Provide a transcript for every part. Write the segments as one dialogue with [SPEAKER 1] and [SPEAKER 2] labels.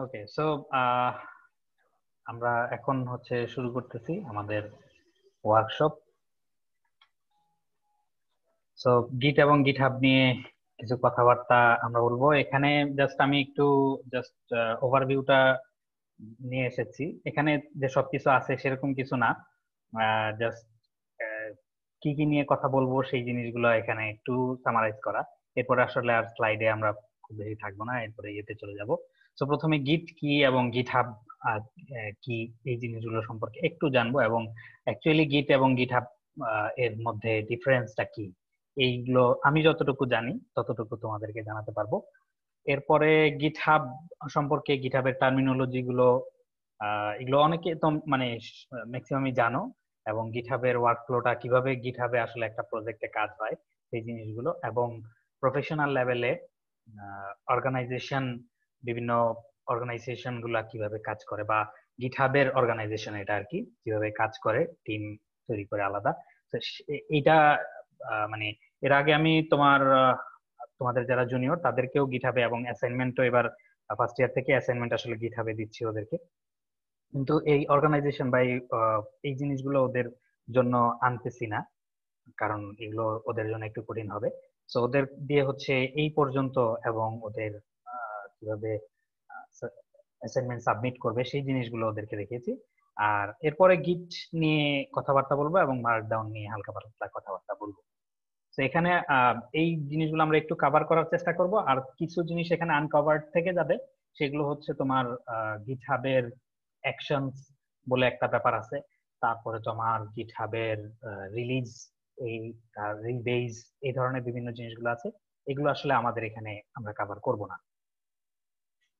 [SPEAKER 1] ওকে, so আমরা এখন হচ্ছে শুরু করতেছি আমাদের ওয়ার্কশপ। সো গিট এবং গিটহাব নিয়ে কিছু কথাবার্তা আমরা বলবো এখানে। জাস্ট আমি একটু জাস্ট ওভারভিউটা নিয়ে এসেছি। এখানে যে সবকিছু আছে সেরকম কিছু না, জাস্ট কি কি নিয়ে কথা বলবো সেই জিনিসগুলো এখানে একটু সামারাইজ করা। এরপরে আসলে আর স্লাইডে আমরা খুব বেশি থাকবো না, এরপরে ইয়েতে চলে যাব। তো প্রথমে গিট কি এবং গিটহাব কি, এই জিনিসগুলো সম্পর্কে একটু জানবো, এবং অ্যাকচুয়ালি গিট এবং গিটহাব এর মধ্যে ডিফারেন্সটা কি, এইগুলো আমি যতটুকু জানি ততটুকু তোমাদেরকে জানাতে পারবো। এরপরে গিটহাব সম্পর্কে, গিটহাবের টার্মিনোলজি গুলো, এগুলো অনেকে তো মানে ম্যাক্সিমামই জানো, এবং গিটহাবের ওয়ার্কফ্লোটা কিভাবে গিটহাবে আসলে একটা প্রজেক্টে কাজ হয় সেই জিনিসগুলো, এবং প্রফেশনাল লেভেলে অর্গানাইজেশন, বিভিন্ন অর্গানাইজেশন গুলা কিভাবে কাজ করে, বা গিটহাবের অর্গানাইজেশন এটা আর কি কিভাবে কাজ করে, টিম তৈরি করে আলাদা। তো এইটা মানে এর আগে আমি তোমাদের যারা জুনিয়র তাদেরকেও গিটহাবে, এবং অ্যাসাইনমেন্টও এবার ফার্স্ট ইয়ার থেকে অ্যাসাইনমেন্ট আসলে গিটহাবে দিচ্ছি ওদেরকে। কিন্তু এই অর্গানাইজেশন বা এই জিনিসগুলো ওদের জন্য আনতেছি না, কারণ এগুলো ওদের জন্য একটু কঠিন হবে। তো ওদের দিয়ে হচ্ছে এই পর্যন্ত, এবং ওদের কিভাবে অ্যাসাইনমেন্ট সাবমিট করবে সেই জিনিসগুলো ওদেরকে দেখিয়েছি। আর এরপরে গিট নিয়ে কথাবার্তা বলবো, এবং মার্কডাউন নিয়ে হালকা পাতলা কথাবার্তা বলবো। তো এখানে এই জিনিসগুলো আমরা একটু কভার করার চেষ্টা করব। আর কিছু জিনিস এখানে আনকভার্ড থেকে যাবে, সেগুলো হচ্ছে তোমার গিটহাবের অ্যাকশনস বলে একটা ব্যাপার আছে। তারপরে তোমার গিটহাবের রিলিজ, এই রিবেজ, এই ধরনের বিভিন্ন জিনিসগুলো আছে। এগুলো আসলে আমাদের এখানে আমরা কভার করব না।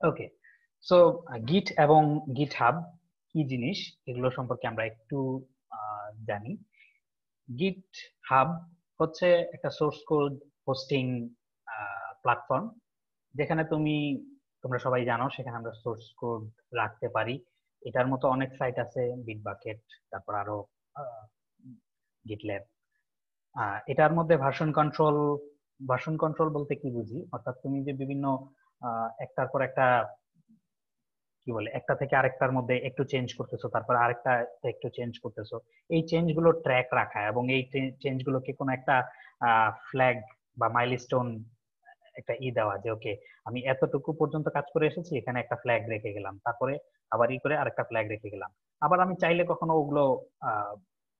[SPEAKER 1] ওকে, সো গিট এবং গিটহাব কি জিনিস এগুলো সম্পর্কে আমরা একটু জানি। গিট হাব হচ্ছে একটা সোর্স কোড হোস্টিং প্ল্যাটফর্ম, যেখানে তোমরা সবাই জানো সেখানে আমরা সোর্স কোড রাখতে পারি। এটার মতো অনেক সাইট আছে, বিটবাকেট, তারপর আরো গিটল্যাব। এটার মধ্যে ভার্সন কন্ট্রোল বলতে কি বুঝি, অর্থাৎ তুমি যে বিভিন্ন একটার পর একটা, কি বলে, একটা থেকে আরেকটার মধ্যে একটু চেঞ্জ করতেছো, তারপর আরেকটা একটু চেঞ্জ করতেছো, এই চেঞ্জ গুলো ট্র্যাক রাখা, এবং এই চেঞ্জ গুলোকে কোনো একটা ফ্ল্যাগ বা মাইলস্টোন, একটা দেওয়া যে ওকে আমি এতটুকু পর্যন্ত কাজ করে এসেছি, এখানে একটা ফ্ল্যাগ রেখে গেলাম, তারপরে আবার করে আরেকটা ফ্ল্যাগ রেখে গেলাম। আবার আমি চাইলে কখনো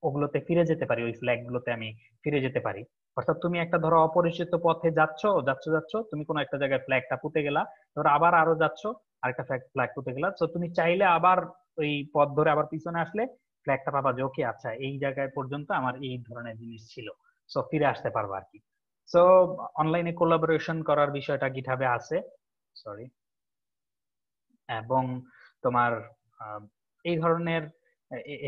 [SPEAKER 1] ওগুলোতে ফিরে যেতে পারি, ওই ফ্ল্যাগ গুলোতে আমি ফিরে যেতে পারি। অর্থাৎ তুমি একটা ধরো অপরিচিত পথে যাচ্ছ যাচ্ছ যাচ্ছ, তুমি কোনো একটা জায়গায় ফ্ল্যাগটা পুঁতে গেলা, ধরো আবার আরো যাচ্ছ, আরেকটা ফ্ল্যাগ পুঁতে গেলা, তো তুমি চাইলে আবার ওই পথ ধরে আবার পিছনে আসলে ফ্ল্যাগটা পাবা যে ওকে আচ্ছা এই জায়গায় পর্যন্ত আমার এই ধরনের জিনিস ছিল, সো ফিরে আসতে পারবো আর কি। সো অনলাইনে কোলাবোরেশন করার বিষয়টা গিটহাবে আছে, সরি। এবং তোমার এই ধরনের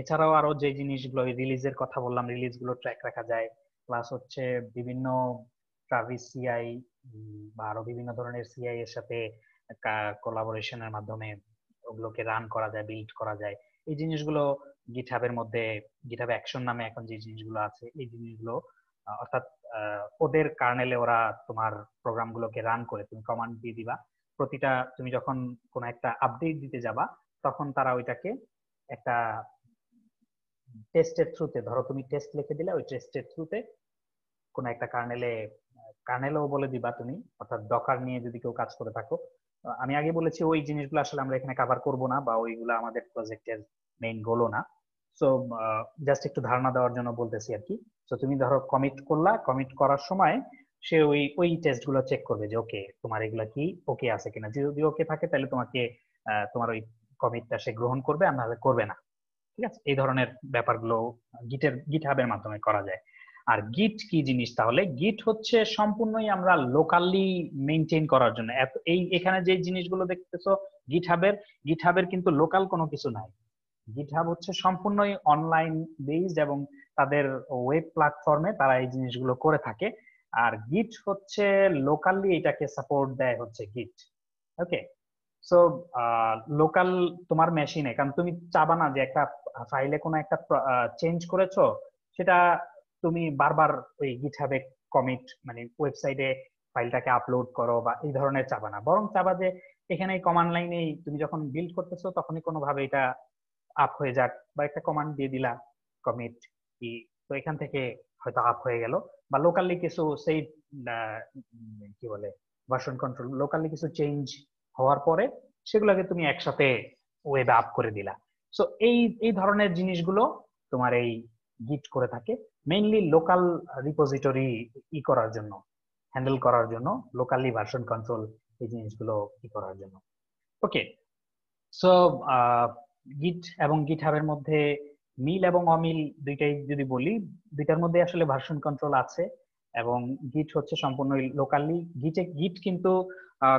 [SPEAKER 1] এছাড়াও আরো যে জিনিসগুলো, রিলিজের কথা বললাম, রিলিজ গুলো ট্র্যাক রাখা যায়। প্লাস হচ্ছে বিভিন্ন ট্রাভিস সিআই বা আরো বিভিন্ন ধরনের সিআই এর সাথে কোলাবোরেশনের মাধ্যমে ওগুলোকে রান করা যায়, বিল্ড করা যায়। এই জিনিসগুলো গিটহাবের মধ্যে, গিটহাব অ্যাকশন নামে এখন যে জিনিসগুলো আছে এই জিনিসগুলো, অর্থাৎ ওদের কার্নেলে ওরা তোমার প্রোগ্রাম গুলোকে রান করে, তুমি কমান্ড দিয়ে দিবা, প্রতিটা তুমি যখন কোনো একটা আপডেট দিতে যাবা তখন তারা ওইটাকে একটা টেস্টের থ্রুতে, ধরো তুমি টেস্ট লিখে দিলে, ওই টেস্টের থ্রুতে কোনো একটা কার্নেলেও বলে দিবা তুমি, অর্থাৎ ডকার নিয়ে যদি কেউ কাজ করে থাকো। আমি আগে বলেছি ওই জিনিসগুলো আসলে আমরা এখানে কভার করব না, বা ওইগুলো আমাদের প্রজেক্টের মেইন গোলও না। সো জাস্ট একটু ধারণা দেওয়ার জন্য বলতেছি আর কি। তো তুমি ধরো কমিট করলা, কমিট করার সময় সে ওই ওই টেস্ট গুলো চেক করবে যে ওকে তোমার এগুলা কি ওকে আছে কিনা, যদি ওকে থাকে তাহলে তোমাকে তোমার ওই কমিটটা সে গ্রহণ করবে, আর নাহলে করবে না। ঠিক আছে, এই ধরনের ব্যাপারগুলো গিটহাবের মাধ্যমে করা যায়। আর গিট কি জিনিস, তাহলে গিট হচ্ছে সম্পূর্ণই আমরা লোকালি মেনটেন করার জন্য, এখানে যে জিনিসগুলো দেখতেছো গিটহাবের, গিটহাবের কিন্তু লোকাল কোনো কিছু নাই। গিটহাব হচ্ছে সম্পূর্ণই অনলাইন বেসড, এবং তাদের ওয়েব প্ল্যাটফর্মে তারা এই জিনিসগুলো করে থাকে। আর গিট হচ্ছে লোকালি এটাকে সাপোর্ট দেয় হচ্ছে গিট। ওকে, সো লোকাল তোমার মেশিনে, কারণ তুমি চাবা না যে একটা ফাইলে কোনো একটা চেঞ্জ করেছো, সেটা তুমি বারবার ওই গিটহাবে কমিট, মানে ওয়েবসাইটে ফাইলটাকে আপলোড করো বা এই ধরনের চাবা না, বরং চাবা যে এখানে কমান্ড লাইনে তুমি যখন বিল্ড করতেছো তখনই কোনোভাবে এটা আপ হয়ে যাক, বা একটা কমান্ড দিয়ে দিলা কমিট কি, তো এখান থেকে হয়তো আপ হয়ে গেল, বা লোকালি কিছু সেই কি বলে ভার্সন কন্ট্রোল, লোকালি কিছু চেঞ্জ হওয়ার পরে সেগুলোকে তুমি একসাথে ওয়েবে আপ করে দিলা। সো এই এই ধরনের জিনিসগুলো তোমার এই গিট করে থাকে, মেইনলি লোকাল রিপোজিটরি করার জন্য, হ্যান্ডেল করার জন্য, লোকালি ভার্সন কন্ট্রোল এই জিনিসগুলো করার জন্য। ওকে, সো গিট এবং গিটহাবের মধ্যে মিল এবং অমিল দুইটাই যদি বলি, দুইটার মধ্যে আসলে ভার্সন কন্ট্রোল আছে, এবং গিট হচ্ছে সম্পূর্ণ লোকালি। গিট কিন্তু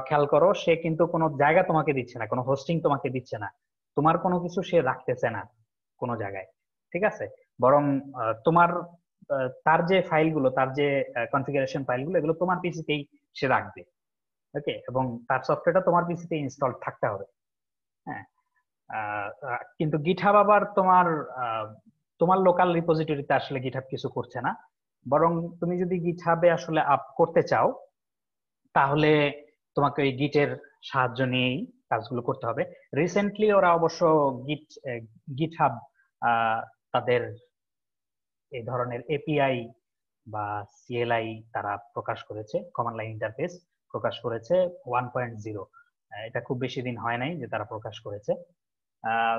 [SPEAKER 1] খেয়াল করো, সে কিন্তু কোনো জায়গা তোমাকে দিচ্ছে না, কোনো হোস্টিং তোমাকে দিচ্ছে না, তোমার কোনো কিছু সে রাখতেছে না কোনো জায়গায়, ঠিক আছে? বরং তোমার তার যে ফাইলগুলো, তার যে কনফিগারেশন ফাইলগুলো, এগুলো তোমার পিসিতেই সে রাখবে। ওকে, এবং তার সফটওয়্যারটা তোমার পিসিতে ইনস্টল থাকতে হবে। হ্যাঁ, কিন্তু গিটহাব আবার তোমার তোমার লোকাল রিপোজিটরিতে আসলে গিটহাব কিছু করছে না, বরং তুমি যদি গিটহাবে আসলে আপ করতে চাও তাহলে তোমাকে ওই গিটের সাহায্য নিয়েই কাজগুলো করতে হবে। রিসেন্টলি ওরা অবশ্য গিটহাব তাদের এই ধরনের এপিআই বা সিএলআই তারা প্রকাশ করেছে, কমান্ড লাইন ইন্টারফেস প্রকাশ করেছে 1.0। এটা খুব বেশি দিন হয় নাই যে তারা প্রকাশ করেছে।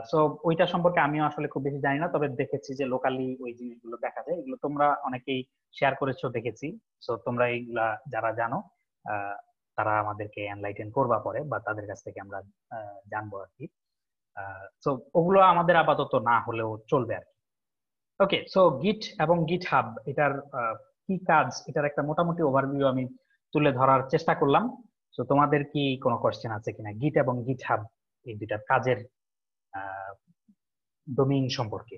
[SPEAKER 1] সো ওইটা সম্পর্কে আমিও আসলে খুব বেশি জানি না, তবে দেখেছি যে লোকালি ওই জিনিসগুলো দেখা যায়, এগুলো তোমরা অনেকেই শেয়ার করেছো দেখেছি। সো তোমরা এইগুলা যারা জানো তারা আমাদেরকে এনলাইটেন করবা পরে, বা তাদের কাছ থেকে আমরা জানবো আর কি। সো ওগুলো আমাদের আপাতত না হলেও চলবে আর কি। ওকে, সো গিট এবং গিটহাব এটার কি কাজ, এটার একটা মোটামুটি ওভারভিউ আমি তুলে ধরার চেষ্টা করলাম। তো তোমাদের কি কোনো কোশ্চেন আছে কিনা গিট এবং গিটহাব এই দুইটার কাজের ডোমেইন সম্পর্কে?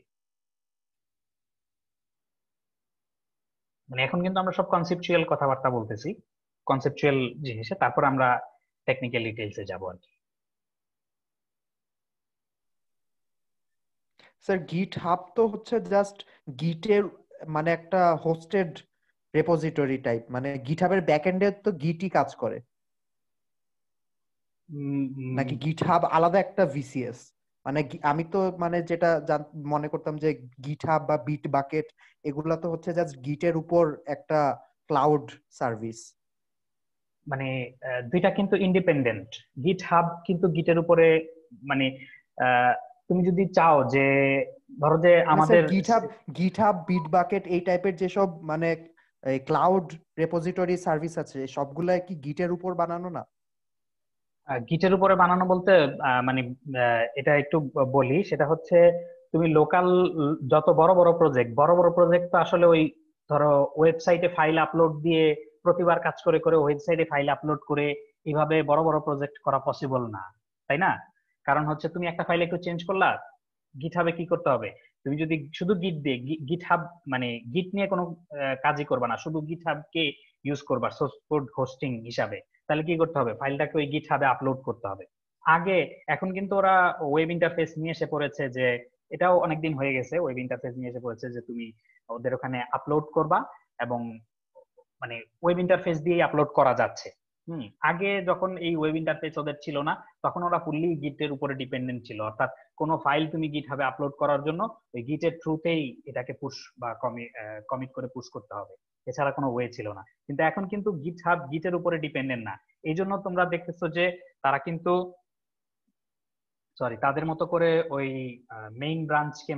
[SPEAKER 1] মানে এখন কিন্তু আমরা সব কনসেপচুয়াল কথাবার্তা বলতেছি, কনসেপচুয়াল জিনিসে, তারপর আমরা টেকনিক্যাল ডিটেইলসে যাব আর কি।
[SPEAKER 2] স্যার গিট হাব তো হচ্ছে জাস্ট গিটের মানে একটা হোস্টেড রেপোজিটরি টাইপ, মানে গিটহাবের ব্যাকএন্ডে তো গিটই কাজ করে, নাকি গিট হাব আলাদা একটা ভিসিএস? মানে আমি তো মানে যেটা মনে করতাম যে গিট হাব বা বিট বাকেট এগুলা তো হচ্ছে জাস্ট গিটের উপর একটা ক্লাউড সার্ভিস।
[SPEAKER 1] মানে দুইটা কিন্তু ইন্ডিপেন্ডেন্ট। গিটহাব কিন্তু গিটের উপরে, মানে আহ, তুমি যদি চাও যে, ধরো যে
[SPEAKER 2] না স্যার,
[SPEAKER 1] আমাদের
[SPEAKER 2] গিটহাব বিট বাকেট এই টাইপের যেসব মানে ক্লাউড রেপোজিটরি সার্ভিস আছে সবগুলা কি গিটের উপর বানানো না?
[SPEAKER 1] গিটের উপরে বানানো বলতে মানে এটা একটু বলি, সেটা হচ্ছে তুমি লোকাল যত বড় বড় প্রজেক্ট, বড় বড় প্রজেক্ট তো আসলে ওই ধরো ওয়েবসাইটে ফাইল আপলোড দিয়ে প্রতিবার কাজ করে করে ওয়েবসাইটে ফাইল আপলোড করে এইভাবে বড় বড় প্রজেক্ট করা পসিবল না, তাই না? কারণ হচ্ছে তুমি একটা ফাইল একটু চেঞ্জ করলা, গিটহাবে কি করতে হবে, তুমি যদি শুধু গিট দিয়ে গিটহাব মানে গিট নিয়ে কোনো কাজই করবা না, শুধু গিটহাবকে ইউজ করবা সোর্স কোড হোস্টিং হিসাবে, তাহলে কি করতে হবে, ফাইলটাকে ওই গিটহাবে আপলোড করতে হবে আগে। এখন কিন্তু ওরা ওয়েব ইন্টারফেস নিয়ে এসে পড়েছে, যে এটাও অনেকদিন হয়ে গেছে, ওয়েব ইন্টারফেস নিয়ে এসে পড়েছে যে তুমি ওদের ওখানে আপলোড করবা, এবং মানে ওয়েব ইন্টারফেস দিয়ে আপলোড করা যাচ্ছে। আগে যখন এই ওয়েব ইন্টারফেস ওদের ছিল না, তখন ওরা ফুললি গিটের উপরে ডিপেন্ডেন্ট ছিল, অর্থাৎ কোনো ফাইল তুমি গিট হাবে আপলোড করার জন্য ওই গিটের থ্রুতেই এটাকে পুশ বা কমিট করে পুশ করতে হবে, এছাড়া কোনো ওয়ে ছিল না। কিন্তু এখন কিন্তু গিট হাব গিটের উপরে ডিপেন্ডেন্ট না, এই জন্য তোমরা দেখতেছো যে তারা কিন্তু, সরি, তাদের মতো করে ওই মেইন ব্রাঞ্চকে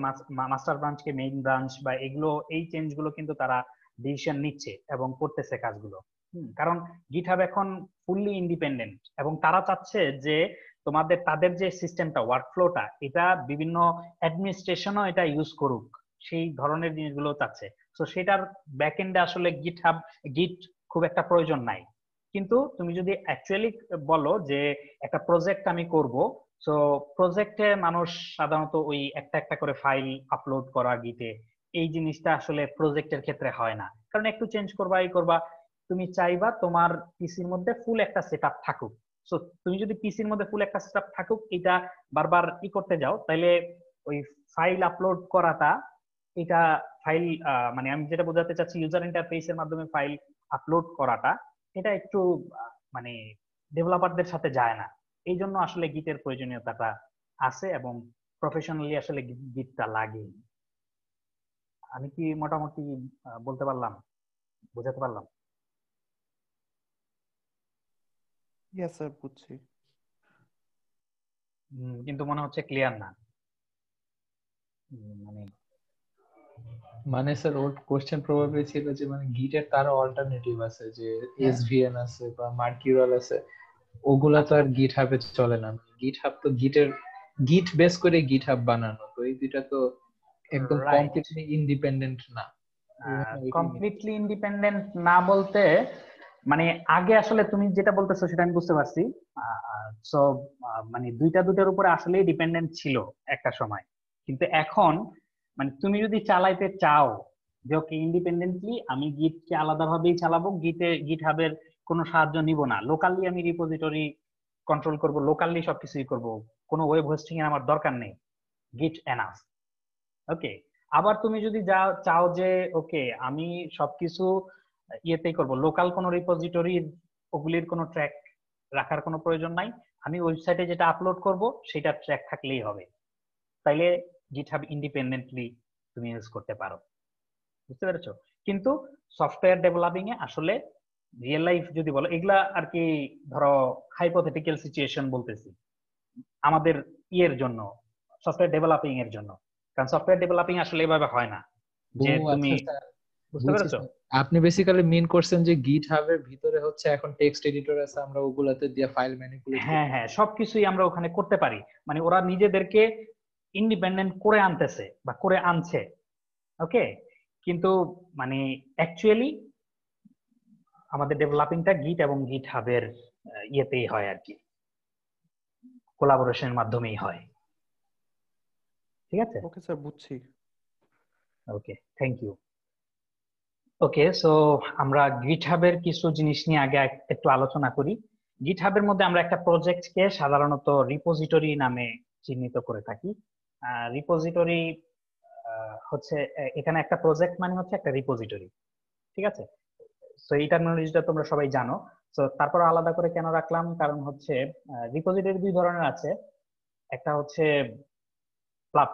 [SPEAKER 1] মাস্টার ব্রাঞ্চকে মেইন ব্রাঞ্চ বা এগুলো, এই চেঞ্জ গুলো কিন্তু তারা ডিসিশন নিচ্ছে এবং করতেছে কাজগুলো। কারণ গিটহাব এখন ফুললি ইন্ডিপেন্ডেন্ট, এবং তারা চাচ্ছে যে তোমাদের তাদের যে সিস্টেমটা, ওয়ার্কফ্লোটা, এটা বিভিন্ন অ্যাডমিনিস্ট্রেশনও এটা ইউজ করুক, সেই ধরনের জিনিসগুলো চাচ্ছে। তো সেটার ব্যাকএন্ডে আসলে গিট খুব একটা প্রয়োজন নাই। কিন্তু তুমি যদি অ্যাকচুয়ালি বলো যে একটা প্রজেক্ট আমি করব, সো প্রজেক্টে মানুষ সাধারণত ওই একটা একটা করে ফাইল আপলোড করা গিটে, এই জিনিসটা আসলে প্রজেক্টের ক্ষেত্রে হয় না, কারণ একটু চেঞ্জ করবা এই করবা, তুমি চাইবা তোমার পিসির মধ্যে ফুল একটা সেটআপ থাকুক। সো তুমি যদি পিসির মধ্যে ফুল একটা সেটআপ থাকুক, এটা বারবার করতে যাও, তাহলে ওই ফাইল আপলোড করাটা, এটা ফাইল মানে আমি যেটা বোঝাতে চাচ্ছি, ইউজার ইন্টারফেসের মাধ্যমে ফাইল আপলোড করাটা, এটা একটু মানে ডেভেলপারদের সাথে যায় না। এই জন্য আসলে গিটের প্রয়োজনীয়তাটা আছে এবং প্রফেশনালি আসলে গিটটা লাগে। আমি কি মোটামুটি বলতে পারলাম, বোঝাতে পারলাম?
[SPEAKER 2] ইয়েস স্যার, বুঝছি।
[SPEAKER 1] কিন্তু মনে হচ্ছে ক্লিয়ার না। মানে
[SPEAKER 3] মানে স্যার ওর কোশ্চেন প্রবাবলি ছিল যে মানে গিটের তারও অল্টারনেটিভ আছে, যে এসভিএন আছে বা মার্কিউরাল আছে, ওগুলা তো আর গিট হাবে চলে না। গিট হাব তো গিট বেস করে গিট হাব বানানো, তো এই দুইটা তো একদম
[SPEAKER 1] রাইট,
[SPEAKER 3] কমপ্লিটলি ইন্ডিপেন্ডেন্ট না।
[SPEAKER 1] কমপ্লিটলি ইন্ডিপেন্ডেন্ট না বলতে মানে আগে আসলে তুমি যেটা বলতেছো সেটা আমি বুঝতে পারছি। সো মানে দুইটা দুইটার উপরে আসলেই ডিপেন্ডেন্ট ছিল একটা সময়, কিন্তু এখন মানে তুমি যদি চালাইতে চাও যে ওকে ইন্ডিপেন্ডেন্টলি আমি গিটকে আলাদাভাবেই চালাবো, গিট হাবের কোনো সাহায্য নিব না, লোকালি আমি রিপোজিটরি কন্ট্রোল করব, লোকালি সবকিছুই করব, কোনো ওয়েব হোস্টিং এর আমার দরকার নেই, গিট এনাফ। ওকে, আবার তুমি যদি চাও যে ওকে আমি সবকিছু ইয়েতেই করব, লোকাল কোনো রিপোজিটরি ওগুলির কোনো ট্র্যাক রাখার কোনো প্রয়োজন নাই, আমি ওয়েবসাইটে যেটা আপলোড করব সেটা ট্র্যাক থাকলেই হবে, তাইলে গিটহাব ইন্ডিপেন্ডেন্টলি তুমি ইউজ করতে পারো। বুঝতে পেরেছো? কিন্তু সফটওয়্যার ডেভেলপিং এ আসলে রিয়েল লাইফ যদি বলো, এগুলা আর কি ধরো হাইপোথেটিক্যাল সিচুয়েশন বলতেছি আমাদের ইয়ের জন্য, সফটওয়্যার ডেভেলপিং এর জন্য, কারণ সফটওয়্যার ডেভেলপিং আসলে এভাবে হয় না যে তুমি, বুঝতে পেরেছো?
[SPEAKER 3] আপনি বেসিক্যালি মিন করছেন যে গিট হাবের ভিতরে হচ্ছে এখন টেক্সট এডিটর আছে, আমরা ওগুলাতে দিয়ে ফাইল ম্যানিপুলেট
[SPEAKER 1] হ্যাঁ হ্যাঁ, সবকিছুই আমরা ওখানে করতে পারি, মানে ওরা নিজেদেরকে ইন্ডিপেন্ডেন্ট করে আনতেছে বা করে আনছে। ওকে, কিন্তু মানে অ্যাকচুয়ালি আমাদের ডেভেলপিংটা গিট এবং গিট হাবের ইয়েতেই হয় আর কি, কোলাবোরেশনের মাধ্যমেই হয়। ঠিক আছে?
[SPEAKER 2] ওকে স্যার, বুঝছি।
[SPEAKER 1] ওকে, থ্যাংক ইউ। ওকে, সো আমরা গিটহাবের কিছু জিনিস নিয়ে আগে একটু আলোচনা করি। গিটহাবের মধ্যে আমরা একটা প্রজেক্টকে সাধারণত রিপোজিটরি নামে চিহ্নিত করে থাকি। রিপোজিটরি হচ্ছে এখানে একটা প্রজেক্ট মানে হচ্ছে একটা রিপোজিটরি। ঠিক আছে? সো এই টার্মিনোলজিটা তোমরা সবাই জানো। তো তারপর আলাদা করে কেন রাখলাম, কারণ হচ্ছে রিপোজিটরি দুই ধরনের আছে, একটা হচ্ছে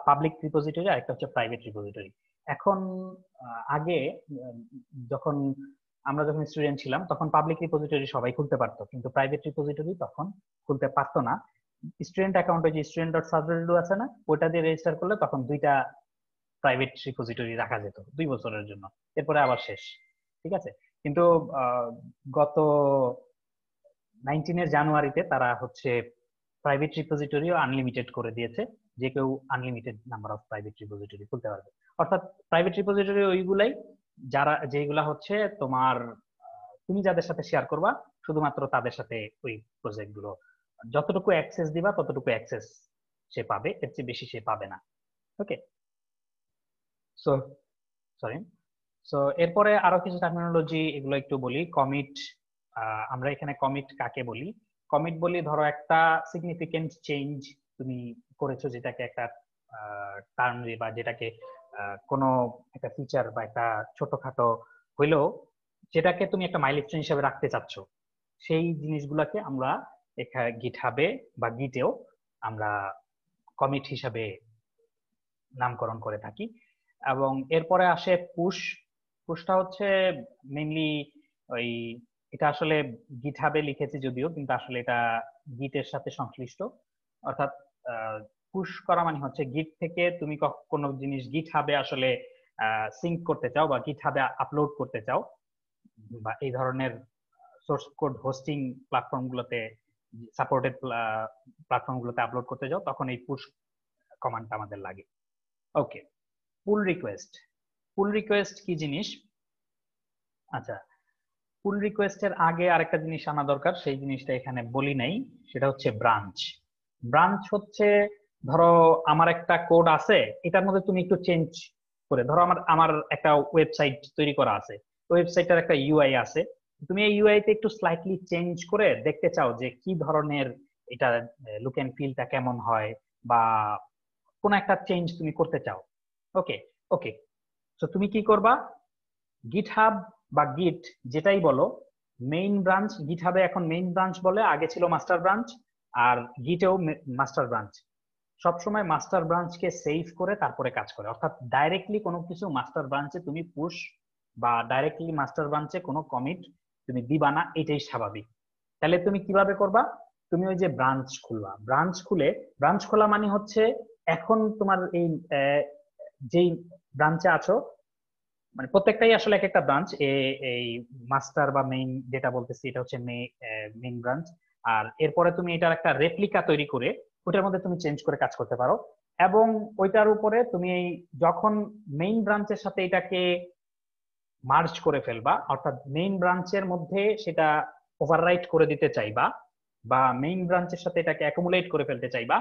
[SPEAKER 1] পাবলিক রিপোজিটরি আর একটা হচ্ছে প্রাইভেট রিপোজিটরি। এখন আগে যখন আমরা যখন স্টুডেন্ট ছিলাম তখন পাবলিক রিপোজিটরি সবাই খুলতে পারতো, কিন্তু প্রাইভেট রিপোজিটরি তখন খুলতে পারতো না। স্টুডেন্ট অ্যাকাউন্টে যে স্টুডেন্ট ডট সার্ভার আছে না, ওটা দিয়ে রেজিস্টার করলে তখন দুইটা প্রাইভেট রিপোজিটরি রাখা যেত 2 বছরের জন্য, এরপরে আবার শেষ। ঠিক আছে? কিন্তু গত 19 জানুয়ারিতে তারা হচ্ছে প্রাইভেট রিপোজিটরিও আনলিমিটেড করে দিয়েছে, যে কেউ unlimited number of private repository খুলতে পারবে। অর্থাৎ প্রাইভেট রিপোজিটরি ওইগুলাই যেগুলা হচ্ছে তোমার তুমি যাদের সাথে শেয়ার করবা শুধুমাত্র তাদের সাথে ওই প্রজেক্ট গুলো, যতটুকু অ্যাক্সেস দিবা ততটুকু অ্যাক্সেস সে পাবে, এর চেয়ে বেশি সে পাবে না। ওকে, সো সরি, সো এরপরে আরো কিছু টার্মিনোলজি এগুলো একটু বলি। কমিট, আমরা এখানে কমিট কাকে বলি? কমিট বলি ধরো একটা সিগনিফিকেন্ট চেঞ্জ তুমি করেছো, যেটাকে একটা টার্ম বা যেটাকে কোনো একটা ফিচার বা একটা ছোটখাটো হইলেও যেটাকে তুমি একটা মাইলস্টোন হিসেবে রাখতে চাচ্ছ, সেই জিনিসগুলোকে আমরা এখানে গিটহাবে বা গিটেও আমরা কমিট হিসাবে নামকরণ করে থাকি। এবং এরপরে আসে পুশ। পুশটা হচ্ছে মেইনলি ওই, এটা আসলে গিটহাবে লিখেছি যদিও, কিন্তু আসলে এটা গিটের সাথে সংশ্লিষ্ট। অর্থাৎ পুশ করা মানে হচ্ছে গিট থেকে তুমি কোনো জিনিস গিটহাবে আসলে সিঙ্ক করতে চাও বা গিটহাবে আপলোড করতে চাও, বা এই ধরনের সোর্স কোড হোস্টিং প্ল্যাটফর্ম গুলোতে, সাপোর্টেড প্ল্যাটফর্ম গুলোতে আপলোড করতে যাও, তখন এই পুশ কমান্ডটা আমাদের লাগে। ওকে, পুল রিকোয়েস্ট। পুল রিকোয়েস্ট কি জিনিস? আচ্ছা, পুল রিকোয়েস্টের আগে আরেকটা জিনিস আনা দরকার, সেই জিনিসটা এখানে বলি নাই, সেটা হচ্ছে ব্রাঞ্চ। ব্রাঞ্চ হচ্ছে ধরো আমার একটা কোড আছে, এটার মধ্যে তুমি একটু চেঞ্জ করে, ধরো আমার আমার একটা ওয়েবসাইট তৈরি করা আছে, ওয়েবসাইটের একটা ইউআই আছে, তুমি এই ইউআই তে একটু স্লাইটলি চেঞ্জ করে দেখতে চাও যে কি ধরনের এটা লুক এন্ড ফিলটা কেমন হয়, বা কোন একটা চেঞ্জ তুমি করতে চাও। ওকে, ওকে, তো তুমি কি করবা? গিটহাব বা গিট যেটাই বলো, মেইন ব্রাঞ্চ, গিটহাবে এখন মেইন ব্রাঞ্চ বলে, আগে ছিল মাস্টার ব্রাঞ্চ। আর গিটেও মাস্টার ব্রাঞ্চ সবসময় মাস্টার ব্রাঞ্চকে সেভ করে তারপরে কাজ করে, অর্থাৎ ডাইরেক্টলি কোনো কিছু মাস্টার ব্রাঞ্চে তুমি পুশ বা ডাইরেক্টলি মাস্টার ব্রাঞ্চে কোনো কমিট তুমি দিবা না, এটাই স্বাভাবিক। তাহলে তুমি কিভাবে করবা? তুমি ওই যে ব্রাঞ্চ খুলবা, ব্রাঞ্চ খোলা মানে হচ্ছে এখন তোমার এই যেই ব্রাঞ্চে আছো, মানে প্রত্যেকটাই আসলে এক একটা ব্রাঞ্চ, এই মাস্টার বা মেইন যেটা বলতেছি এটা হচ্ছে মেইন ব্রাঞ্চ। আর এরপরে তুমি এটার একটা রেপ্লিকা তৈরি করে ওটার মধ্যে তুমি চেঞ্জ করে কাজ করতে পারো, এবং ওইটার উপরে তুমি যখন মেইন ব্রাঞ্চের সাথে এটাকে মার্জ করে ফেলবা, অর্থাৎ মেইন ব্রাঞ্চের মধ্যে সেটা ওভাররাইট করে দিতে চাইবা বা মেইন ব্রাঞ্চের সাথে এটাকে অ্যাকুমুলেট করে ফেলতে চাইবা,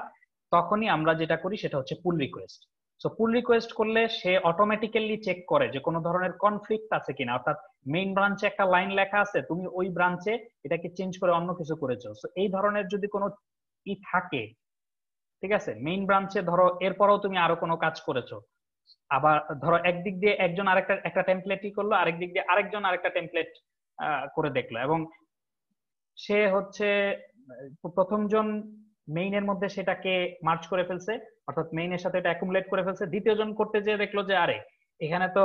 [SPEAKER 1] তখনই আমরা যেটা করি সেটা হচ্ছে পুল রিকোয়েস্ট। সো পুল রিকোয়েস্ট করলে সে অটোমেটিক্যালি চেক করে যে কোনো ধরনের কনফ্লিক্ট আছে কিনা, অর্থাৎ মেইন ব্রাঞ্চে একটা লাইন লেখা আছে, তুমি ওই ব্রাঞ্চে এটাকে চেঞ্জ করে অন্য কিছু করেছো, সো এই ধরনের যদি কোনো থাকে, ঠিক আছে, মেইন ব্রাঞ্চে ধরো এরপরও তুমি আরো কোনো কাজ করেছো, আবার ধরো একদিক দিয়ে একজন আরেকটা একটা টেমপ্লেটই করলো, আরেক দিক দিয়ে আরেকজন আরেকটা টেমপ্লেট করে দেখলো, এবং সে হচ্ছে প্রথম জন মেইনের মধ্যে সেটাকে মার্চ করে ফেলছে, অর্থাৎ মেইনের সাথে এটা অ্যাকুমুলেট করে ফেলছে, দ্বিতীয় জন করতে যেয়ে দেখলো যে আরে এখানে তো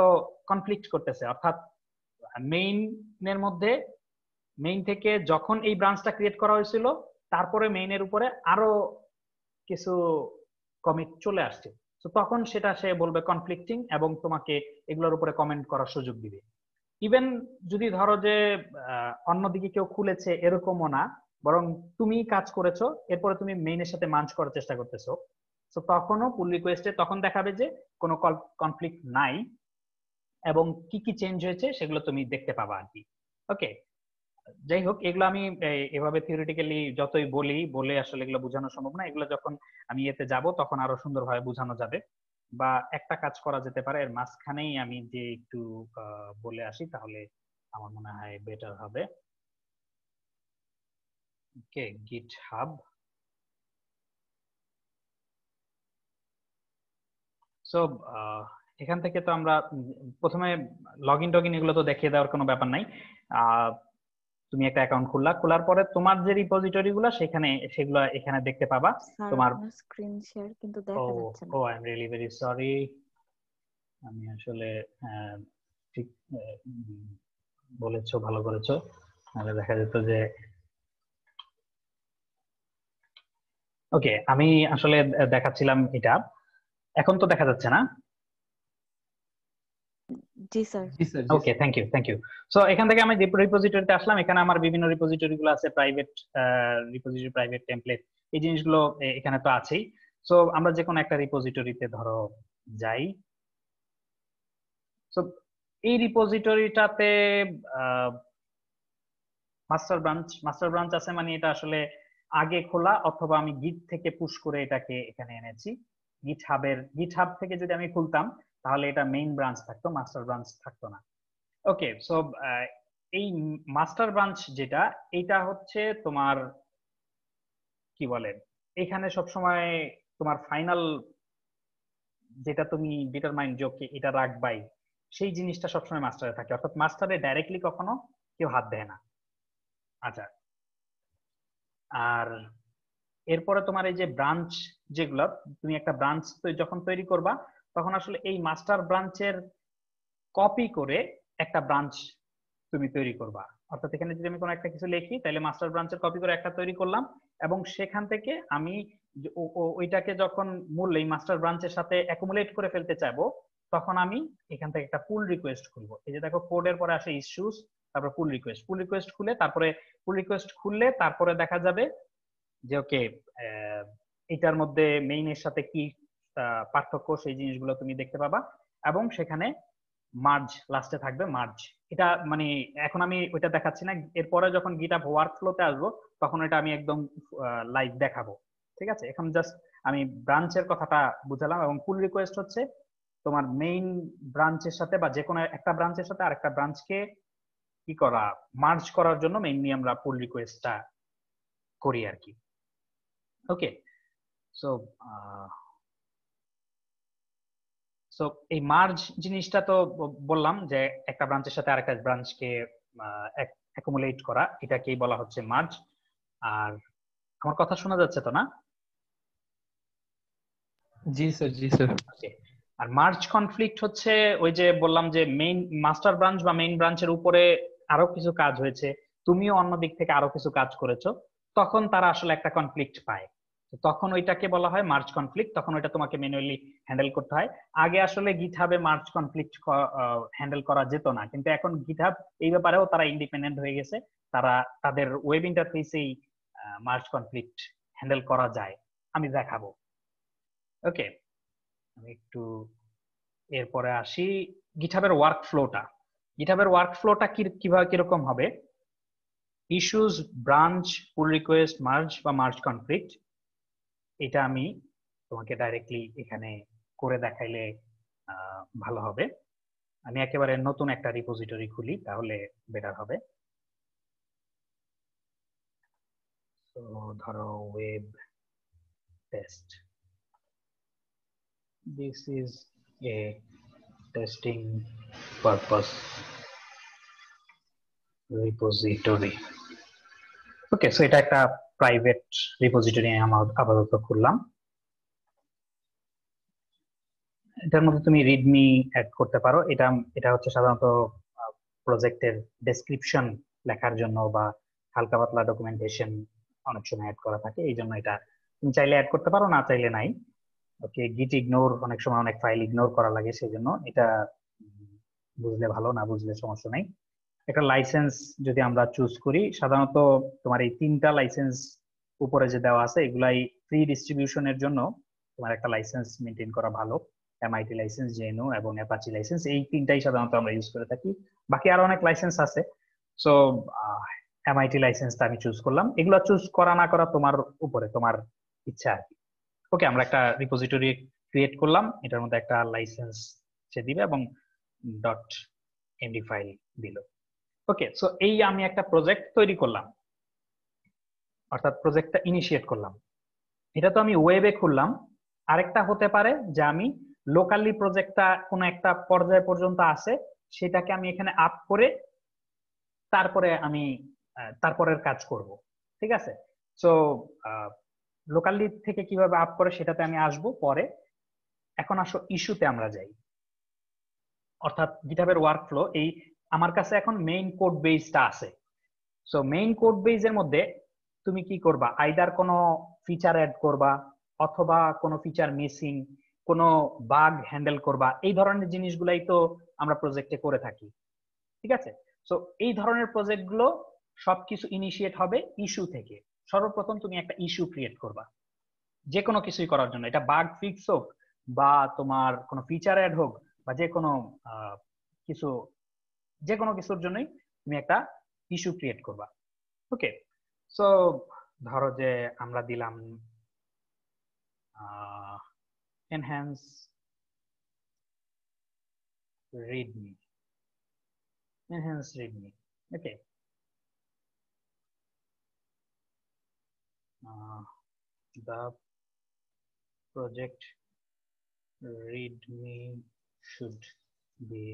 [SPEAKER 1] কনফ্লিক্ট করতেছে, অর্থাৎ মেইনের মধ্যে মেইন থেকে যখন এই ব্রাঞ্চটা ক্রিয়েট করা হয়েছিল তারপরে মেইনের উপরে আরো কিছু কমিট চলে আসছে, তো তখন সেটা সে বলবে কনফ্লিক্টিং এবং তোমাকে এগুলোর উপরে কমেন্ট করার সুযোগ দিবে। ইভেন যদি ধরো যে অন্যদিকে কেউ খুলেছে এরকমও না, বরং তুমি কাজ করেছো এরপরে তুমি মেইনের সাথে মার্জ করার চেষ্টা করতেছো, তো তখনও পুল রিকোয়েস্টে তখন দেখাবে যে কোনো কনফ্লিক্ট নাই এবং কি কি চেঞ্জ হয়েছে সেগুলো তুমি দেখতে পাবা আর কি। ওকে, যাই হোক, এগুলো আমি এভাবে থিওরিটিক্যালি যতই বলে আসলে এগুলো বোঝানো সম্ভব না, এগুলো যখন আমি এতে যাব তখন আরো সুন্দরভাবে বোঝানো যাবে, বা একটা কাজ করা যেতে পারে এর মাঝখানেই আমি যে একটু বলে আসি, তাহলে আমার মনে হয় বেটার হবে। ওকে, গিটহাব। সো এখান থেকে তো আমরা প্রথমে লগ ইন টগিন এগুলো তো দেখিয়ে দেওয়ার কোনো ব্যাপার নাই। তুমি একটা অ্যাকাউন্ট খোলার পরে তোমার যে রিপোজিটরি গুলো সেগুলো এখানে দেখতে পাবা। তোমার
[SPEAKER 4] স্ক্রিন শেয়ার কিন্তু দেখা যাচ্ছে না।
[SPEAKER 1] I am really very sorry, আমি আসলে ঠিক বলেছো, ভালো করেছো, নাহলে দেখা যেত যে ওকে আমি আসলে দেখাচ্ছিলাম এটা, এখন তো দেখা যাচ্ছে না?
[SPEAKER 4] জি sir.
[SPEAKER 1] Okay, thank you. So এখান থেকে আমি রিপোজিটরিতে আসলাম, এখানে আমার বিভিন্ন রিপোজিটরি গুলো আছে, প্রাইভেট রিপোজিটরি, প্রাইভেট টেমপ্লেট, এই জিনিসগুলো এখানে তো আছেই। সো আমরা যে কোনো একটা রিপোজিটরিতে ধরো যাই, সো এই রিপোজিটরিটাতে মাস্টার ব্রাঞ্চ আছে, মানে এটা আসলে আগে খোলা অথবা আমি গিট থেকে পুশ করে এটাকে এখানে এনেছি। গিটহাব থেকে যদি আমি খুলতাম তাহলে এটা মেইন ব্রাঞ্চ থাকতো, মাস্টার ব্রাঞ্চ থাকতো না। ওকে, সো এই মাস্টার ব্রাঞ্চ যেটা, এটা হচ্ছে তোমার কি বলে, এখানে সবসময় তোমার ফাইনাল যেটা তুমি ডিটারমাইন যোগ এটা রাখবাই, সেই জিনিসটা সবসময় মাস্টারে থাকে, অর্থাৎ মাস্টারে ডাইরেক্টলি কখনো কেউ হাত দেয় না। আচ্ছা, আর এরপরে তোমার এই যে ব্রাঞ্চ যেগুলো, তুমি একটা ব্রাঞ্চ যখন তৈরি করবা তখন আসলে এই মাস্টার ব্রাঞ্চের কপি করে একটা ব্রাঞ্চ তুমি তৈরি করবা, অর্থাৎ এখানে যদি আমি কোনো একটা কিছু লিখি তাহলে মাস্টার ব্রাঞ্চের কপি করে একটা তৈরি করলাম, এবং সেখান থেকে আমি ওইটাকে যখন মূল এই মাস্টার ব্রাঞ্চের সাথে অ্যাকুমুলেট করে ফেলতে চাইবো তখন আমি এখান থেকে একটা পুল রিকোয়েস্ট খুলবো। এই যে দেখো কোডের পরে আসে ইস্যুস, তারপর পুল রিকোয়েস্ট খুললে তারপরে দেখা যাবে যে ওকে এটার মধ্যে মেইনের সাথে কি পার্থক্য সেই জিনিসগুলো তুমি দেখতে পাবা, এবং সেখানে মার্জ লাস্টে থাকবে মার্জ। এটা মানে এখন আমি ওইটা দেখাচ্ছি না, এরপরে যখন গিটহাব ওয়ার্কফ্লোতে আসবো তখন এটা আমি একদম লাইভ দেখাবো, ঠিক আছে? এখন জাস্ট আমি ব্রাঞ্চের কথাটা বুঝালাম, এবং পুল রিকোয়েস্ট হচ্ছে তোমার মেইন ব্রাঞ্চের সাথে বা যে কোনো একটা ব্রাঞ্চের সাথে আরেকটা ব্রাঞ্চকে কি করা, মার্জ করার জন্য মেইনলি আমরা পুল রিকোয়েস্টটা করি আর কি। ওকে, সো সো এই মার্জ জিনিসটা তো বললাম যে একটা ব্রাঞ্চের সাথে আরেকটা ব্রাঞ্চকে অ্যাকুমুলেট করা, এটাকেই বলা হচ্ছে মার্জ। আর আমার কথা শোনা যাচ্ছে তো না?
[SPEAKER 3] জি স্যার, জি স্যার।
[SPEAKER 1] ওকে। আর মার্জ কনফ্লিক্ট হচ্ছে ওই যে বললাম যে মেইন মাস্টার ব্রাঞ্চ বা মেইন ব্রাঞ্চের উপরে আরো কিছু কাজ হয়েছে, তুমিও অন্য দিক থেকে আরো কিছু কাজ করেছো, তখন তারা আসলে একটা কনফ্লিক্ট পায়। তো তখন ওইটাকে বলা হয় মার্জ কনফ্লিক্ট, তখন ওইটা তোমাকে ম্যানুয়ালি হ্যান্ডেল করতে হয়। আগে আসলে গিটহাবে মার্জ কনফ্লিক্ট হ্যান্ডেল করা যেত না, কিন্তু এখন গিটহাব এই ব্যাপারেও তারা ইন্ডিপেন্ডেন্ট হয়ে গেছে। তারা তাদের ওয়েব ইন্টারফেসেই মার্জ কনফ্লিক্ট হ্যান্ডেল করা যায়। আমি দেখাবো। ওকে, আমি একটু এরপরে আসি গিটহাবের ওয়ার্ক ফ্লোটা। গিটহাবের ওয়ার্ক ফ্লোটা কিভাবে কিরকম হবে? ইস্যুস, ব্রাঞ্চ, পুল রিকোয়েস্ট, মার্জ বা মার্জ কনফ্লিক্ট, এটা আমি তোমাকে ডাইরেক্টলি এখানে করে দেখাইলে ভালো হবে। আমি একেবারে নতুন একটা রিপোজিটরি খুলি, তাহলে বেটার হবে। তো ধরো web test, this is a testing purpose repository. Okay, so এটা একটা প্রাইভেট রিপোজিটরি আমরা আপাতত খুললাম। এটার মধ্যে তুমি রিডমি অ্যাড করতে পারো। এটা এটা হচ্ছে সাধারণত প্রজেক্টের ডেসক্রিপশন লেখার জন্য বা হালকা পাতলা ডকুমেন্টেশন অনেক সময় অ্যাড করা থাকে, এই জন্য এটা তুমি চাইলে অ্যাড করতে পারো, না চাইলে নাই। ওকে, গিট ইগনোর, অনেক সময় অনেক ফাইল ইগনোর করা লাগে, সেই জন্য এটা বুঝলে ভালো, না বুঝলে সমস্যা নাই। একটা লাইসেন্স যদি আমরা চুজ করি, সাধারণত তোমার এই 3টা লাইসেন্স উপরে যে দেওয়া আছে এগুলাই ফ্রি ডিস্ট্রিবিউশনের জন্য তোমার একটা লাইসেন্স মেনটেন করা ভালো। এমআইটি লাইসেন্স, জেএনইউ এবং অ্যাপাচি লাইসেন্স, এই 3টাই সাধারণত আমরা ইউজ করে থাকি। বাকি আরো অনেক লাইসেন্স আছে, সো এমআইটি লাইসেন্সটা আমি চুজ করলাম। এগুলো চুজ করা না করা তোমার উপরে, তোমার ইচ্ছা আর কি। ওকে, আমরা একটা রিপোজিটরি ক্রিয়েট করলাম, এটার মধ্যে একটা লাইসেন্স সে দিবে এবং ডট এমডি ফাইল দিল। ওকে, সো এই আমি একটা প্রজেক্ট তৈরি করলাম, অর্থাৎ প্রজেক্টটা ইনিশিয়েট করলাম। এটা তো আমি ওয়েবে খুললাম। আরেকটা হতে পারে যে আমি লোকালি প্রজেক্টটা কোনো একটা পর্যায় পর্যন্ত আসে, সেটাকে আমি এখানে আপ করে তারপরে আমি তারপরের কাজ করব। ঠিক আছে, সো লোকালি থেকে কিভাবে আপ করে সেটাতে আমি আসব পরে। এখন আসো ইস্যুতে আমরা যাই, অর্থাৎ গিটহাবের ওয়ার্কফ্লো। এই আমার কাছে এখন মেইন কোড বেসটা আছে। সো মেইন কোড বেসের মধ্যে তুমি কি করবা? আইদার কোনো ফিচার অ্যাড করবা, অথবা কোনো ফিচার মিসিং, কোনো বাগ হ্যান্ডেল করবা, এই ধরনের জিনিসগুলাই তো আমরা প্রজেক্টে করে থাকি। ঠিক আছে, সো এই ধরনের প্রজেক্টগুলো সবকিছু ইনিশিয়েট হবে ইস্যু থেকে। সর্বপ্রথম তুমি একটা ইস্যু ক্রিয়েট করবা যে কোনো কিছুই করার জন্য, এটা বাগ ফিক্স হোক বা তোমার কোনো ফিচার অ্যাড হোক বা যে কোনো কিছু, যে কোনো কিছুর জন্যই তুমি একটা ইস্যু ক্রিয়েট করবা। ওকে, সো ধরো যে আমরা দিলাম enhance Redmi, enhance Redmi. Okay, the project readme should be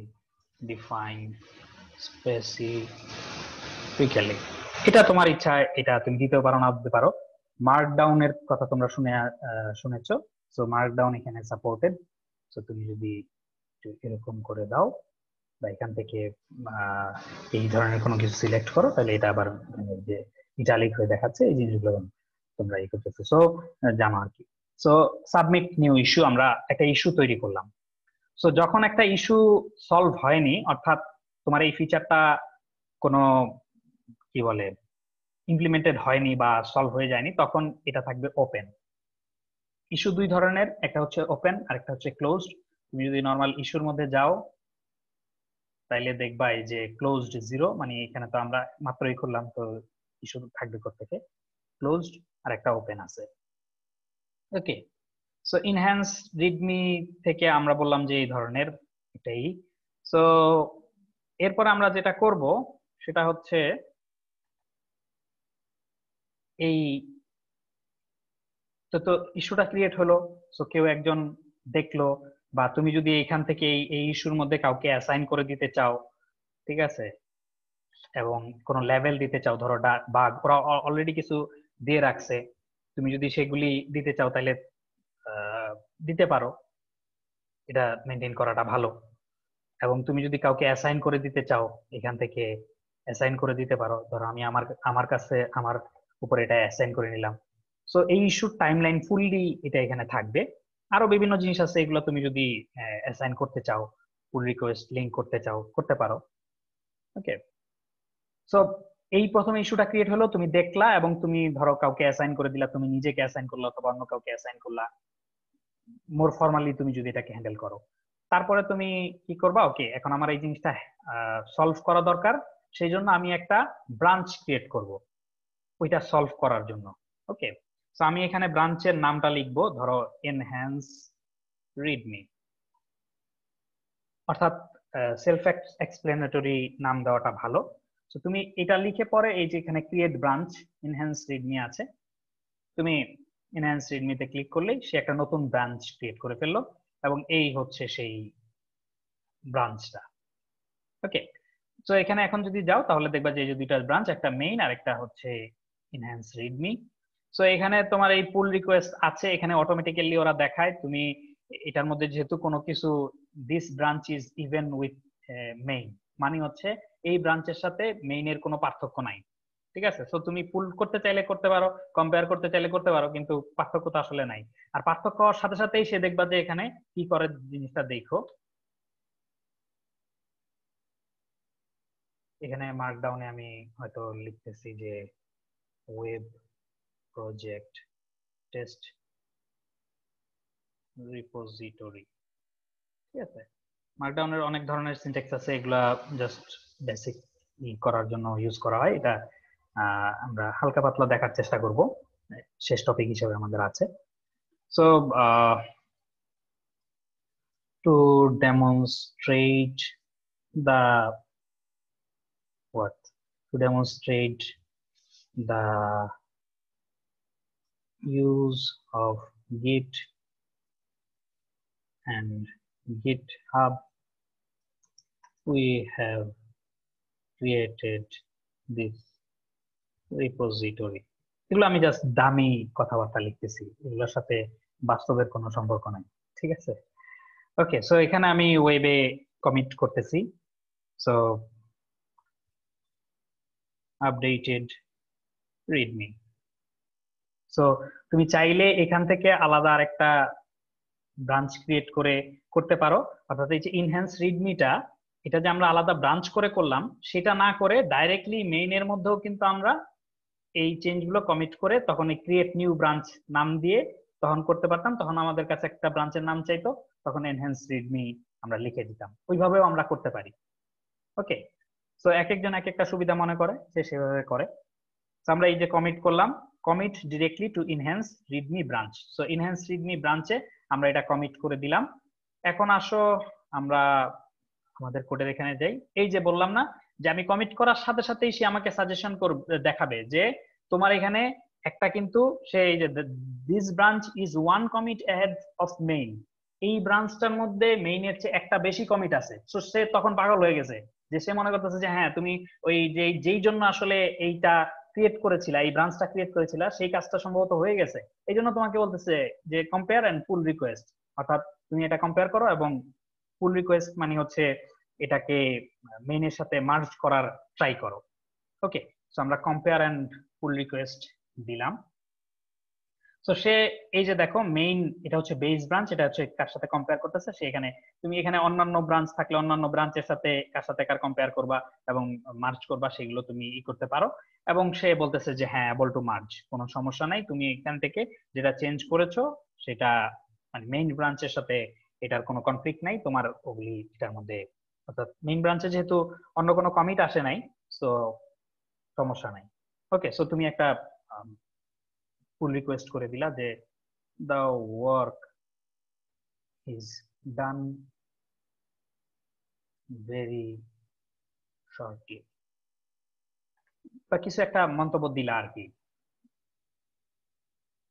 [SPEAKER 1] defined specifically. এটা তোমার ইচ্ছা, এটা তুমি দিতেও পারো, না দিতে পারো। মার্কডাউন এর কথা তোমরা শুনেছো, সো মার্কডাউন এখানে সাপোর্টেড। সো তুমি যদি এরকম করে দাও বা এখান থেকে এই ধরনের কোনো কিছু সিলেক্ট করো, তাহলে এটা আবার যে ইটালিক হয়ে দেখাচ্ছে, এই জিনিসগুলো তোমরা ই করতেছো। সো জানো আর কি। সো সাবমিট নিউ ইস্যু, আমরা একটা ইস্যু তৈরি করলাম। সো যখন একটা ইস্যু সলভ হয়নি, অর্থাৎ তোমার এই ফিচারটা কোনো কি বলে ইমপ্লিমেন্টেড হয়নি বা সলভ হয়ে যায়নি, তখন এটা থাকবে ওপেন। ইস্যু দুই ধরনের, একটা হচ্ছে ওপেন আর একটা হচ্ছে ক্লোজড। তুমি যদি নর্মাল ইস্যুর মধ্যে যাও তাইলে দেখবা এই যে ক্লোজড 0, মানে এখানে তো আমরা মাত্রই করলাম, তো ইস্যু থাকবে থেকে ক্লোজড আর একটা ওপেন আছে। ওকে, সো ইনহ্যান্স রিডমি থেকে আমরা বললাম যে এই ধরনের এটাই। সো এরপর আমরা যেটা করব সেটা হচ্ছে এই তো ইস্যুটা ক্রিয়েট হলো, সো কেউ একজন দেখলো, বা তুমি যদি এখান থেকে এই ইস্যুর মধ্যে কাউকে অ্যাসাইন করে দিতে চাও, ঠিক আছে, এবং কোনো লেভেল দিতে চাও, ধরো বাগ, ওরা অলরেডি কিছু দিয়ে রাখছে, তুমি যদি সেগুলি দিতে চাও তাহলে দিতে পারো, এটা মেনটেন করাটা ভালো। এবং তুমি যদি কাউকে অ্যাসাইন করে দিতে চাও এখান থেকে অ্যাসাইন করে দিতে পারো। ধরো আমি আমার কাছে আমার উপরে এটা অ্যাসাইন করে নিলাম। সো এই ইস্যুর টাইমলাইন ফুললি এটা এখানে থাকবে। আরো বিভিন্ন জিনিস আছে, এগুলো তুমি যদি অ্যাসাইন করতে চাও, পুল রিকোয়েস্ট লিংক করতে চাও করতে পারো। ওকে, সো এই প্রথম ইস্যুটা ক্রিয়েট হলো, তুমি দেখলা এবং তুমি ধরো কাউকে অ্যাসাইন করে দিলা, তুমি নিজেকে অ্যাসাইন করলা অথবা অন্য কাউকে অ্যাসাইন করলা, মোর ফর্মালি তুমি যদি এটাকে হ্যান্ডেল করো। তারপরে তুমি কি করবা, ওকে এখন আমার এই জিনিসটা সলভ করা দরকার, সেই জন্য আমি একটা ব্রাঞ্চ ক্রিয়েট করব ওইটা সলভ করার জন্য। ওকে, তো আমি এখানে ব্রাঞ্চের নামটা লিখবো ধরো এনহ্যান্স রিডমি, অর্থাৎ সেলফ এক্সপ্লেনেটরি নাম দেওয়াটা ভালো। তো তুমি এটা লিখে পরে এই যে এখানে ক্রিয়েট ব্রাঞ্চ এনহ্যান্স রিডমি আছে, তুমি এনহ্যান্স রিডমিতে ক্লিক করলেই সে একটা নতুন ব্রাঞ্চ ক্রিয়েট করে ফেললো এবং এই হচ্ছে সেই ব্রাঞ্চটা। ওকে, তো এখানে এখন যদি যাও তাহলে দেখবা যে এই যে দুইটা ব্রাঞ্চ, একটা মেইন আর একটা হচ্ছে এনহ্যান্স রিডমি। সো এখানে তোমার এই পুল রিকোয়েস্ট আছে, এখানে অটোমেটিক্যালি ওরা দেখায়। তুমি এটার মধ্যে যেহেতু কোনো কিছু this branch is even with main, মানে হচ্ছে এই ব্রাঞ্চের সাথে মেইনের কোনো পার্থক্য নাই। ঠিক আছে, সো তুমি পুল করতে চাইলে করতে পারো, কম্পেয়ার করতে চাইলে করতে পারো, কিন্তু পার্থক্য তো আসলে নাই। আর পার্থক্য হওয়ার সাথে সাথেই সে দেখবা যে এখানে কি করে, জিনিসটা দেখো এখানে মার্কডাউনে আমি হয়তো লিখতেছি যে ওয়েব প্রজেক্ট টেস্ট রিপোজিটরি। ঠিক আছে, মার্কডাউনের অনেক ধরনের সিনট্যাক্স আছে, এগুলা জাস্ট বেসিক করার জন্য ইউজ করা হয়। এটা আমরা হালকা পাতলা দেখার চেষ্টা করব, শেষ টপিক হিসেবে আমাদের আছে। So to demonstrate the what to demonstrate the use of Git and GitHub, we have created this repository. এগুলো আমি জাস্ট দামি কথাবার্তা লিখতেছি, এগুলোর সাথে বাস্তবের কোনো সম্পর্ক নাই। ঠিক আছে, ওকে, সো এখানে আমি ওয়েবে কমিট করতেছি। So updated Redmi. সো তুমি চাইলে এখান থেকে আলাদা আরেকটা ব্রাঞ্চ ক্রিয়েট করে করতে পারো, অর্থাৎ এই যে ইনহ্যান্স রিডমিটা, এটা যে আমরা আলাদা ব্রাঞ্চ করে করলাম সেটা না করে ডাইরেক্টলি মেইনের মধ্যেও কিন্তু আমরা এই চেঞ্জগুলো কমিট করে তখন এই ক্রিয়েট নিউ ব্রাঞ্চ নাম দিয়ে তখন করতে পারতাম। তখন আমাদের কাছে একটা ব্রাঞ্চের নাম চাইতো, তখন এনহ্যান্স রিডমি আমরা লিখে দিতাম, ওইভাবেও আমরা করতে পারি। ওকে, তো এক একজন এক একটা সুবিধা মনে করে সে সেভাবে করে। তো আমরা এই যে কমিট করলাম, commit directly two enhance Redmi branch. So enhance Redmi ব্রাঞ্চে আমরা এটা কমিট করে দিলাম। এখন আসো আমরা আমাদের কোডের এখানে যাই। এই যে বললাম না যে আমি কমিট করার সাথে সাথেই সে আমাকে সাজেশন দেখাবে যে তোমার এখানে একটা কিন্তু সে এই যে this branch is one commit ahead of main, এই ব্রাঞ্চটার মধ্যে মেইনের চেয়ে একটা বেশি কমিট আছে। সো সে তখন পাগল হয়ে গেছে, যে সে মনে করতেছে যে হ্যাঁ তুমি ওই যেই জন্য আসলে এইটা ক্রিয়েট করেছিলা, এই ব্রাঞ্চটা ক্রিয়েট করেছিলা, সেই কাজটা সম্ভবত হয়ে গেছে। এই জন্য তোমাকে বলতেছে যে কম্পেয়ার এন্ড পুল রিকোয়েস্ট, অর্থাৎ তুমি এটা কম্পেয়ার করো এবং পুল রিকোয়েস্ট মানে হচ্ছে এটাকে মেইনের সাথে মার্জ করার ট্রাই করো। ওকে, সো আমরা কম্পেয়ার এন্ড পুল রিকোয়েস্ট দিলাম। তো সে এই যে দেখো মেইন এটা হচ্ছে বেস ব্রাঞ্চ, এটা হচ্ছে কার সাথে কম্পেয়ার করতেছে সে এখানে। তুমি এখানে অন্যান্য ব্রাঞ্চ থাকলে অন্যান্য ব্রাঞ্চের সাথে কার সাথে কার কম্পেয়ার করবা এবং মার্জ করবা, সেগুলো তুমি করতে পারো। এবং সে বলতেছে যে হ্যাঁ এবল টু মার্জ, কোনো সমস্যা নাই, তুমি এখান থেকে যেটা চেঞ্জ করেছো সেটা মানে মেইন ব্রাঞ্চের সাথে এটার কোনো কনফ্লিক্ট নাই, তোমার ওগুলি এটার মধ্যে, অর্থাৎ মেইন ব্রাঞ্চে যেহেতু অন্য কোনো কমিট আসে নাই, সো সমস্যা নাই। ওকে, সো তুমি একটা পুল রিকোয়েস্ট করে দিলা যে the work is done very shortly, বা কিছু একটা মন্তব্য দিলা আর কি।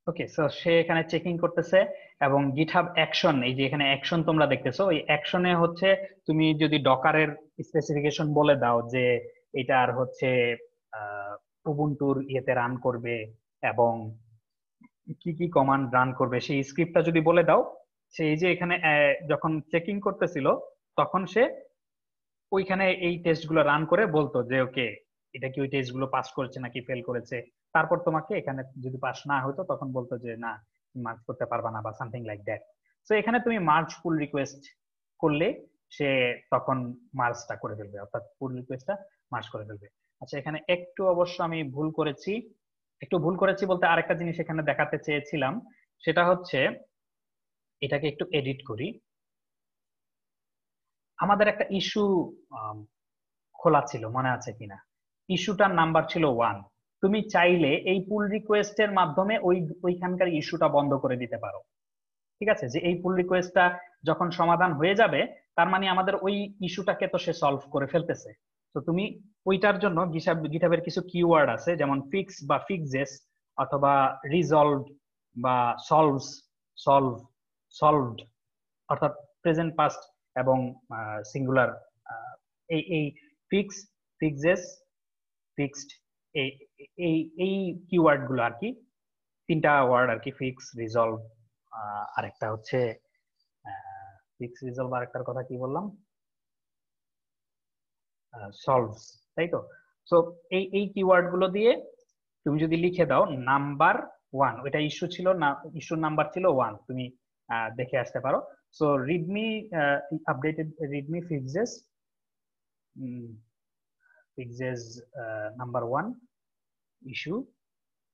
[SPEAKER 1] ওকে, সো সে এখানে চেকিং করতেছে এবং গিটহাব অ্যাকশন, এই যে এখানে অ্যাকশন তোমরা দেখতেছো, ওই অ্যাকশনে হচ্ছে তুমি যদি ডকারের স্পেসিফিকেশন বলে দাও যে এটার হচ্ছে উবুন্টুর ইয়েতে রান করবে এবং কি কি কমান্ড রান করবে সেই স্ক্রিপ্টটা যদি বলে দাও, সেই যে এখানে যখন চেকিং করতেছিল তখন সে ওইখানে এই টেস্টগুলো রান করে বলতো যে ওকে এটা কি ওই টেস্টগুলো পাস করেছে নাকি ফেল করেছে। তারপর তোমাকে এখানে যদি পাস না হতো তখন বলতো যে না মার্চ করতে পারবা না বা সামথিং লাইক দ্যাট। তো এখানে তুমি মার্চ পুল রিকোয়েস্ট করলে সে তখন মার্চটা করে ফেলবে, অর্থাৎ পুল রিকোয়েস্টটা মার্চ করে ফেলবে। আচ্ছা, এখানে একটু অবশ্য আমি ভুল করেছি, বলতে আরেকটা জিনিস এখানে দেখাতে চেয়েছিলাম, সেটা হচ্ছে এটাকে একটু এডিট করি। আমাদের একটা ইস্যু খোলা ছিল, মনে আছে কিনা? ইস্যুটার নাম্বার ছিল 1। তুমি চাইলে এই পুল রিকোয়েস্টের মাধ্যমে ওইখানকার ইস্যুটা বন্ধ করে দিতে পারো। ঠিক আছে, যে এই পুল রিকোয়েস্টটা যখন সমাধান হয়ে যাবে তার মানে আমাদের ওই ইস্যুটাকে তো সে সলভ করে ফেলতেছে। তো তুমি ওইটার জন্য গিটহাবের কিছু কিওয়ার্ড আছে, যেমন ফিক্স বা ফিক্সেস অথবা রিজলভ বা সলভস, সলভড, অর্থাৎ প্রেজেন্ট পাস্ট এবং সিঙ্গুলার। এই এই ফিক্স, ফিক্সেস, ফিক্সড, এই এই এই কিওয়ার্ড গুলো আর কি, 3টা ওয়ার্ড আর কি, ফিক্স, রিজলভ, আরেকটা হচ্ছে ফিক্স, রিজলভ, আরেকটার কথা কি বললাম, সলভস, তাই তো? সো এই কিওয়ার্ড গুলো দিয়ে তুমি যদি লিখে দাও নাম্বার 1, ওইটা ইস্যু ছিল না, ইস্যুর নাম্বার ছিল 1, তুমি দেখে আসতে পারো। So Redmi updated readme fixes number 1 issue,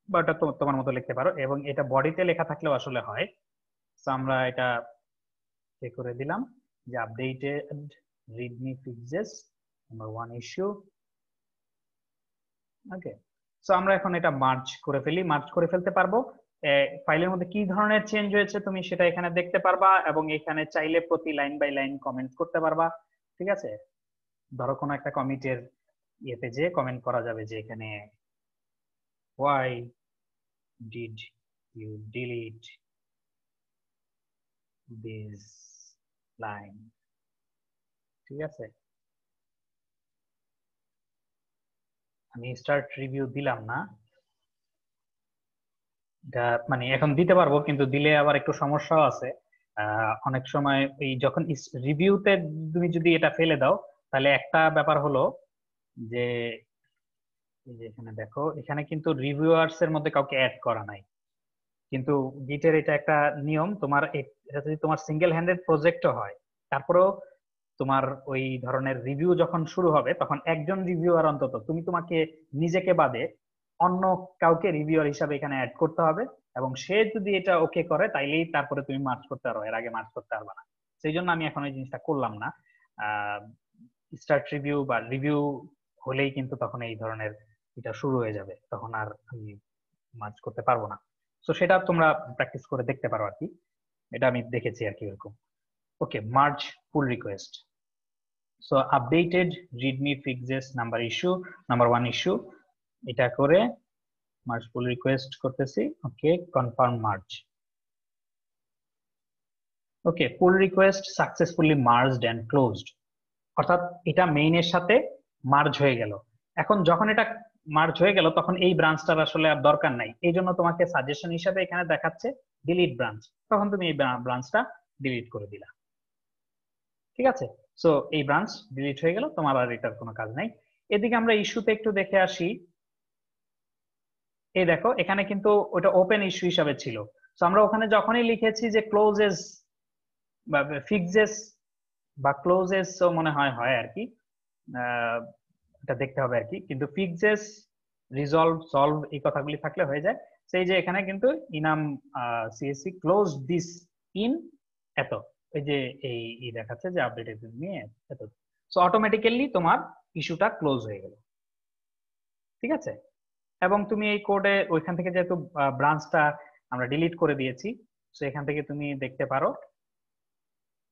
[SPEAKER 1] বা ওটা তোমার মতো লিখতে পারো, এবং এটা বডিতে লেখা থাকলেও আসলে হয়। তো আমরা এটা করে দিলাম যে updated readme fixes number 1 issue. Okay, so আমরা এখন এটা মার্জ করে ফেলতে পারবো। ফাইলের মধ্যে কি ধরনের চেঞ্জ হয়েছে তুমি সেটা এখানে দেখতে পারবা, এবং এখানে চাইলে প্রতি লাইন বাই লাইন কমেন্ট করতে পারবা। ঠিক আছে, ধরো কোনো একটা কমিটের ইয়েতে যে কমেন্ট করা যাবে যে এখানে why did you delete this line। ঠিক আছে, আমি স্টার্ট রিভিউ দিলাম না, এটা মানে এখন দিতে পারবো, কিন্তু দিলে আবার একটু সমস্যাও আছে। অনেক সময় এই যখন রিভিউতে তুমি যদি এটা ফেলে দাও তাহলে একটা ব্যাপার হলো যে এই যে এখানে দেখো, এখানে কিন্তু রিভিউয়ার্স এর মধ্যে কাউকে অ্যাড করা নাই, কিন্তু গিটের এটা একটা নিয়ম, তোমার এটা যদি তোমার সিঙ্গেল হ্যান্ডেড প্রজেক্টও হয় তারপরেও তোমার ওই ধরনের রিভিউ যখন শুরু হবে তখন একজন রিভিউয়ার অন্তত তোমাকে নিজেকে বাদে অন্য কাউকে রিভিউয়ার হিসাবে এখানে অ্যাড করতে হবে, এবং সে যদি এটা ওকে করে তাইলেই তারপরে তুমি মার্চ করতে পারো, এর আগে মার্চ করতে পারবে না। সেই জন্য আমি এখন ওই জিনিসটা করলাম না। স্টার্ট রিভিউ বা রিভিউ হলেই কিন্তু তখন এই ধরনের এটা শুরু হয়ে যাবে, তখন আর আমি মার্চ করতে পারবো না। তো সেটা তোমরা প্র্যাকটিস করে দেখতে পারো আর কি, এটা আমি দেখেছি আর কি এরকম। Okay, merge pull request. So updated readme fixes number issue number 1 issue, এটা করে মার্জ পুল রিকোয়েস্ট করতেছি। Okay, confirm merge. Okay, pull request successfully merged and closed, অর্থাৎ এটা মেইনের সাথে মার্জ হয়ে গেল। এখন যখন এটা মার্জ হয়ে গেল তখন এই ব্রাঞ্চটার আসলে আর দরকার নাই, এই জন্য তোমাকে সাজেশন হিসাবে এখানে দেখাচ্ছে ডিলিট ব্রাঞ্চ, তখন তুমি এই ব্রাঞ্চটা ডিলিট করে দিলা। ঠিক আছে, সো এই ব্রাঞ্চ ডিলিট হয়ে গেল, তোমার আর এটার কোনো কাজ নাই। এদিকে আমরা ইস্যুতে একটু দেখে আসি। এই দেখো এখানে কিন্তু ওটা ওপেন ইস্যু হিসাবে ছিল, সো আমরা ওখানে যখনই লিখেছি যে ক্লোজেস বা ফিক্সেস বা ক্লোজেস মনে হয় হয় আর কি, এটা দেখতে হবে আর কি, কিন্তু ফিক্সেস, রিজলভ, সলভ এই কথাগুলি থাকলে হয়ে যায়। সেই যে এখানে কিন্তু ইনাম সিএসসি ক্লোজ দিস ইন এত, এই যে এই দেখাচ্ছে যে আপডেটেড নিয়ে এত, সো অটোমেটিক্যালি তোমার ইস্যুটা ক্লোজ হয়ে গেল। ঠিক আছে, এবং তুমি এই কোডে ওইখান থেকে যেহেতু ব্রাঞ্চটা আমরা ডিলিট করে দিয়েছি, সো এখান থেকে তুমি দেখতে পারো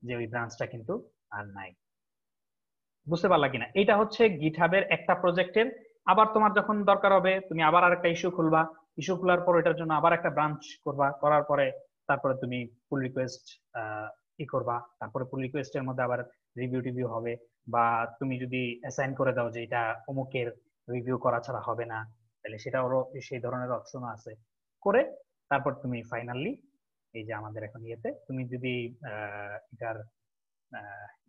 [SPEAKER 1] যে ওই ব্রাঞ্চটা কিন্তু আর নাই। বুঝতে পারলা কিনা? এটা হচ্ছে গিটহাবের একটা প্রজেক্টের, আবার তোমার যখন দরকার হবে তুমি আবার আরেকটা ইস্যু খুলবা, ইস্যু খোলার পর এটার জন্য আবার একটা ব্রাঞ্চ করবা, করার পরে তারপরে তুমি পুল রিকোয়েস্ট করবা, তারপরে পুল রিকোয়েস্টের মধ্যে আবার রিভিউ হবে, বা তুমি যদি অ্যাসাইন করে দাও যে এটা অমুকের রিভিউ করা ছাড়া হবে না, তাহলে সেটা ওরও সেই ধরনের অপশনও আছে। করে তারপর তুমি ফাইনালি এই যে আমাদের এখন ইয়েতে তুমি যদি এটার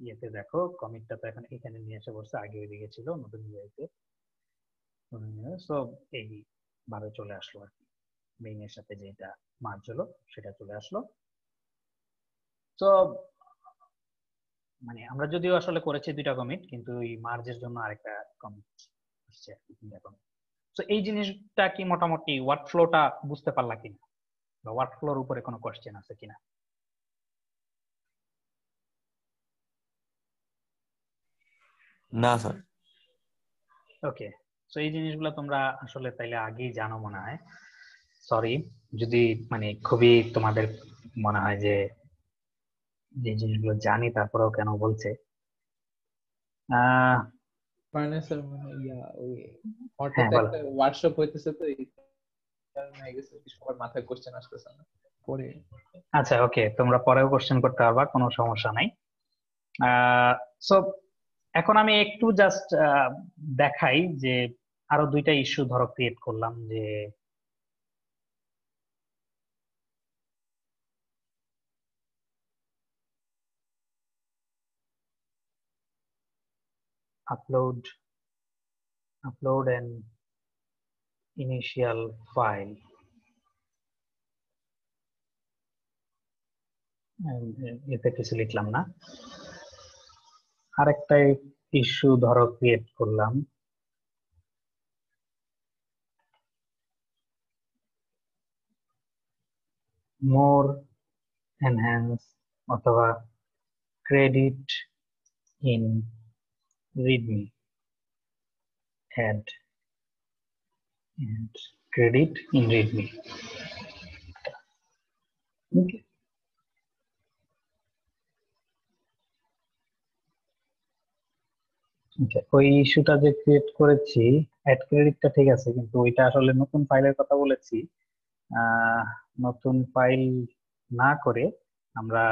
[SPEAKER 1] ইয়েতে দেখো কমিটটা তো এখন এখানে নিয়ে এসে বসছে, আগে ওইদিকে ছিল নতুন ইউআইতে। সো এই ভাবে চলে আসলো আর কি, মেইন এর সাথে যেটা মার্জ হলো সেটা চলে আসলো। তো মানে আমরা যদিও আসলে করেছি দুইটা কমিট, কিন্তু এই মার্জের জন্য আরেকটা কমিট আসছে আর কি, তিনটা কমিট। তো এই জিনিসটা কি মোটামুটি ওয়ার্ক ফ্লোটা বুঝতে পারলা কিনা, বা ওয়ার্ক ফ্লোর উপরে কোনো কোশ্চেন আছে কিনা?
[SPEAKER 5] না স্যার।
[SPEAKER 1] ওকে, তো এই জিনিসগুলো তোমরা আসলে তাইলে আগেই জানো মনে হয়। সরি যদি মানে খুবই তোমাদের মনে হয় যে যে জিনিসগুলো জানি তারপরেও কেন বলছে।
[SPEAKER 3] মানে স্যার মানে ওই হঠাৎ
[SPEAKER 1] হ্যাঁ বলো।
[SPEAKER 3] একটা ওয়ার্কশপ হইতেছে তো এই কারণে হয়ে গেছে কি সবার মাথায় কোশ্চেন আসতেছে না পরে।
[SPEAKER 1] আচ্ছা ওকে, তোমরা পরেও কোশ্চেন করতে পারবা, কোনো সমস্যা নাই। সো এখন আমি একটু জাস্ট দেখাই যে আরো দুইটা ইস্যু ধরো ক্রিয়েট করলাম, যে upload an initial file, এতে কিছু লিখলাম না। আরেকটা ইস্যু ধরো ক্রিয়েট করলাম, মোর এনহ্যান্স অথবা credit in readme, add credit in readme. ওই ইস্যুটা যে ক্রিয়েট করেছি অ্যাড ক্রেডিটটা ঠিক আছে, কিন্তু ওইটা আসলে নতুন ফাইলের কথা বলেছি। নতুন ফাইল না করে আমরা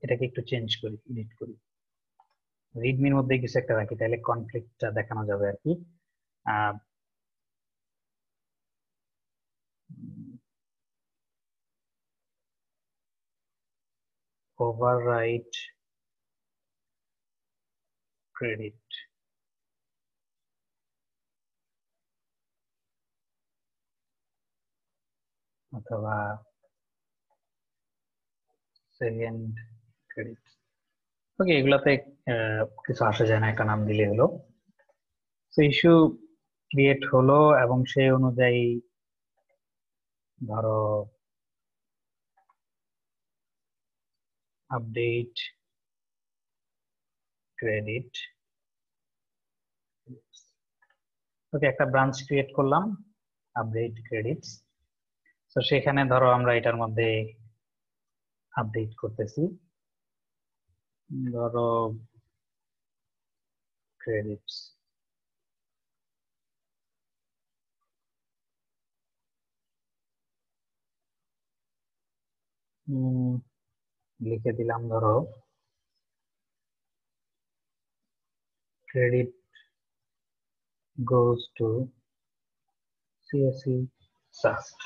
[SPEAKER 1] এটাকে একটু চেঞ্জ করি, এডিট করি, রিডমির মধ্যে কিছু একটা রাখি, তাহলে কনফ্লিক্টটা দেখানো যাবে আর কি। ওভাররাইট ক্রেডিট, অথবা সেকেন্ড ক্রেডিট। ওকে, এগুলাতে কিছু আসা যায় না, একটা নাম দিলে হলো। তো ইস্যু ক্রিয়েট হলো এবং সেই অনুযায়ী ধরো আপডেট ক্রেডিট। ওকে, একটা ব্রাঞ্চ ক্রিয়েট করলাম আপডেট ক্রেডিটস। তো সেখানে ধরো আমরা এটার মধ্যে আপডেট করতেছি, ধরো ক্রেডিটস, লিখে দিলাম ধরো credit goes to CSE SAST।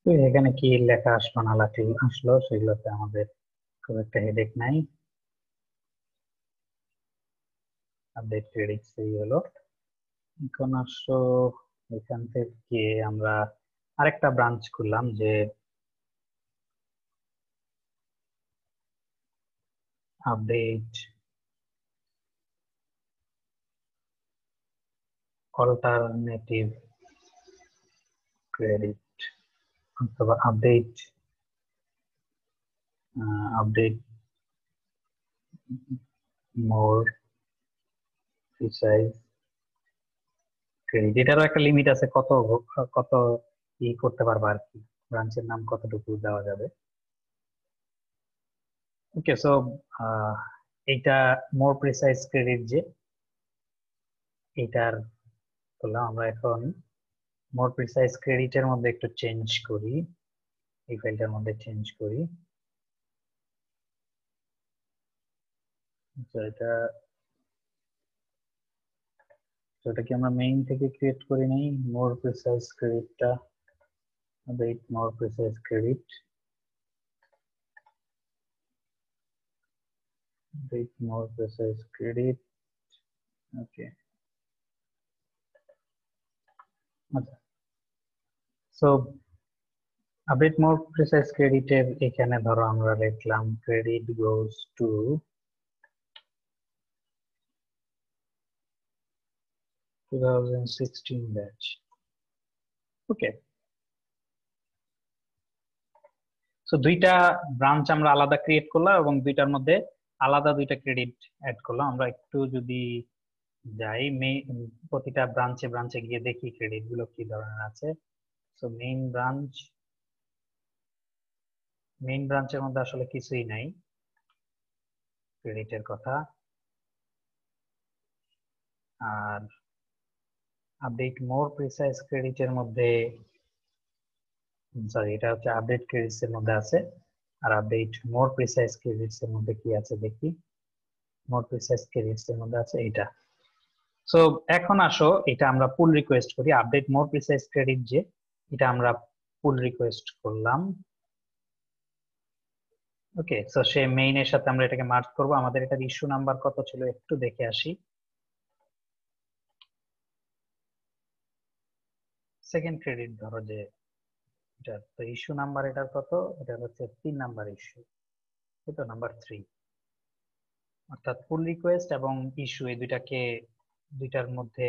[SPEAKER 1] তো এখানে কি লেখা আসলো না আসলো সেগুলোতে আমাদের খুব একটা হেডেক নাই। আপডেট ক্রেডিটস এই হলো। এখন আসো এখান থেকে আমরা আরেকটা ব্রাঞ্চ করলাম, যে আপডেট অল্টারনেটিভ ক্রেডিট, অথবা আপডেট মোর প্রিসাইজ ক্রেডিট। এটারও একটা লিমিট আছে, কত কত ই করতে পারবা আর কি, ব্রাঞ্চের নাম কতটুকু দেওয়া যাবে। ওকে, সো এইটা মোর প্রিসাইজ ক্রেডিট, যে এইটার করলাম আমরা। এখন মোর প্রিসাইজ ক্রেডিটের মধ্যে একটু চেঞ্জ করি, এই ফাইলটার মধ্যে চেঞ্জ করি। এটা এটা কি আমরা মেইন থেকে ক্রিয়েট করি নাই? মোর প্রিসাইজ ক্রেডিটটা, আপডেট মোর প্রিসাইজ ক্রেডিট, আপডেট মোর প্রিসাইজ ক্রেডিট। ওকে, আচ্ছা। সো আপডেট মোর প্রিসাইজ ক্রেডিটের এখানে ধরো আমরা লিখলাম credit goes to 2016 batch. Okay, so দুইটা ব্রাঞ্চ আমরা আলাদা ক্রিয়েট করলাম এবং দুইটার মধ্যে আলাদা দুইটা ক্রেডিট অ্যাড করলাম। আমরা একটু যদি যাই প্রতিটা ব্রাঞ্চে ব্রাঞ্চে গিয়ে দেখি ক্রেডিট গুলো কি ধরনের আছে। সো মেইন ব্রাঞ্চের মধ্যে আসলে কিছুই নাই ক্রেডিটের কথা। আর আপডেট মোর প্রিসাইজ ক্রেডিটের মধ্যে, সরি এটা হচ্ছে আপডেট ক্রেডিটস এর মধ্যে আছে। আর আপডেট মোর প্রিসাইজ ক্রেডিটস এর মধ্যে কি আছে দেখি। মোর প্রিসাইজ ক্রেডিটস এর মধ্যে আছে এইটা। সো এখন আসো এটা আমরা পুল রিকোয়েস্ট করি। আপডেট মোর প্রিসাইজ ক্রেডিট যে, এটা আমরা পুল রিকোয়েস্ট করলাম। ওকে, সো সে মেইনের সাথে আমরা এটাকে মার্জ করব। আমাদের এটার ইস্যু নাম্বার কত ছিল একটু দেখে আসি। সেকেন্ড ক্রেডিট ধরো যে এটা, তো ইস্যু নাম্বার এটার কত? এটা হচ্ছে 3 নাম্বার ইস্যু, এটা নাম্বার 3। অর্থাৎ পুল রিকোয়েস্ট এবং ইস্যু এই দুইটার মধ্যে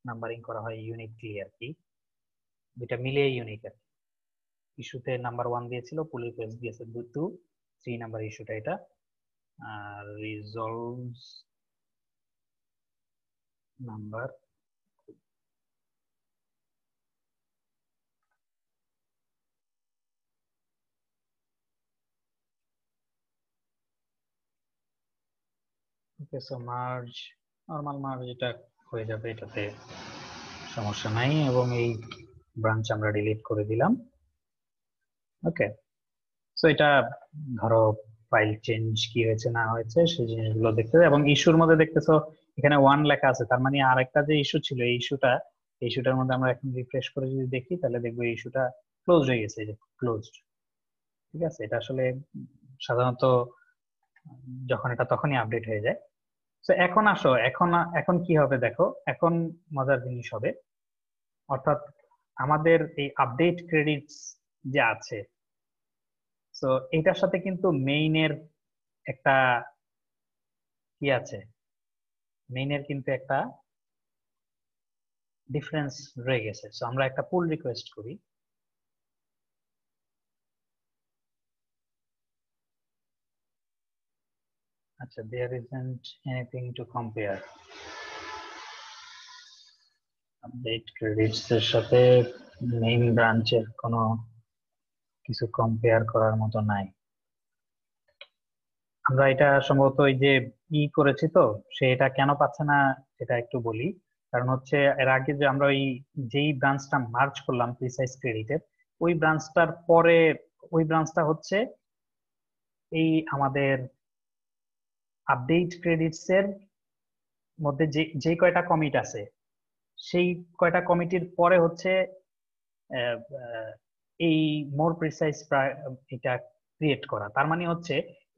[SPEAKER 1] নাম্বারিং করা হয় ইউনিকলি আর কি, দুইটা মিলিয়ে ইউনিক আর কি। ইস্যুতে নাম্বার 1 দিয়েছিল, পুল রিকোয়েস্ট দিয়েছে 2, 3 নাম্বার ইস্যুটা এটা। আর resolves number okay. So merge, normal merge এটা হয়ে যাবে, এটাতে সমস্যা নাই। এবং এই ব্রাঞ্চ আমরা ডিলিট করে দিলাম। ওকে, সো এটা ধরো ফাইল চেঞ্জ কি হয়েছে না হয়েছে সেই জিনিসগুলো দেখতে। এবং ইস্যুর মধ্যে দেখতেছো এখানে 1 লেখা আছে, তার মানে আরেকটা যে ইস্যু ছিল এই ইস্যুটার মধ্যে আমরা এখন রিফ্রেশ করে যদি দেখি তাহলে দেখবো এই ইস্যুটা ক্লোজড হয়ে গেছে, এই যে ক্লোজড। ঠিক আছে, এটা আসলে সাধারণত যখন এটা তখনই আপডেট হয়ে যায়। তো এখন আসো, এখন কি হবে দেখো, এখন মজার জিনিস হবে। অর্থাৎ আমাদের এই আপডেট ক্রেডিটস যে আছে, তো এটার সাথে কিন্তু মেইনের একটা কি আছে, মেইনের কিন্তু একটা ডিফারেন্স রয়ে গেছে। সো আমরা একটা পুল রিকোয়েস্ট করি। আচ্ছা, there isn't anything to compare। Update credits এর সাথে মেইন ব্রাঞ্চের কোনো কিছু কম্পেয়ার করার মতো নাই। আমরা এটা সম্ভবত ওই যে করেছি, তো সে এটা কেন পাচ্ছে না সেটা একটু বলি। কারণ হচ্ছে এর আগে যে আমরা ওই যেই ব্রাঞ্চটা মার্জ করলাম প্রিসাইজ ক্রেডিটের, ওই ব্রাঞ্চটার পরে ওই ব্রাঞ্চটা হচ্ছে এই আমাদের আপডেট ক্রেডিটস এর মধ্যে যে কয়টা কমিট আছে সেই কয়টা কমিটির পরে হচ্ছে এই মোর প্রিসাইজ এটা ক্রিয়েট করা। তার মানে হচ্ছে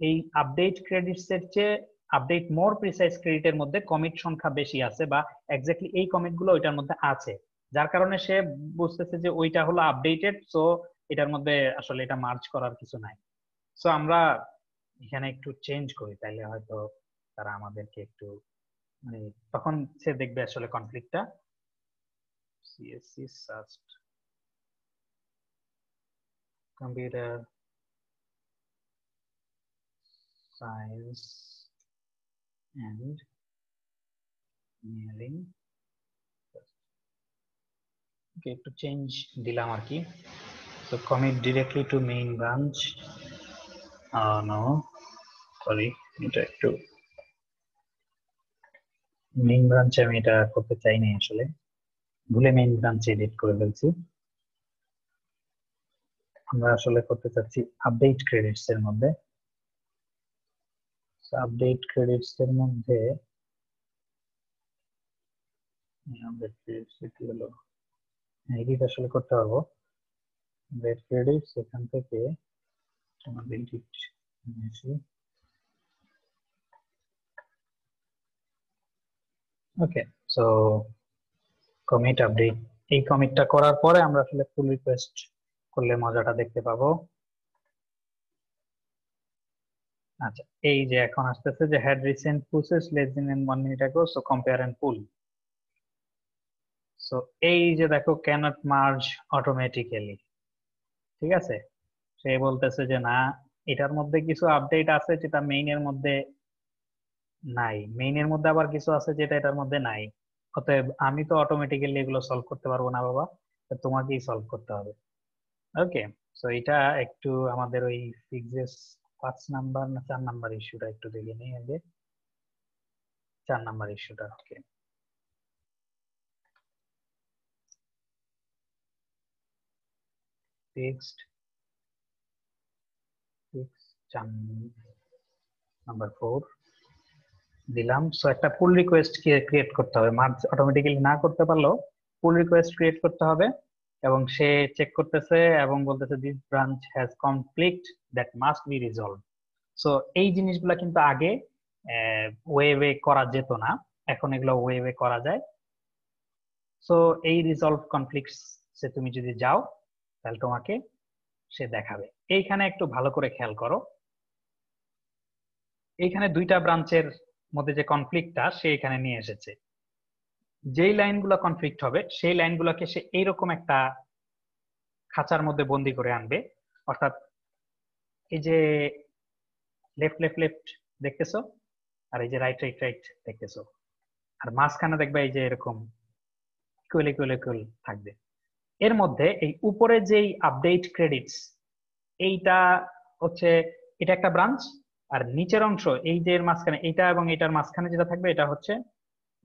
[SPEAKER 1] এই আপডেট ক্রেডিটস এর চেয়ে আপডেট মোর প্রিসাইজ ক্রেডিটের মধ্যে কমিট সংখ্যা বেশি আছে, বা এক্স্যাক্টলি এই কমিট গুলো ওইটার মধ্যে আছে, যার কারণে সে বুঝতেছে যে ওইটা হলো আপডেটেড। সো এটার মধ্যে আসলে এটা মার্জ করার কিছু নাই। সো আমরা এখানে একটু চেঞ্জ করি, তাইলে হয়তো তারা আমাদেরকে একটু মানে তখন সে দেখবে আসলে কনফ্লিক্টটা। CSC SUST computer science and engineering, একটু চেঞ্জ দিলাম আর কি। তো commit directly to main branch, no sorry, এটা একটু মেইন ব্রাঞ্চে আমি এটা করতে চাইনি, আসলে ভুলে মেইন ব্রাঞ্চে এডিট করে ফেলছি। আমরা আসলে করতে চাচ্ছি আপডেট ক্রেডিটস এর মধ্যে। আপডেট ক্রেডিটস এর মধ্যে আপডেট ক্রেডিটস কি হলো, এডিট আসলে করতে পারবো। আপডেট ক্রেডিটস এখান থেকে তোমাদের এডিট নিয়েছি। ওকে, সো কমিট আপডেট, এই কমিটটা করার পরে আমরা আসলে পুল রিকোয়েস্ট করলে মজাটা দেখতে পাবো। আচ্ছা, এই যে এখন আসতেছে যে had recent process less than 1 minute ago, so compare and pull. So এই যে দেখো ক্যানট মার্জ অটোমেটিক্যালি, ঠিক আছে, সে বলতেছে যে না, এটার মধ্যে কিছু আপডেট আছে যেটা মেইনের মধ্যে নাই, মেইনের মধ্যে আবার কিছু আছে যেটা এটার মধ্যে নাই। অতএব আমি তো অটোমেটিক্যালি এগুলো সলভ করতে পারবো না বাবা, তোমাকেই সলভ করতে হবে। ওকে, সো এটা একটু আমাদের ওই ফিক্সেস 5 নাম্বার না 4 নাম্বার ইস্যুটা একটু দেখে নিই আগে। 4 নাম্বার ইস্যুটা, ওকে। ফিক্সড 4 দিলাম। সো একটা পুল রিকোয়েস্ট ক্রিয়েট করতে হবে, মার্জ অটোমেটিক্যালি না করতে পারলেও পুল রিকোয়েস্ট ক্রিয়েট করতে হবে। এবং সে চেক করতেছে এবং বলতেছে this branch has conflict that must be resolve. So এই জিনিসগুলো কিন্তু আগে ওয়ে করা যেত না, এখন এগুলো ওয়ে করা যায়। সো এই রিজলভ কনফ্লিক্টস সে তুমি যদি যাও তাহলে তোমাকে সে দেখাবে। এইখানে একটু ভালো করে খেয়াল করো, এইখানে দুইটা ব্রাঞ্চের মধ্যে যে কনফ্লিক্টটা সে এখানে নিয়ে এসেছে। যেই লাইনগুলো কনফ্লিক্ট হবে সেই লাইনগুলোকে সে এইরকম একটা খাঁচার মধ্যে বন্দি করে আনবে। অর্থাৎ এই যে লেফট লেফট লেফট দেখতেছো, আর এই যে রাইট রাইট রাইট দেখতেছো, আর মাঝখানে দেখবে এই যে এরকম ইকুয়াল ইকুয়াল ইকুয়াল থাকবে। এর মধ্যে এই উপরে যেই আপডেট ক্রেডিটস, এইটা হচ্ছে, এটা একটা ব্রাঞ্চ। আর নিচের অংশ এই যে এর মাঝখানে এইটা এবং এটার মাঝখানে যেটা থাকবে এটা হচ্ছে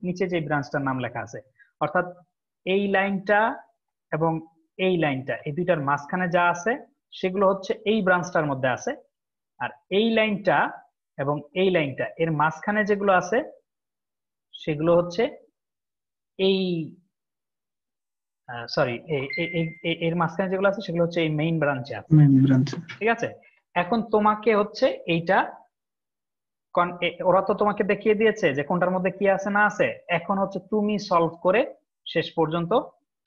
[SPEAKER 1] নিচে যে ব্রাঞ্চটার নাম লেখা আছে। অর্থাৎ এই লাইনটা এবং এই লাইনটা, এই দুইটার মাঝখানে যা আছে সেগুলো হচ্ছে এই ব্রাঞ্চটার মধ্যে আছে। আর এই লাইনটা এবং এই লাইনটা এর মাঝখানে যেগুলো আছে সেগুলো হচ্ছে এই সরি, এর মাঝখানে যেগুলো আছে সেগুলো হচ্ছে এই মেইন ব্রাঞ্চে আছে, ঠিক আছে। এখন তোমাকে হচ্ছে এইটা ওরা তো তোমাকে দেখিয়ে দিয়েছে যে কোনটার মধ্যে কি আছে না আছে, এখন হচ্ছে তুমি সলভ করে শেষ পর্যন্ত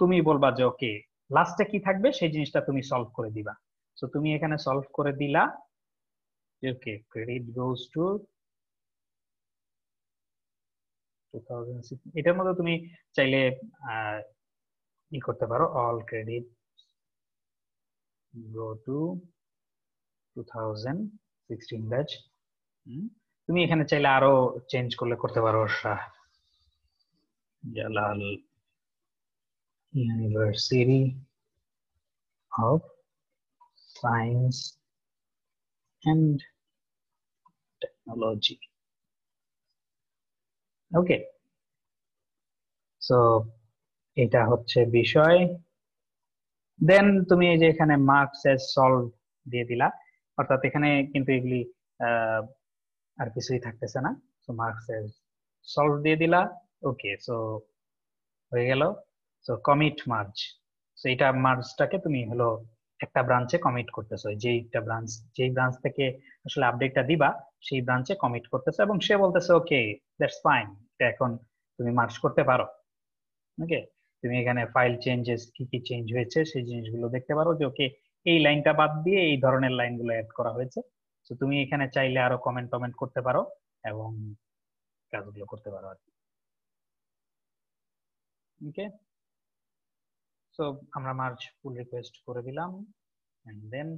[SPEAKER 1] তুমি বলবা যে ওকে লাস্টে কি থাকবে সেই জিনিসটা তুমি সলভ করে দিবা। তো তুমি এখানে সলভ করে দিলা, ওকে ক্রেডিট গোজ টু 2006। এটার মধ্যে তুমি চাইলে ই করতে পারো, all credit go to 2016 batch. তুমি এখানে চাইলে আরো চেঞ্জ করলে করতে পারো, Shahjalal university of science and technology. Okay, so এটা হচ্ছে বিষয়। দেন তুমি এই যে এখানে মার্কস এজ সলভ দিয়ে দিলা, অর্থাৎ এখানে কিন্তু এগুলি আর কিছুই থাকতেছে না। সো মার্কস এজ সলভ দিয়ে দিলা। ওকে, সো হয়ে গেল। সো কমিট মার্জ, সো এটা মার্জটাকে তুমি হলো একটা ব্রাঞ্চে কমিট করতেছো, যেই ব্রাঞ্চ থেকে আসলে আপডেটটা দিবা সেই ব্রাঞ্চে কমিট করতেছো এবং সে বলতেছে ওকে দ্যাটস ফাইন, এটা এখন তুমি মার্জ করতে পারো। ওকে, তুমি এখানে ফাইল চেঞ্জেস কি কি চেঞ্জ হয়েছে সেই জিনিসগুলো দেখতে পারো যে ওকে এই লাইনটা বাদ দিয়ে এই ধরনের লাইনগুলো অ্যাড করা হয়েছে। তো তুমি এখানে চাইলে আরো কমেন্ট করতে পারো এবং কাজগুলো করতে পারো আর কি। ওকে, সো আমরা মার্জ পুল রিকোয়েস্ট করে দিলাম, এন্ড দেন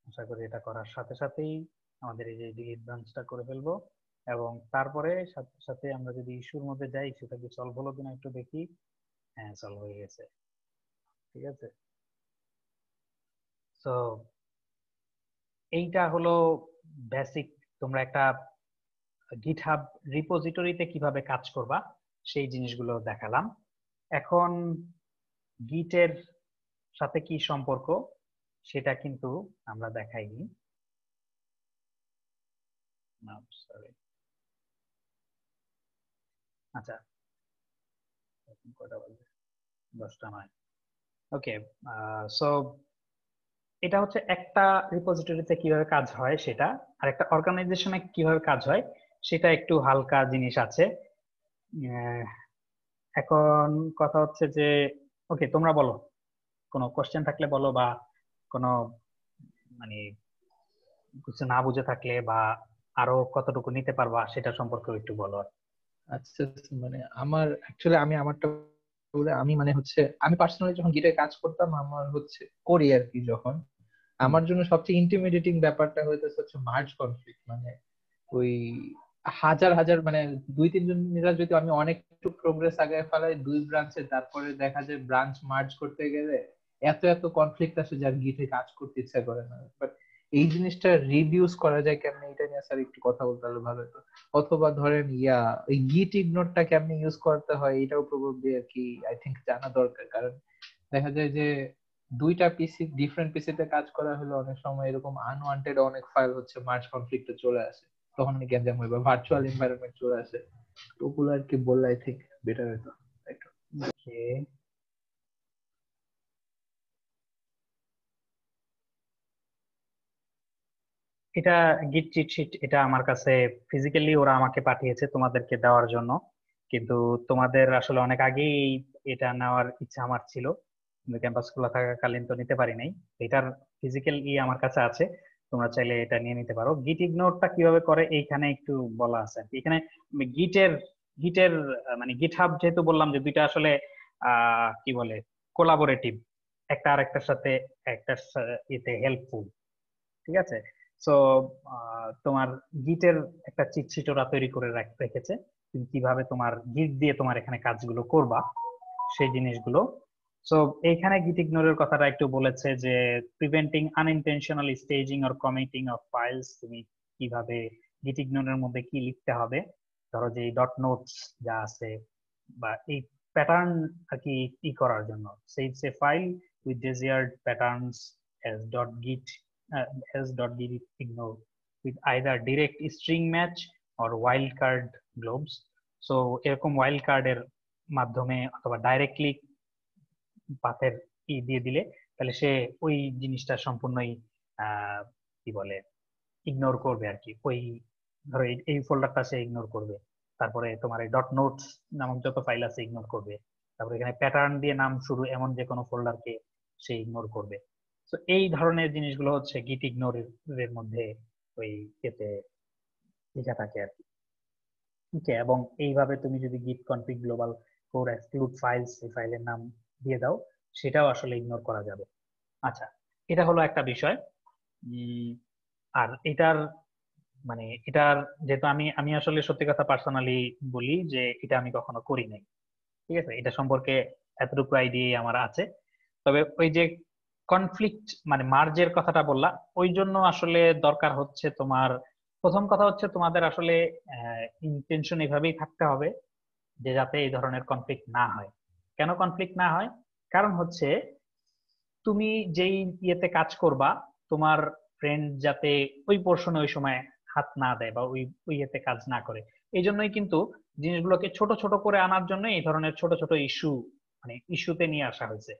[SPEAKER 1] আশা করি এটা করার সাথে সাথেই আমাদের এই যে ডিলিট ব্রাঞ্চটা করে ফেলবো। এবং তারপরে সাথে সাথে আমরা যদি ইস্যুর মধ্যে যাই, ইস্যুটা কি সলভ হলো কিনা একটু দেখি। হ্যাঁ, সলভ হয়ে গেছে, ঠিক আছে। সো এইটা হলো বেসিক, তোমরা একটা গিটহাব রিপোজিটরিতে কিভাবে কাজ করবা সেই জিনিসগুলো দেখালাম। এখন গিটের সাথে কি সম্পর্ক সেটা কিন্তু আমরা দেখাইনি। আচ্ছা, কয়টা বাজে? 10:09। ওকে, সো এটা হচ্ছে একটা রিপোজিটরিতে কিভাবে কাজ হয় সেটা, আর একটা অর্গানাইজেশনে কিভাবে কাজ হয় সেটা একটু হালকা জিনিস আছে। আহ, এখন কথা হচ্ছে যে ওকে, তোমরা বলো, কোনো কোশ্চেন থাকলে বলো, বা কোনো মানে কিছু না বুঝে থাকলে বা আরো কতটুকু নিতে পারবা সেটা সম্পর্কে একটু বলো।
[SPEAKER 3] আচ্ছা মানে আমার অ্যাকচুয়ালি আমি আমারটা বলে, আমি মানে হচ্ছে আমি পার্সোনালি যখন গিটারে কাজ করতাম, আমার হচ্ছে করি আর কি, যখন আমার জন্য সবচেয়ে ইন্টিমিডেটিং ব্যাপারটা হচ্ছে মার্জ কনফ্লিক্ট। মানে ওই হাজার হাজার মানে দুই তিনজন মিলে যদি আমি অনেক একটু প্রোগ্রেস আগে ফেলাই দুই ব্রাঞ্চে, তারপরে দেখা যায় ব্রাঞ্চ মার্জ করতে গেলে এত এত কনফ্লিক্ট আসে যার গিটে কাজ করতে ইচ্ছা করে না। বাট এই জিনিসটা রিডিউস করা যায় কেমনে, এটা নিয়ে স্যার একটু কথা বলতে হলে ভালো হতো। অথবা ধরেন এই গিট ইগনোরটা কেমনে ইউজ করতে হয়, এটাও প্রবাবলি আর কি আই থিংক জানা দরকার। কারণ দেখা যায় যে দুইটা পিসি ডিফারেন্ট পিসিতে কাজ করা হলে অনেক সময় এরকম আনওয়ান্টেড অনেক ফাইল হচ্ছে মার্জ কনফ্লিক্টে চলে আসে, তখন অনেক গ্যাঞ্জাম হয় বা ভার্চুয়াল এনভায়রনমেন্ট চলে আসে। তো ওগুলো আর কি বললে আই থিংক বেটার হতো।
[SPEAKER 1] ওকে, এটা গিট চিট শিট, এটা আমার কাছে ফিজিক্যালি ওরা আমাকে পাঠিয়েছে তোমাদেরকে দেওয়ার জন্য, কিন্তু তোমাদের আসলে অনেক আগেই এটা নেওয়ার ইচ্ছা আমার ছিল, কিন্তু ক্যাম্পাস খোলা থাকাকালীন তো নিতে পারি নাই। এটার ফিজিক্যাল আমার কাছে আছে, তোমরা চাইলে এটা নিয়ে নিতে পারো। গিট ইগনোরটা কিভাবে করে এইখানে একটু বলা আছে আর কি। এখানে গিটের গিটের মানে গিট হাব, যেহেতু বললাম যে দুইটা আসলে কি বলে কোলাবোরেটিভ, একটা আরেকটার সাথে একটা ইতে হেল্পফুল, ঠিক আছে। সো তোমার গিটের একটা চিট শিট ওরা তৈরি করে রেখেছে, তুমি কিভাবে তোমার গিট দিয়ে তোমার এখানে কাজগুলো করবা সেই জিনিসগুলো। সো এইখানে গিট ইগনোরের কথাটা একটু বলেছে যে preventing unintentional staging or committing of files. তুমি কিভাবে গিট ইগনোরের মধ্যে কি লিখতে হবে, ধরো যে ডট নোটস যা আছে বা এই প্যাটার্ন আর কি ই করার জন্য, save A file with desired patterns as .git ignore with either direct string match or wildcard globes. So এরকম ওয়াইল্ড কার্ডের মাধ্যমে অথবা ডাইরেক্টলি পাথের দিয়ে দিলে তাহলে সে ওই জিনিসটা সম্পূর্ণই কি বলে ইগনোর করবে আর কি। ওই ধরো এই ফোল্ডারটা সে ইগনোর করবে, তারপরে তোমার এই ডট নোটস নামক যত ফাইল আছে ইগনোর করবে, তারপরে এখানে প্যাটার্ন দিয়ে নাম শুরু এমন যে কোনো ফোল্ডারকে সে ইগনোর করবে। তো এই ধরনের জিনিসগুলো হচ্ছে গিট ইগনোরের মধ্যে ওই এতে লেখা থাকে আর কি। ঠিক আছে, এবং এইভাবে তুমি যদি গিট config global core exclude files এই ফাইলের নাম দিয়ে দাও, সেটাও আসলে ইগনোর করা যাবে। আচ্ছা, এটা হলো একটা বিষয়। আর এটার মানে এটার যেহেতু আমি আমি আসলে সত্যি কথা পার্সোনালি বলি যে এটা আমি কখনো করি নাই, ঠিক আছে, এটা সম্পর্কে এতটুকু আইডিয়া আমার আছে। তবে ওই যে কনফ্লিক্ট মানে মার্জের কথাটা বললা, ওই জন্য আসলে দরকার হচ্ছে তোমার প্রথম কথা হচ্ছে তোমাদের আসলে ইন্টেনশন এভাবেই থাকতে হবে যে যাতে এই ধরনের কনফ্লিক্ট না হয়। কেন কনফ্লিক্ট না হয়? কারণ হচ্ছে তুমি যেই ইয়েতে কাজ করবা, তোমার ফ্রেন্ড যাতে ওই পোর্শনে ওই সময় হাত না দেয় বা ওই ওই ইয়েতে কাজ না করে, এই জন্যই কিন্তু জিনিসগুলোকে ছোট ছোট করে আনার জন্য এই ধরনের ছোট ছোট ইস্যু মানে ইস্যুতে নিয়ে আসা হয়েছে,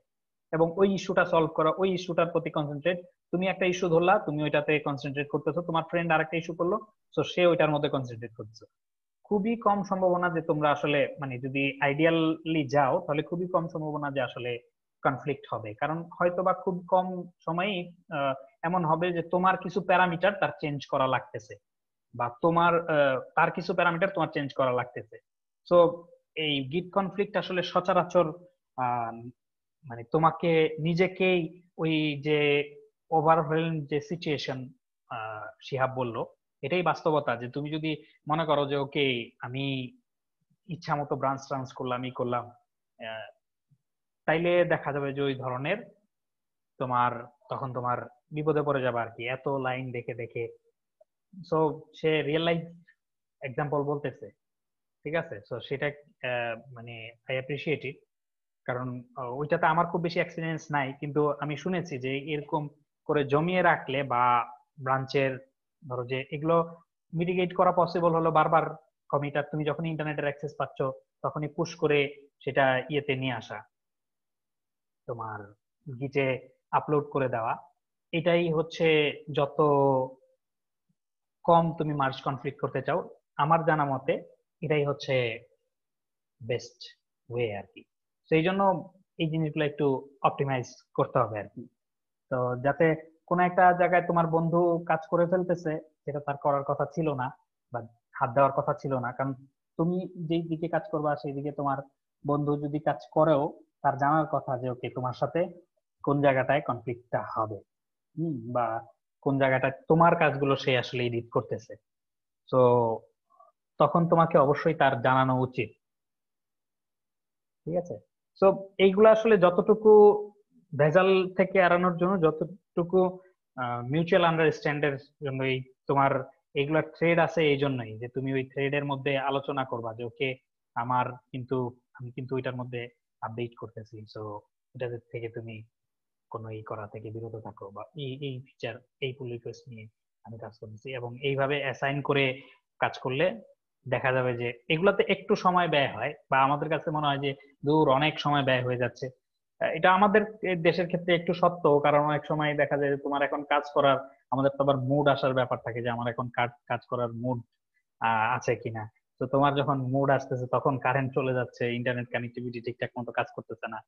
[SPEAKER 1] এবং ওই ইস্যুটা সলভ করা, ওই ইস্যুটার প্রতি কনসেন্ট্রেট। তুমি একটা ইস্যু ধরলা, তুমি ওইটাতে কনসেন্ট্রেট করতেছো, তোমার ফ্রেন্ড আরেকটা ইস্যু করলো, তো সে ওইটার মধ্যে কনসেন্ট্রেট করতেছে। খুবই কম সম্ভাবনা যে তোমরা আসলে মানে যদি আইডিয়ালি যাও তাহলে খুবই কম সম্ভাবনা যে আসলে কনফ্লিক্ট হবে, কারণ হয়তো বা খুব কম সময়ই এমন হবে যে তোমার কিছু প্যারামিটার তার চেঞ্জ করা লাগতেছে, বা তোমার তার কিছু প্যারামিটার তোমার চেঞ্জ করা লাগতেছে। সো এই গিট কনফ্লিক্ট আসলে সচরাচর আহ, মানে তোমাকে নিজেকেই ওই যে ওভারওয়েলম যে সিচুয়েশন শিহাব বলল, এটাই বাস্তবতা যে তুমি যদি মনে করো যে ওকে আমি ইচ্ছা মতো ব্রাঞ্চ ট্রান্স করলাম ই করলাম, আহ, তাইলে দেখা যাবে যে ওই ধরনের তোমার তখন তোমার বিপদে পড়ে যাবে আর কি, এত লাইন দেখে দেখে। সো সে রিয়েল লাইফ এক্সাম্পল বলতেছে, ঠিক আছে। সো সেটা মানে আই অ্যাপ্রিসিয়েট ইট, কারণ ওইটাতে আমার খুব বেশি এক্সপিরিয়েন্স নাই, কিন্তু আমি শুনেছি যে এরকম করে জমিয়ে রাখলে বা ব্রাঞ্চের ধরো যে এগুলো মিটিগেট করা পসিবল হলো বারবার কমিটার তুমি যখন ইন্টারনেটের অ্যাক্সেস পাচ্ছ তখনই পুশ করে সেটা ইয়েতে নিয়ে আসা, তোমার গিটে আপলোড করে দেওয়া, এটাই হচ্ছে যত কম তুমি মার্জ কনফ্লিক্ট করতে চাও আমার জানা মতে এটাই হচ্ছে বেস্ট ওয়ে আর কি। সেই জন্য এই জিনিসগুলো একটু অপটিমাইজ করতে হবে আর কি। তো যাতে কোনো একটা জায়গায় তোমার বন্ধু কাজ করে ফেলতেছে যেটা তার করার কথা ছিল না বা হাত দেওয়ার কথা ছিল না, কারণ তুমি যেই দিকে কাজ করবা সেই দিকে তোমার বন্ধু যদি কাজ করেও তার জানার কথা যে ওকে তোমার সাথে কোন জায়গাটায় কনফ্লিক্টটা হবে, বা কোন জায়গাটায় তোমার কাজগুলো সে আসলে এডিট করতেছে। তো তখন তোমাকে অবশ্যই তার জানানো উচিত, ঠিক আছে? তো এইগুলো আসলে যতটুকু ভেজাল থেকে এড়ানোর জন্য, যতটুকু মিউচুয়াল আন্ডারস্ট্যান্ডের জন্য এই তোমার এইগুলা থ্রেড আছে, এই জন্যই যে তুমি ওই থ্রেডের মধ্যে আলোচনা করবা যে ওকে আমার কিন্তু আমি কিন্তু ওইটার মধ্যে আপডেট করতেছি, সো এটা থেকে তুমি কোনো ই করা থেকে বিরত থাকো, বা এই এই ফিচার এই পুল রিকোয়েস্ট নিয়ে আমি কাজ করতেছি, এবং এইভাবে অ্যাসাইন করে কাজ করলে দেখা যাবে যে এগুলাতে একটু সময় ব্যয় হয়, বা আমাদের কাছে মনে হয় যে দূর অনেক সময় ব্যয় হয়ে যাচ্ছে। এটা আমাদের এই দেশের ক্ষেত্রে একটু সত্য, কারণ অনেক সময় দেখা যায় যে তোমার এখন কাজ করার, আমাদের তো আবার মুড আসার ব্যাপার থাকে যে আমার এখন কাজ করার মুড আছে কিনা। তো তোমার যখন মুড আসতেছে তখন কারেন্ট চলে যাচ্ছে, ইন্টারনেট কানেক্টিভিটি ঠিকঠাক মতো কাজ করতেছে না,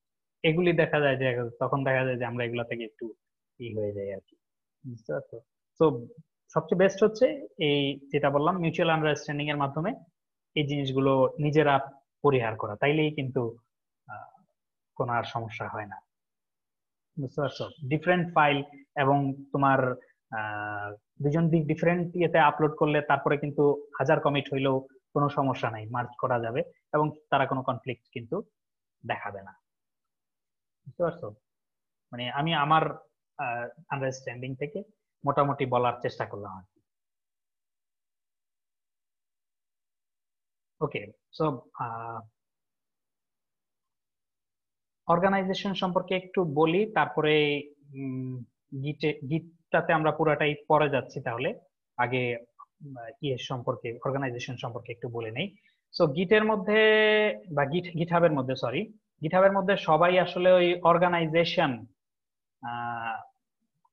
[SPEAKER 1] এগুলি দেখা যায় যে তখন দেখা যায় যে আমরা এগুলা থেকে একটু ই হয়ে যাই আর কি, বুঝতে পারছো? তো সবচেয়ে বেস্ট হচ্ছে এই যেটা বললাম মিউচুয়াল আন্ডারস্ট্যান্ডিং এর মাধ্যমে এই জিনিসগুলো নিজেরা পরিহার করা, তাইলেই কিন্তু আহ, কোনো আর সমস্যা হয় না, বুঝতে পারছো? ডিফারেন্ট ফাইল এবং তোমার দুজন ডিফারেন্ট ইয়েতে আপলোড করলে তারপরে কিন্তু হাজার কমিট হইলেও কোনো সমস্যা নাই, মার্জ করা যাবে এবং তারা কোনো কনফ্লিক্ট কিন্তু দেখাবে না, বুঝতে পারছো? মানে আমি আমার আন্ডারস্ট্যান্ডিং থেকে মোটামুটি বলার চেষ্টা করলাম আর কি। ওকে, সো অর্গানাইজেশন সম্পর্কে একটু বলি, তারপরে গিটটাতে আমরা পুরাটাই পরে যাচ্ছি, তাহলে আগে ইয়ে সম্পর্কে অর্গানাইজেশন সম্পর্কে একটু বলে নেই। সো গিটের মধ্যে বা গিটহাবের মধ্যে, সরি, গিটহাবের মধ্যে সবাই আসলে ওই অর্গানাইজেশন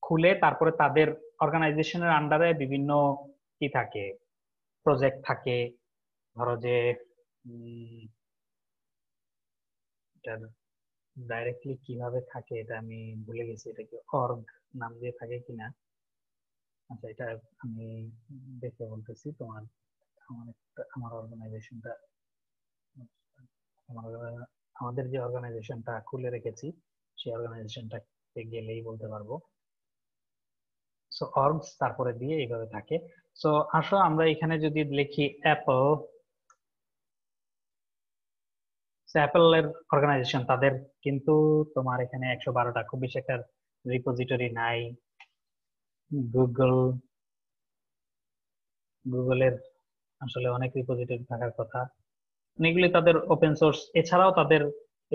[SPEAKER 1] খুলে তারপরে তাদের অর্গানাইজেশনের আন্ডারে বিভিন্ন কি থাকে, প্রজেক্ট থাকে। ধরো যে ডাইরেক্টলি কিভাবে থাকে এটা আমি ভুলে গেছি, এটা কি অর্গ নাম দিয়ে থাকে কিনা। আচ্ছা, এটা আমি দেখে বলতেছি তোমার। আমার অর্গানাইজেশনটা, আমাদের যে অর্গানাইজেশনটা খুলে রেখেছি সেই অর্গানাইজেশনটা গেলেই বলতে পারবো। সো অর্গস তারপরে দিয়ে এইভাবে থাকে। সো আসো আমরা এখানে যদি লিখি অ্যাপল, অ্যাপল এর অর্গানাইজেশন, তাদের কিন্তু তোমার এখানে 112টা, খুব বেশি একটা রিপোজিটরি নাই। গুগলের আসলে অনেক রিপোজিটরি থাকার কথা, এগুলি তাদের ওপেন সোর্স। এছাড়াও তাদের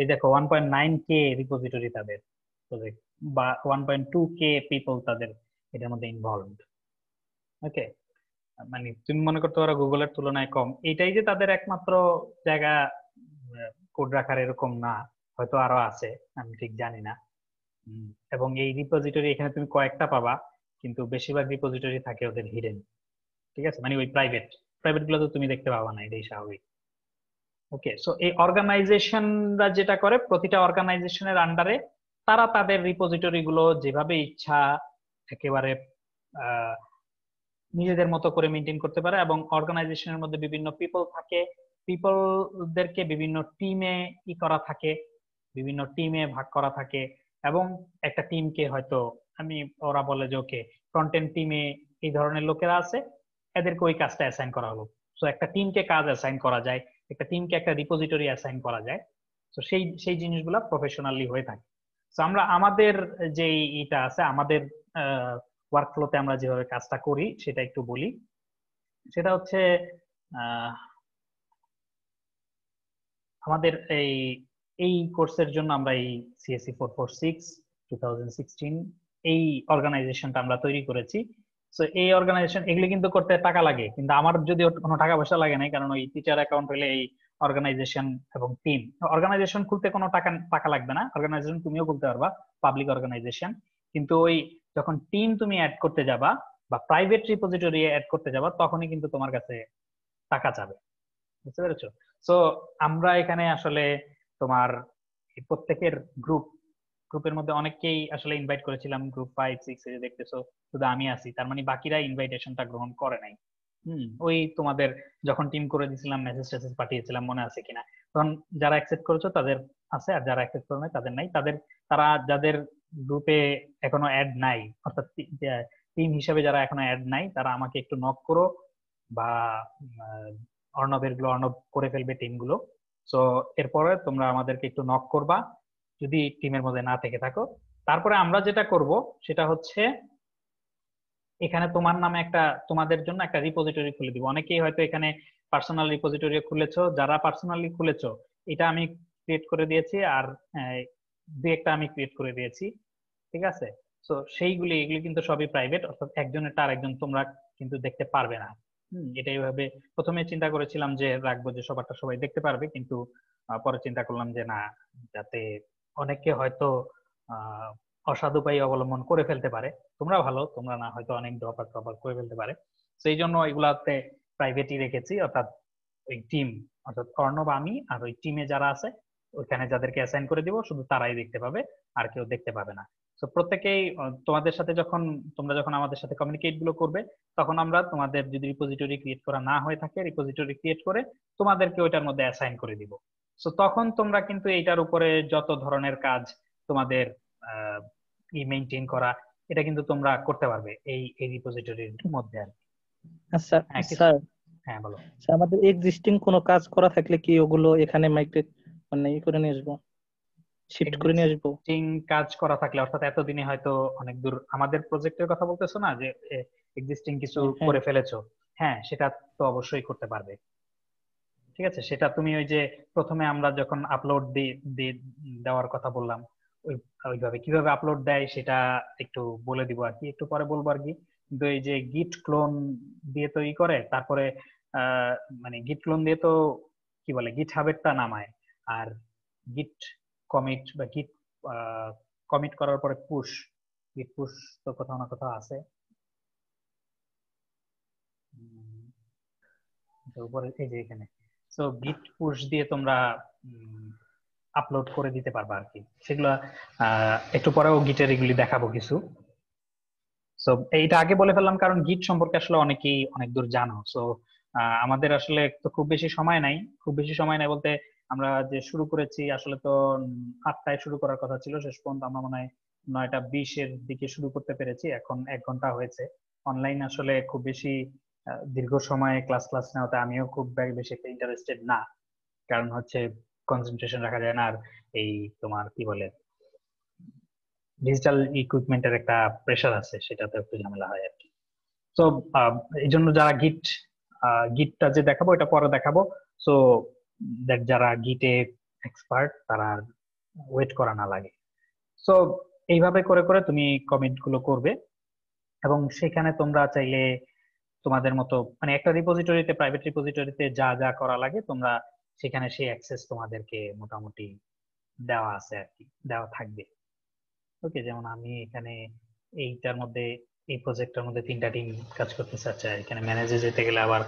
[SPEAKER 1] এই দেখো 1.9K রিপোজিটরি তাদের প্রজেক্ট, বা 1.2K পিপল তাদের এটার মধ্যে ইনভলভড। ওকে, মানে তুমি মনে করতে পারো গুগলের তুলনায় কম, এটাই যে তাদের একমাত্র জায়গা কোড রাখার এরকম না, হয়তো আরো আছে, আমি ঠিক জানি না। এবং এই রিপোজিটরি এখানে তুমি কয়েকটা পাবা, কিন্তু বেশিরভাগ রিপোজিটরি থাকে ওদের হিডেন, ঠিক আছে? মানে ওই প্রাইভেট প্রাইভেট গুলো তো তুমি দেখতে পাবা না, এটাই স্বাভাবিক। ওকে, সো এই অর্গানাইজেশনরা যেটা করে, প্রতিটা অর্গানাইজেশনের আন্ডারে তারা তাদের রিপোজিটরি গুলো যেভাবে ইচ্ছা একেবারে নিজেদের মতো করে মেনটেন করতে পারে, এবং অর্গানাইজেশনের মধ্যে বিভিন্ন পিপল থাকে, পিপলদেরকে বিভিন্ন টিমে ই করা থাকে, বিভিন্ন টিমে ভাগ করা থাকে, এবং একটা টিমকে হয়তো ওরা বলে যে ওকে ফ্রন্ট এন্ড টিমে এই ধরনের লোকেরা আছে, এদেরকে ওই কাজটা অ্যাসাইন করা হলো। সো একটা টিমকে কাজ অ্যাসাইন করা যায়, একটা টিমকে একটা রিপোজিটরি অ্যাসাইন করা যায়। তো সেই সেই জিনিসগুলো প্রফেশনালি হয়ে থাকে। তো আমরা আমাদের যে ইটা আছে, আমাদের ওয়ার্কফ্লোতে আমরা যেভাবে কাজটা করি সেটা একটু বলি। সেটা হচ্ছে আমাদের এই এই কোর্সের জন্য আমরা এই সিএসসি 446 2016 এই অর্গানাইজেশনটা আমরা তৈরি করেছি। তো এই অর্গানাইজেশন এগুলি কিন্তু করতে টাকা লাগে, কিন্তু আমার যদি কোনো টাকা পয়সা লাগে নাই, কারণ ওই টিচার অ্যাকাউন্ট হলে এই অর্গানাইজেশন এবং টিম। অর্গানাইজেশন খুলতে কোনো টাকা টাকা লাগবে না, অর্গানাইজেশন তুমিও খুলতে পারবা, পাবলিক অর্গানাইজেশন। কিন্তু ওই যখন টিম তুমি অ্যাড করতে যাবা বা প্রাইভেট রিপোজিটরি অ্যাড করতে যাবা, তখনই কিন্তু তোমার কাছে টাকা চাবে। বুঝতে পেরেছো? সো আমরা এখানে আসলে তোমার প্রত্যেকের গ্রুপের মধ্যে অনেককেই আসলে ইনভাইট করেছিলাম, গ্রুপ 5, 6 এ দেখতেছো শুধু আমি আছি, তার মানে বাকিরা ইনভাইটেশনটা গ্রহণ করে নাই। ওই তোমাদের যখন টিম করে দিয়েছিলাম, মেসেজ টেসেজ পাঠিয়েছিলাম, মনে আছে কিনা? তখন যারা অ্যাকসেপ্ট করেছো তাদের আছে, আর যারা অ্যাকসেপ্ট করে নাই তাদের নাই। তারা যাদের গ্রুপে এখনো অ্যাড নাই, অর্থাৎ টিম হিসেবে যারা এখনো অ্যাড নাই, তারা আমাকে একটু নক করো, বা অর্ণব করে ফেলবে টিমগুলো। সো এরপরে তোমরা আমাদেরকে একটু নক করবা যদি টিমের মধ্যে না থেকে থাকো। তারপরে আমরা যেটা করব সেটা হচ্ছে এখানে তোমার নামে তোমাদের জন্য একটা রিপোজিটরি খুলে দিব। অনেকেই হয়তো এখানে পার্সোনাল রিপোজিটরি খুলেছো, যারা পার্সোনালি খুলেছো এটা আমি ক্রিয়েট করে দিয়েছি, আর দুই একটা আমি ক্রিয়েট করে দিয়েছি, ঠিক আছে? তো এগুলি কিন্তু সবই প্রাইভেট, অর্থাৎ একজনেরটা আরেকজন তোমরা কিন্তু দেখতে পারবে না। এটা এইভাবে প্রথমে চিন্তা করেছিলাম যে রাখবো, যে সবারটা সবাই দেখতে পারবে, কিন্তু পরে চিন্তা করলাম যে না, যাতে অনেকে হয়তো অসাধু উপায় অবলম্বন করে ফেলতে পারে। তোমরা ভালো, তোমরা না হয়তো অনেক ড্রপার করে ফেলতে পারে। সেই জন্য এগুলাতে প্রাইভেটই রেখেছি, অর্থাৎ ওই টিম, অর্থাৎ অর্ণব, আমি আর ওই টিমে যারা আছে ওইখানে যাদেরকে অ্যাসাইন করে দিব শুধু তারাই দেখতে পাবে, আর কেউ দেখতে পাবে না। তো প্রত্যেকেই তোমাদের সাথে তোমরা যখন আমাদের সাথে কমিউনিকেট গুলো করবে, তখন আমরা তোমাদের যদি রিপোজিটরি ক্রিয়েট করা না হয়ে থাকে, রিপোজিটরি ক্রিয়েট করে তোমাদেরকে ওইটার মধ্যে অ্যাসাইন করে দিব। তো তখন তোমরা কিন্তু এইটার উপরে যত ধরনের কাজ তোমাদের মেইনটেইন করা, এটা কিন্তু তোমরা করতে পারবে এই রিপোজিটরির মধ্যে আর কি।
[SPEAKER 6] আচ্ছা স্যার,
[SPEAKER 1] হ্যাঁ বলো।
[SPEAKER 6] আমাদের এক্সিস্টিং কোনো কাজ করা থাকলে কি ওগুলো এখানে মাইগ্রেট মানে করে নিয়ে আসবো, শিফট করে নিয়ে আসবো?
[SPEAKER 1] কাজ করা থাকলে অর্থাৎ এতদিনে হয়তো অনেক দূর আমাদের প্রজেক্টের কথা বলতেছো না, যে এক্সিস্টিং কিছু করে ফেলেছো, হ্যাঁ সেটা তো অবশ্যই করতে পারবে। ঠিক আছে, সেটা তুমি ওই যে প্রথমে আমরা যখন আপলোড দেওয়ার কথা বললাম, ওইভাবে কিভাবে আপলোড দেয় সেটা একটু বলে দিব আর কি, একটু পরে বলবো আর কি। কিন্তু এই যে গিট ক্লোন দিয়ে তৈরি করে, তারপরে মানে গিট ক্লোন দিয়ে তো কি বলে গিট হাবেরটা নামায়, আর গিট কমিট বা গিট কমিট করার পরে গিট পুশ তো কোথাও না কোথাও আছে উপরে, এই যে এখানে। সো গিট পুশ দিয়ে তোমরা আপলোড করে দিতে পারবা আর কি, সেগুলো একটু পরেও গিটের এগুলি দেখাবো কিছু। সো এইটা আগে বলে ফেললাম কারণ গিট সম্পর্কে আসলে অনেকেই অনেক দূর জানো। সো আমাদের আসলে তো খুব বেশি সময় নাই, বলতে আমরা যে শুরু করেছি আসলে তো 8টায় শুরু করার কথা ছিল, শেষ পর্যন্ত আমরা মনে হয় 9টা 20-এর দিকে শুরু করতে পেরেছি, এখন 1 ঘন্টা হয়েছে। অনলাইন আসলে খুব বেশি দীর্ঘ সময় ক্লাস নেওয়াতে আমিও খুব বেশি একটা ইন্টারেস্টেড না, কারণ হচ্ছে কনসেন্ট্রেশন রাখা যায় না, আর এই তোমার কি বলে ডিজিটাল ইকুইপমেন্টের একটা প্রেসার আছে, সেটাতে একটু ঝামেলা হয় আর কি। তো এই জন্য যারা গিটটা যে দেখাবো এটা পরে দেখাবো। সো দ্যাট যারা গিটে এক্সপার্ট তারা ওয়েট করা না লাগে। সো এইভাবে করে করে তুমি কমিট গুলো করবে, এবং সেখানে তোমরা চাইলে তোমাদের মতো মানে একটা রিপোজিটরিতে, প্রাইভেট রিপোজিটরিতে যা যা করা লাগে তোমরা সেখানে সেই অ্যাক্সেস তোমাদেরকে মোটামুটি দেওয়া আছে আর কি, দেওয়া থাকবে। ওকে, যেমন আমি এখানে এইটার মধ্যে, এই প্রজেক্টের মধ্যে 3টা টিম কাজ করতে চাচ্ছে, এখানে ম্যানেজে যেতে গেলে আবার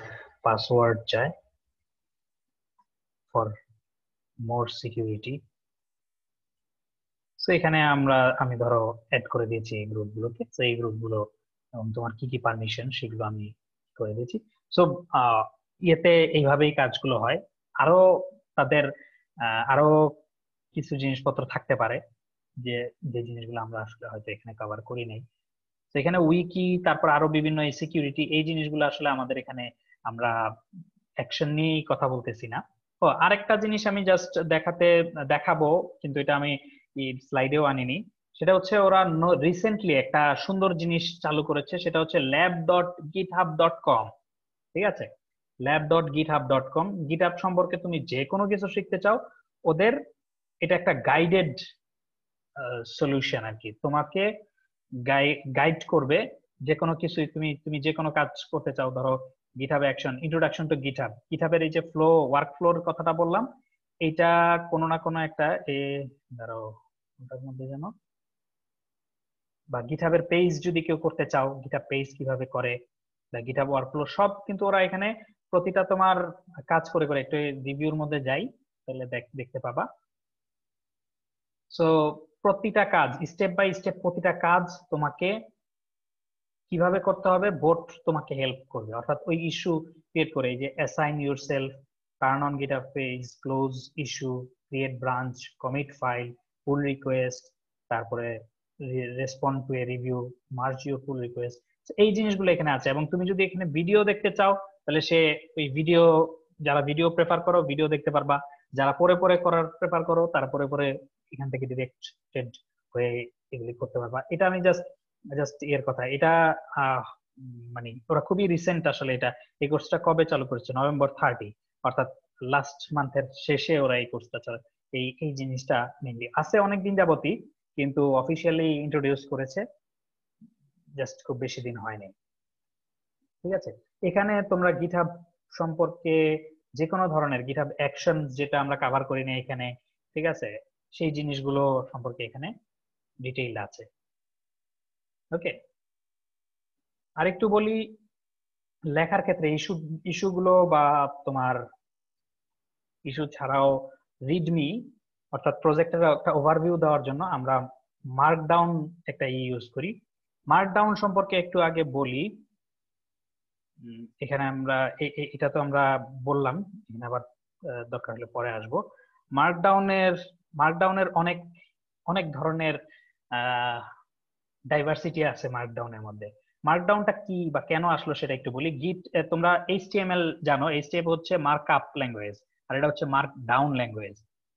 [SPEAKER 1] পাসওয়ার্ড চাই ফর মোর সিকিউরিটি। তো এখানে আমি ধরো অ্যাড করে দিয়েছি এই গ্রুপগুলোকে, তো এই গ্রুপগুলো এবং তোমার কি কি পারমিশন সেগুলো আমি করে দিয়েছি। সো ইয়েতে এইভাবেই কাজগুলো হয়। আরো তাদের আরো কিছু জিনিসপত্র থাকতে পারে যে যে জিনিসগুলো আমরা আসলে হয়তো এখানে কভার করি নাই। তো এখানে উইকি, তারপর আরো বিভিন্ন এই সিকিউরিটি, এই জিনিসগুলো আসলে আমাদের এখানে আমরা অ্যাকশন নিয়েই কথা বলতেছি না। ও আরেকটা জিনিস আমি জাস্ট দেখাবো, কিন্তু এটা আমি স্লাইডেও আনিনি। সেটা হচ্ছে ওরা রিসেন্টলি একটা সুন্দর জিনিস চালু করেছে, সেটা হচ্ছে lab.github.com। ঠিক আছে, lab.github.com। গিটহাব সম্পর্কে তুমি যে কোনো কিছু শিখতে চাও, ওদের এটা একটা গাইডেড সলিউশন আর কি, তোমাকে গাইড করবে যে কোনো কিছু। তুমি যে কোনো কাজ করতে চাও, ধরো GitHub action, introduction to GitHub. গিটহাবের এই যে ফ্লো, ওয়ার্ক ফ্লোর কথাটা বললাম, এইটা কোনো না কোনো একটা ধরো ওটার মধ্যে যেন, বা গিটহাবের পেজ যদি কেউ করতে চাও, গিটহাব পেজ কিভাবে করে, বা গিটহাব ওয়ার্কফ্লো, সব কিন্তু ওরা এখানে প্রতিটা তোমার কাজ করে করে, একটু রিভিউর মধ্যে যাই তাহলে দেখতে পাবা। সো প্রতিটা কাজ স্টেপ বাই স্টেপ, প্রতিটা কাজ তোমাকে কিভাবে করতে হবে বোট তোমাকে হেল্প করবে। অর্থাৎ ওই ইস্যু ক্রিয়েট করে, এই যে assign yourself, turn on GitHub page, close issue, create branch, commit file, pull request, তারপরে respond to a review, merge your pull request, এই জিনিসগুলো এখানে আছে। এবং তুমি যদি এখানে ভিডিও দেখতে চাও তাহলে সে ওই ভিডিও, যারা ভিডিও প্রেফার করো ভিডিও দেখতে পারবা, যারা পরে পরে করার প্রেফার করো তারা পরে পরে এখান থেকে ডিরেক্টেড হয়ে এগুলি করতে পারবা। এটা আমি জাস্ট এর কথা, এটা মানে ওরা খুবই রিসেন্ট আসলে। এটা এই কোর্সটা কবে চালু করেছে? নভেম্বর 30, অর্থাৎ লাস্ট মান্থের শেষে ওরা এই কোর্সটা চালু। এই জিনিসটা মেনলি আছে অনেকদিন যাবতই, কিন্তু অফিসিয়ালি ইন্ট্রোডিউস করেছে জাস্ট খুব বেশি দিন হয়নি। ঠিক আছে, এখানে তোমরা গিটহাব সম্পর্কে যে কোনো ধরনের গিটহাব অ্যাকশন যেটা আমরা কভার করি না এখানে, ঠিক আছে, সেই জিনিসগুলো সম্পর্কে এখানে ডিটেইল আছে। ওকে, আরেকটু বলি লেখার ক্ষেত্রে ইস্যুগুলো বা তোমার ইস্যু ছাড়াও রিডমি অর্থাৎ প্রজেক্টের একটা ওভারভিউ দেওয়ার জন্য আমরা মার্কডাউন একটা ইউজ করি। মার্কডাউন সম্পর্কে একটু আগে বলি। এখানে আমরা এটা তো আমরা বললাম, এখানে আবার দরকার হলে পরে আসবো। মার্কডাউনের অনেক অনেক ধরনের ডাইভার্সিটি আছে মার্কডাউনের মধ্যে। মার্কডাউনটা কি বা কেন আসলো সেটা একটু বলি। তোমরা এইচটিএমএল জানো, এইচটিএমএল হচ্ছে মার্ক আপ ল্যাঙ্গুয়েজ, আর এটা হচ্ছে মার্ক ডাউন ল্যাঙ্গুয়েজ।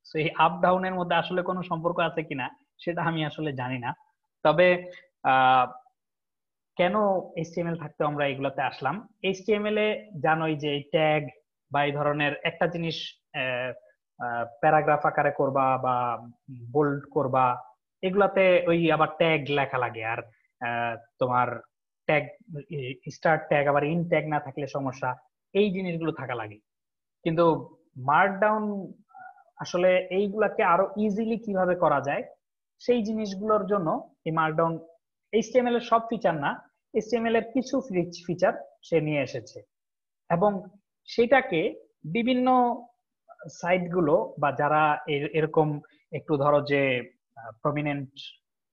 [SPEAKER 1] তো এই আপ ডাউনের মধ্যে আসলে কোনো সম্পর্ক আছে কিনা সেটা আমি আসলে জানি না। তবে কেন এইচটিএমএল থাকতে আমরা এগুলাতে আসলাম, এইচটিএমএল এ জানোই যে ট্যাগ বা এই ধরনের একটা জিনিস প্যারাগ্রাফ আকারে করবা বা বোল্ড করবা, এগুলাতে ওই আবার ট্যাগ লেখা লাগে। আর তোমার ট্যাগ, স্টার্ট ট্যাগ আবার ইন ট্যাগ না থাকলে সমস্যা, এই জিনিসগুলো থাকা লাগে। কিন্তু মার্কডাউন আসলে এইগুলাকে আরো ইজিলি কিভাবে করা যায় সেই জিনিসগুলোর জন্য এই মার্কডাউন, এইচটিএমএল এর সব ফিচার না, এইচটিএমএল এর কিছু ফিচার সে নিয়ে এসেছে, এবং সেটাকে বিভিন্ন সাইট গুলো বা যারা এরকম একটু ধরো যে প্রমিনেন্ট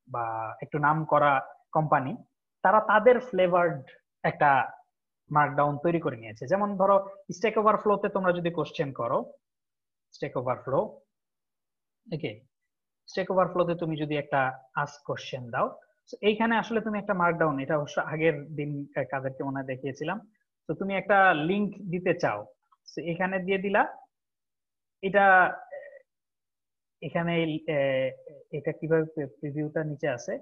[SPEAKER 1] বা একটু নাম করা কোম্পানি, তারা তাদের ফ্লেভার্ড একটা মার্কডাউন তৈরি করে নিয়েছে। যেমন ধরো স্ট্যাক ওভারফ্লোতে তোমরা যদি কোশ্চেন করো, স্ট্যাক ওভারফ্লো, ওকে, স্ট্যাক ওভারফ্লোতে তুমি যদি একটা আস্ক কোশ্চেন দাও, এইখানে আসলে তুমি একটা মার্কডাউন, এটা অবশ্য আগের দিন কাদেরকে মনে হয় দেখিয়েছিলাম, তো তুমি একটা লিংক দিতে চাও, এখানে দিয়ে দিলা। এটা এখানে এটা কিভাবে প্রিভিউটা নিচে আছে,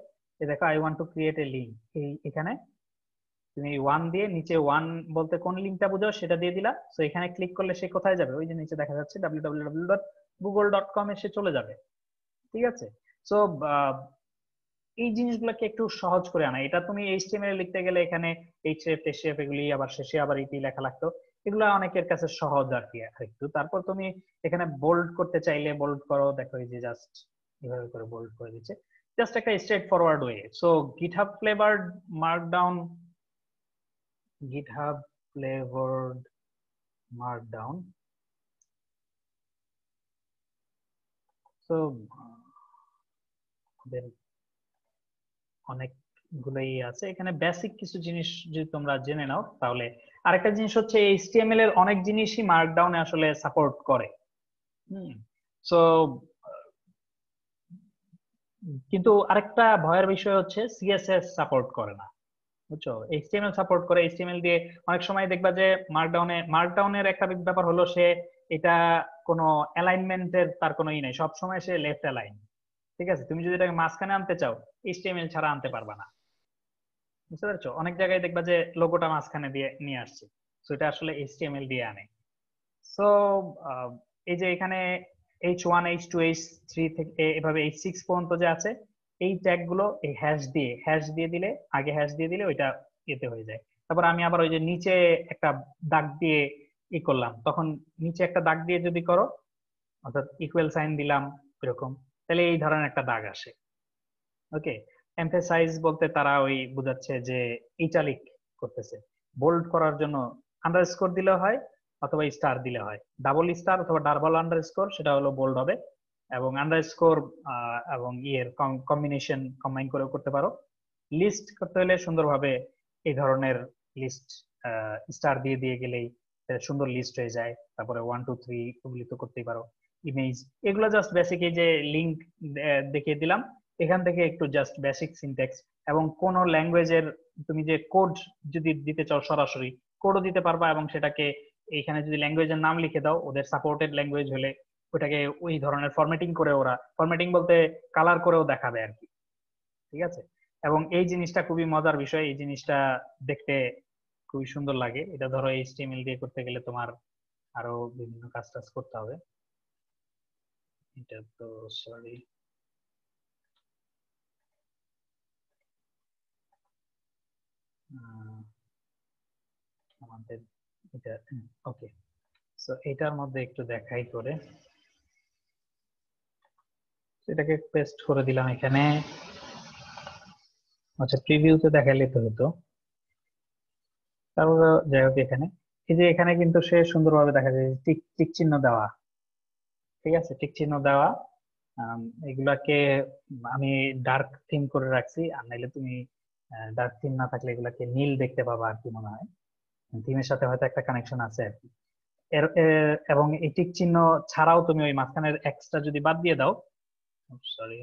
[SPEAKER 1] দেখো I want to create a link, এখানে তুমি ওয়ান দিয়ে নিচে ওয়ান বলতে কোন লিঙ্কটা বোঝাও সেটা দিয়ে দিলা। তো এখানে ক্লিক করলে সে কোথায় যাবে? ওই যে নিচে দেখা যাচ্ছে www.google.com এ সে চলে যাবে। ঠিক আছে, সো এই জিনিসগুলোকে একটু সহজ করে আনা। এটা তুমি এইচটিএমএল এ লিখতে গেলে এখানে এইচএফ টেসএফ এগুলি আবার শেষে আবার ইটি লেখা লাগতো, এগুলো অনেকের কাছে সহজ আর কি একটু। তারপর তুমি এখানে বোল্ড করতে চাইলে বোল্ড করো, দেখো এই যে জাস্ট এভাবে করে বোল্ড করে দিচ্ছে, জাস্ট একটা straight forward way. So GitHub flavoured Markdown, GitHub flavored markdown. So অনেকগুলোই আছে এখানে। বেসিক কিছু জিনিস যদি তোমরা জেনে নাও তাহলে। আরেকটা জিনিস হচ্ছে HTML এর অনেক জিনিসই মার্কডাউনে আসলে সাপোর্ট করে। সো কিন্তু আরেকটা ভয়ের বিষয় হচ্ছে CSS সাপোর্ট করে না, বুঝছো? HTML সাপোর্ট করে। HTML দিয়ে অনেক সময় দেখবা যে মার্কডাউনের একটা ব্যাপার হলো সে এটা কোনো অ্যালাইনমেন্টের তার কোনো ই নাই, সব সময় সে লেফট অ্যালাইন। ঠিক আছে, তুমি যদি এটাকে মাঝখানে আনতে চাও HTML ছাড়া আনতে পারবা না, বুঝতে পারছো? অনেক জায়গায় দেখবা যে লোগোটা মাঝখানে দিয়ে নিয়ে আসছে, তো এটা আসলে HTML দিয়ে আনে। সো এই যে এখানে H1 H2 H3 থেকে এভাবে H6 পর্যন্ত যে আছে, এই ট্যাগ গুলো এই হ্যাশ দিয়ে দিলে, আগে হ্যাশ দিয়ে দিলে ওইটা এতে হয়ে যায়। তারপর আমি আবার ওই যে নিচে একটা দাগ দিয়ে ই করলাম, তখন নিচে একটা দাগ দিয়ে যদি করো, অর্থাৎ ইকুয়াল সাইন দিলাম এরকম, তাহলে এই ধরনের একটা দাগ আসে। ওকে, এমফেসাইজ বলতে তারা ওই বোঝাচ্ছে যে ইটালিক করতেছে। বোল্ড করার জন্য আন্ডারস্কোর দিলে হয় অথবা স্টার দিলে হয়, ডাবল স্টার অথবা ডাবল আন্ডারস্কোর, সেটা হলো বোল্ড হবে। এবং আন্ডারস্কোর এবং ইয়ের কম্বিনেশন কম্বাইন করেও করতে পারো। লিস্ট করতে হলে সুন্দরভাবে এই ধরনের লিস্ট স্টার দিয়ে দিয়ে গেলেই সুন্দর লিস্ট হয়ে যায়। তারপরে 1 2 3 ওগুলি তো করতেই পারো। ইমেজ, এগুলো জাস্ট বেসিক, এই যে লিঙ্ক দেখিয়ে দিলাম, এখান থেকে একটু জাস্ট বেসিক সিনট্যাক্স। এবং কোন ল্যাঙ্গুয়েজের তুমি যে কোড যদি দিতে চাও সরাসরি কোডও দিতে পারবা, এবং সেটাকে এইখানে যদি ল্যাঙ্গুয়েজের নাম লিখে দাও, ওদের সাপোর্টেড ল্যাঙ্গুয়েজ হলে ওটাকে ওই ধরনের ফরম্যাটিং করে, ওরা ফরম্যাটিং বলতে কালার করেও দেখাবে আর কি। ঠিক আছে, এবং এই জিনিসটা খুবই মজার বিষয়, এই জিনিসটা দেখতে খুবই সুন্দর লাগে। এটা ধরো HTML দিয়ে করতে গেলে তোমার আরো বিভিন্ন কাজ টাজ করতে হবে। এটা তো সরি, আমাদের এটা ওকে। সো এটার মধ্যে একটু দেখাই করে, এটাকে পেস্ট করে দিলাম এখানে। আচ্ছা, প্রিভিউতে দেখাইলে তো হতো। তারপর যাই হোক, এখানে এই যে এখানে কিন্তু সে সুন্দরভাবে দেখা যায় টিক টিক চিহ্ন দেওয়া। ঠিক আছে, টিক চিহ্ন দেওয়া। এগুলাকে আমি ডার্ক থিম করে রাখছি, আর নাইলে তুমি ডার্ক থিম না থাকলে এগুলাকে নীল দেখতে পাবা আর কি, মনে হয় থিমের সাথে হয়তো একটা কানেকশন আছে আর কি। এবং এই টিক চিহ্ন ছাড়াও তুমি ওই মাঝখানের এক্সটা যদি বাদ দিয়ে দাও, সরি,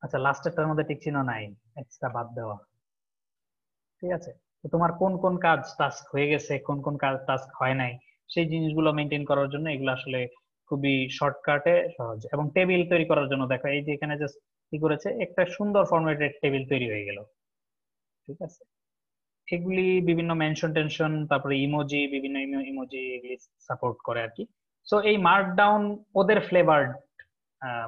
[SPEAKER 1] আচ্ছা লাস্টেরটার মধ্যে টিক চিহ্ন নাই, এক্সটা বাদ দেওয়া। ঠিক আছে, তো তোমার কোন কোন কাজ টাস্ক হয়ে গেছে, কোন কোন কাজ টাস্ক হয় নাই, সেই জিনিসগুলো মেনটেন করার জন্য এগুলো আসলে খুবই শর্টকাটে সহজ। এবং টেবিল তৈরি করার জন্য দেখো, এই যে এখানে জাস্ট কি করেছে, একটা সুন্দর ফরম্যাটেড টেবিল তৈরি হয়ে গেল। ঠিক আছে, এগুলি বিভিন্ন মেনশন টেনশন, তারপরে ইমোজি, বিভিন্ন ইমোজি এগুলি সাপোর্ট করে আর কি। সো এই মার্কডাউন ওদের ফ্লেভার্ড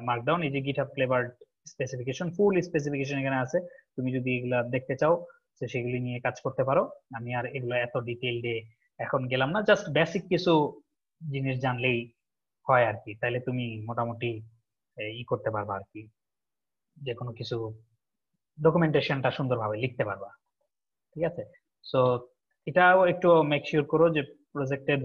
[SPEAKER 1] মার্কডাউন, এই যে গিটহাব ফ্লেভার্ড স্পেসিফিকেশন, ফুল স্পেসিফিকেশন এখানে আছে। তুমি যদি এগুলা দেখতে চাও তো সেগুলি নিয়ে কাজ করতে পারো। আমি আর এগুলো এত ডিটেইল দিয়ে এখন গেলাম না, জাস্ট বেসিক কিছু জিনিস জানলেই হয় আর কি, তাহলে তুমি মোটামুটি ই করতে পারবা আর কি, যে কোনো কিছু ডকুমেন্টেশনটা সুন্দরভাবে লিখতে পারবা। ঠিক আছে, সো এটাও একটু মেক শিওর করো যে প্রজেক্টের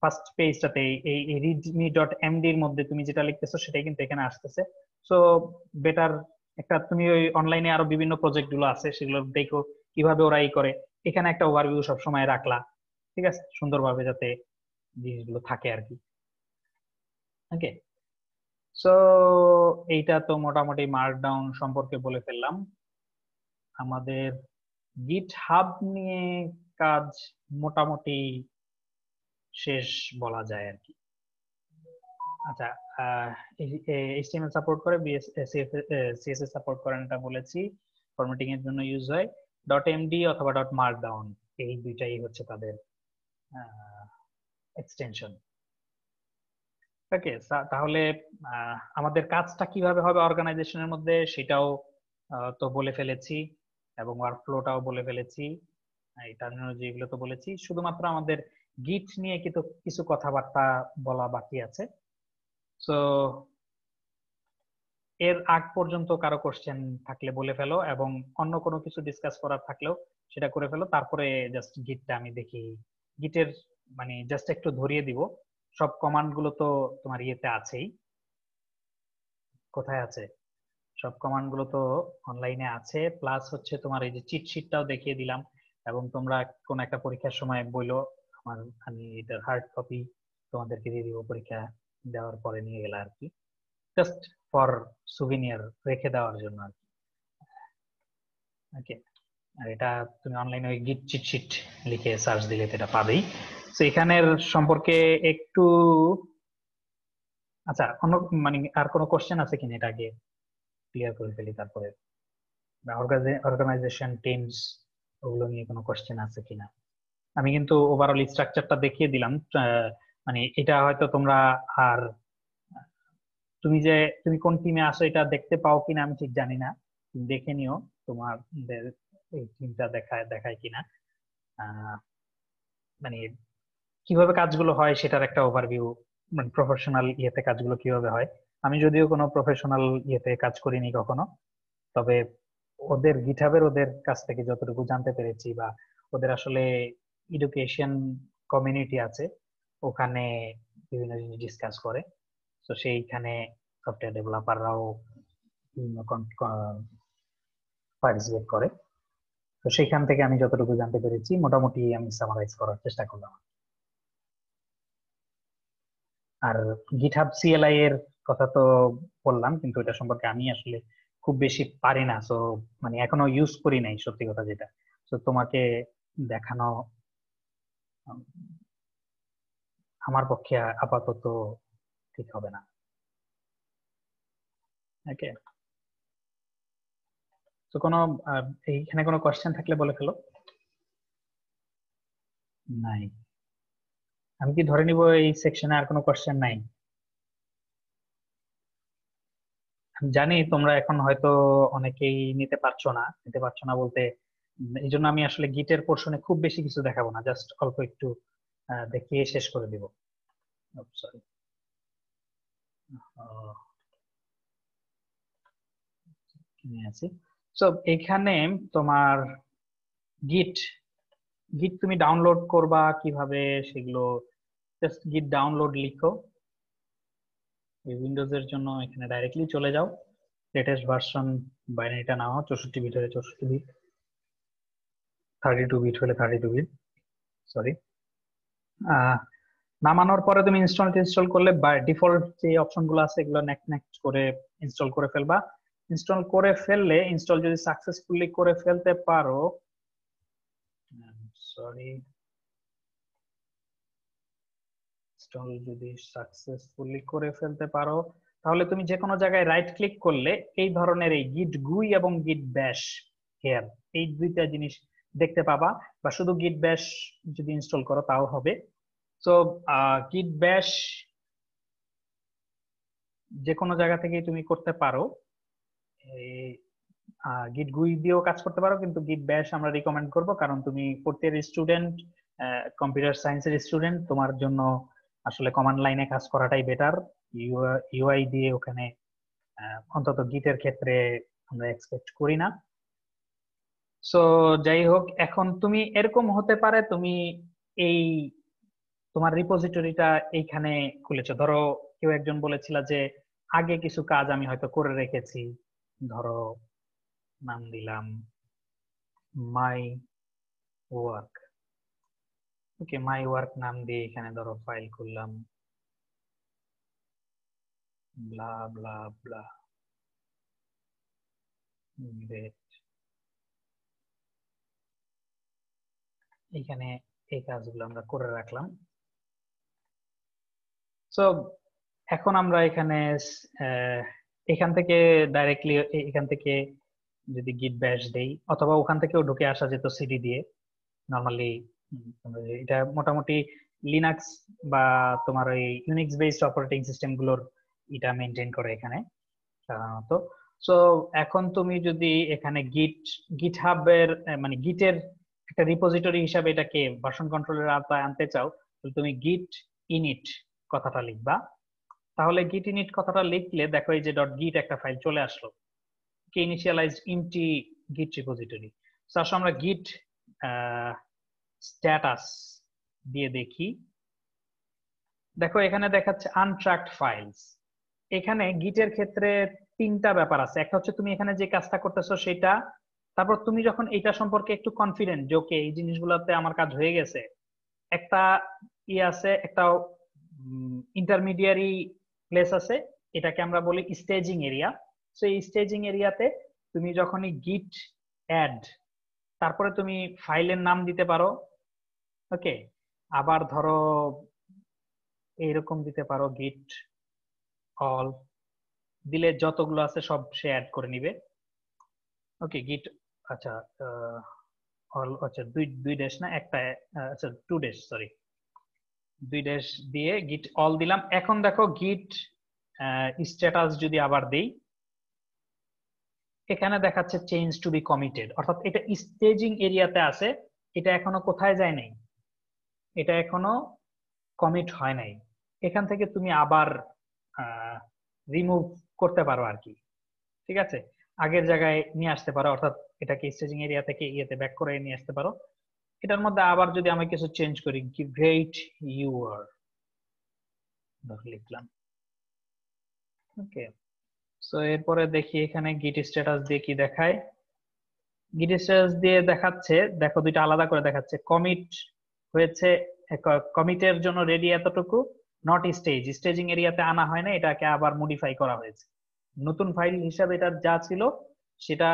[SPEAKER 1] ফার্স্ট পেজটাতে এই readme.md এর মধ্যে তুমি যেটা লিখতেছো সেটাই কিন্তু এখানে আসতেছে। সো বেটার একটা, তুমি ওই অনলাইনে আরো বিভিন্ন প্রজেক্ট গুলো আছে সেগুলো দেখো কিভাবে ওরা ই করে, এখানে একটা ওভারভিউ সবসময় রাখলা। ঠিক আছে, সুন্দরভাবে যাতে জিনিসগুলো থাকে আর কি। ওকে, সো এইটা তো মোটামুটি মার্কডাউন সম্পর্কে বলে ফেললাম। আমাদের গিটহাব নিয়ে কাজ মোটামুটি শেষ বলা যায় আর কি। আচ্ছা, HTML সাপোর্ট করে, CSS সাপোর্ট করে, এটা বলেছি। ফরম্যাটিং এর জন্য ইউজ হয় .md অথবা .markdown, এই দুইটাই হচ্ছে তাদের এক্সটেনশন। ওকে, তাহলে আমাদের কাজটা কিভাবে হবে অর্গানাইজেশনের মধ্যে সেটাও তো বলে ফেলেছি, এবং ওয়ার্কফ্লোটাও বলে ফেলেছি, এই টার্মিনোলজি এগুলো তো বলেছি। শুধুমাত্র আমাদের গিট নিয়ে কিছু কথাবার্তা বলা বাকি আছে। সো এর আগ পর্যন্ত কারো কোশ্চেন থাকলে বলে ফেলো, এবং অন্য কোনো কিছু ডিসকাস করার থাকলেও সেটা করে ফেলো। তারপরে জাস্ট গিটটা আমি দেখি, গিটের মানে জাস্ট একটু ধরিয়ে দিব। সব কমান্ড গুলো তো তোমার ইয়েতে আছেই, কোথায় আছে, সব কমান্ড গুলো তো অনলাইনে আছে। প্লাস হচ্ছে তোমার এই যে চিট শিটটাও দেখিয়ে দিলাম, এবং তোমরা কোন একটা পরীক্ষার সময় বললো আমি এটার হার্ড কপি তোমাদেরকে দিয়ে দিব পরীক্ষা দেওয়ার পরে নিয়ে গেলে আর কি, জাস্ট ফর সুভিনিয়ার রেখে দেওয়ার জন্য আর কি। ওকে, আর এটা তুমি অনলাইনে ওই গিট চিট শিট লিখে সার্চ দিলে এটা পাবেই। তো এখানের সম্পর্কে একটু, আচ্ছা অন্য মানে আর কোনো কোশ্চেন আছে কিনা, এটা আগে ক্লিয়ার করে ফেলি, তারপরে অর্গানাইজেশন টিমস ওগুলো নিয়ে কোনো কোশ্চেন আছে কিনা। আমি কিন্তু ওভারঅল স্ট্রাকচারটা দেখিয়ে দিলাম, মানে এটা হয়তো তোমরা আর তুমি কোন টিমে আসো এটা দেখতে পাও কিনা আমি ঠিক জানি না, দেখে নিও তোমাদের এই টিমটা দেখায় কিনা, মানে কিভাবে কাজগুলো হয় সেটার একটা ওভারভিউ, মানে প্রফেশনাল ইয়েতে কাজগুলো কিভাবে হয়। আমি যদিও কোনো প্রফেশনাল ইয়েতে কাজ করিনি কখনো, তবে ওদের গিটহাবের ওদের কাছ থেকে যতটুকু জানতে পেরেছি, বা ওদের আসলে এডুকেশন কমিউনিটি আছে, ওখানে বিভিন্ন জিনিস ডিসকাস করে। তো সেইখানে সফটওয়্যার ডেভেলপাররাও পার্টিসিপেট করে। তো সেইখান থেকে আমি যতটুকু জানতে পেরেছি মোটামুটি আমি সামারাইজ করার চেষ্টা করলাম। আর গিটহাব সিএলআই এর কথা তো বললাম, কিন্তু এটা সম্পর্কে আমি আসলে খুব বেশি পারি না, সো মানে এখনো ইউজ করি নাই সত্যি কথা যেটা। তো তোমাকে দেখানো উম, আমার পক্ষে আপাতত ঠিক হবে না। ওকে, তো কোনো এইখানে কোনো কোশ্চেন থাকলে বলে ফেলো। নাই, আমি কি ধরে নিব এই সেকশনে আর কোনো কোশ্চেন নাই? আমি জানি তোমরা এখন হয়তো অনেকেই নিতে পারছো না বলতে, এই জন্য আমি আসলে গিটের পোর্শনে খুব বেশি কিছু দেখাবো না, জাস্ট অল্প একটু দেখিয়ে শেষ করে দিব। সরি, আছি। সো এখানে তোমার গিট গিট তুমি ডাউনলোড করবা কিভাবে সেগুলো, জাস্ট গিট ডাউনলোড লিখো। এই উইন্ডোজ এর জন্য এখানে ডাইরেক্টলি চলে যাও, লেটেস্ট ভার্সন বাইনারিটা নাও, 64 বিট হলে 64 বিট, 32 বিট হলে 32 বিট, সরি। নামানোর পরে তুমি ইনস্টল করলে বাই ডিফল্ট যে অপশন গুলো আছে এগুলো নেক্সট করে ইনস্টল করে ফেলবা। ইনস্টল করে ফেললে, ইনস্টল যদি সাকসেসফুলি করে ফেলতে পারো, সরি, ইনস্টল যদি সাকসেসফুলি করে ফেলতে পারো, তাহলে তুমি যে কোনো জায়গায় রাইট ক্লিক করলে এই ধরনের এই গিট গুই এবং গিট ব্যাশ হেয়ার, এই দুইটা জিনিস দেখতে পাবা, বা শুধু গিট ব্যাশ যদি ইনস্টল করো তাও হবে। সো গিট ব্যাশ যে কোনো জায়গা থেকে তুমি করতে পারো, গিট গুই দিয়েও কাজ করতে পারো, কিন্তু গিট ব্যাশ আমরা রিকমেন্ড করব, কারণ তুমি ফোর্থ ইয়ার স্টুডেন্ট, কম্পিউটার সায়েন্সের স্টুডেন্ট, তোমার জন্য আসলে কমান্ড লাইনে কাজ করাটাই বেটার। ইউআই দিয়ে ওখানে অন্তত গিটের ক্ষেত্রে আমরা এক্সপেক্ট করি না। সো যাই হোক, এখন তুমি এরকম হতে পারে তুমি এই তোমার রিপোজিটরিটা এইখানে খুলেছো, ধরো কেউ একজন বলেছিল যে আগে কিছু কাজ আমি হয়তো করে রেখেছি, ধরো নাম দিলাম my work. Okay, my work নাম দিয়ে এখানে ধরো ফাইল খুললাম, ব্লা ব্লা ব্লা, এখানে এই কাজগুলো আমরা করে রাখলাম। সো এখন আমরা এখানে এখান থেকে ডাইরেক্টলি এখান থেকে যদি গিট ব্যাশ দেই, অথবা ওখান থেকেও ঢুকে আসা যেত সিডি দিয়ে নর্মালি। এটা মোটামুটি লিনাক্স বা তোমার ওই ইউনিক্স বেসড অপারেটিং সিস্টেম গুলোর এটা মেনটেন করে এখানে সাধারণত। সো এখন তুমি যদি এখানে গিটহাবের মানে গিটের একটা রিপোজিটরি হিসাবে এটাকে ভার্সন কন্ট্রোলের আওতায় আনতে চাও, তাহলে তুমি গিট ইনিট কথাটা লিখবা। তাহলে গিট ইনিট কথাটা লিখলে দেখো এই যে .git একটা ফাইল চলে আসলো, কে ইনিশিয়ালাইজড ইনটি গিট রিপোজিটরি। সো আসলে আমরা গিট স্ট্যাটাস দিয়ে দেখি। দেখো এখানে দেখাচ্ছে আনট্র্যাকড ফাইলস। এখানে গিটের ক্ষেত্রে তিনটা ব্যাপার আছে। একটা হচ্ছে তুমি এখানে যে কাজটা করতেছো সেটা, তারপর তুমি যখন এটা সম্পর্কে একটু কনফিডেন্ট যে ওকে এই জিনিসগুলোতে আমার কাজ হয়ে গেছে, একটা আছে, একটা ইন্টারমিডিয়ারি প্লেস আছে, এটাকে আমরা বলি স্টেজিং এরিয়া। সো এই স্টেজিং এরিয়াতে তুমি যখনই গিট অ্যাড, তারপরে তুমি ফাইলের নাম দিতে পারো। ওকে, আবার ধরো এইরকম দিতে পারো গিট অল, দিলে যতগুলো আছে সব সে অ্যাড করে নিবে। ওকে, গিট, আচ্ছা অল, আচ্ছা দুই ড্যাশ না একটা, আচ্ছা 2 ড্যাশ, সরি 2 ড্যাশ দিয়ে গিট অল দিলাম। এখন দেখো গিট স্ট্যাটাস যদি আবার দেই, এখানে দেখাচ্ছে চেঞ্জ টু বি কমিটেড, অর্থাৎ এটা স্টেজিং এরিয়াতে আছে, এটা এখনো কোথায় যায় নাই, এটা এখনো কমিট হয় নাই। এখান থেকে তুমি আবার রিমুভ করতে পারো আর কি, ঠিক আছে, আগের জায়গায় নিয়ে আসতে পারো, অর্থাৎ এটাকে স্টেজিং এরিয়া থেকে ইয়েতে ব্যাক করে নিয়ে আসতে পারো। এটার মধ্যে আবার যদি আমি কিছু চেঞ্জ করি, কি গ্রেট ইউ আর লিখলাম, ওকে। সো এরপরে দেখি এখানে গিট স্ট্যাটাস দিয়ে কি দেখায়। গিট স্ট্যাটাস দিয়ে দেখাচ্ছে, দেখো দুইটা আলাদা করে দেখাচ্ছে, কমিট হয়েছে, কমিটের জন্য রেডি এতটুকু, নট স্টেজ, স্টেজিং এরিয়াতে আনা হয় না, এটাকে আবার মডিফাই করা হয়েছে, নতুন ফাইল হিসাবে এটা যা ছিল সেটা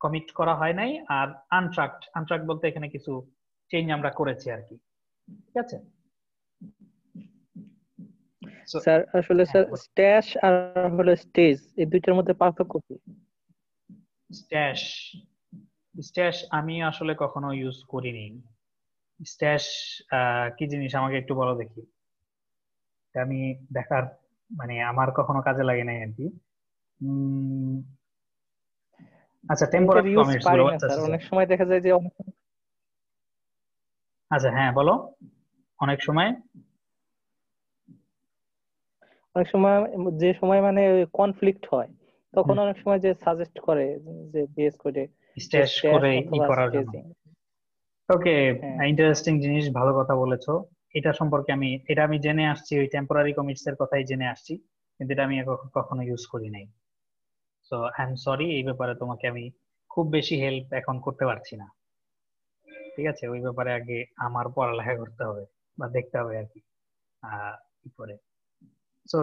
[SPEAKER 1] কমিট করা হয় নাই। আর আনট্রাক্ট, আনট্রাক্ট বলতে এখানে কিছু চেঞ্জ আমরা করেছি আর কি, ঠিক আছে।
[SPEAKER 6] স্যার আসলে স্যার স্ট্যাশ আর হলো স্টেজ এই দুইটার মধ্যে পার্থক্য কি?
[SPEAKER 1] স্ট্যাশ, স্ট্যাশ আমি আসলে কখনো ইউজ করিনি। স্ট্যাশ কি জিনিস আমাকে একটু বলো দেখি, আমি দেখার মানে আমার কখনো কাজে লাগে নাই আর কি। আচ্ছা টেম্পোরারি
[SPEAKER 6] ইউজ
[SPEAKER 1] কমিটস
[SPEAKER 6] পারি
[SPEAKER 1] গুলো,
[SPEAKER 6] না
[SPEAKER 1] আচ্ছা
[SPEAKER 6] স্যার,
[SPEAKER 1] আচ্ছা
[SPEAKER 6] অনেক সময় দেখা যায় যে
[SPEAKER 1] আচ্ছা হ্যাঁ বলো, অনেক সময়
[SPEAKER 6] অনেক সময় যে সময় মানে কনফ্লিক্ট হয় তখন অনেক সময় যে সাজেস্ট করে যে বিএস করে যে
[SPEAKER 1] স্ট্যাশ
[SPEAKER 6] স্ট্যাশ
[SPEAKER 1] করে ই
[SPEAKER 6] অথবা
[SPEAKER 1] করার জন্য।
[SPEAKER 6] স্টেজিং।
[SPEAKER 1] ওকে,
[SPEAKER 6] হ্যাঁ
[SPEAKER 1] ইন্টারেস্টিং জিনিস, ভালো কথা বলেছো। এটা সম্পর্কে এটা আমি জেনে আসছি, ওই টেম্পোরারি কমিটস এর কথাই জেনে আসছি, কিন্তু এটা আমি কখনো ইউজ করি নাই। সো আই এম সরি, এই ব্যাপারে তোমাকে আমি খুব বেশি হেল্প এখন করতে পারছি না, ঠিক আছে, ওই ব্যাপারে আগে আমার পড়ালেখা করতে হবে বা দেখতে হবে আর কি কি করে। সো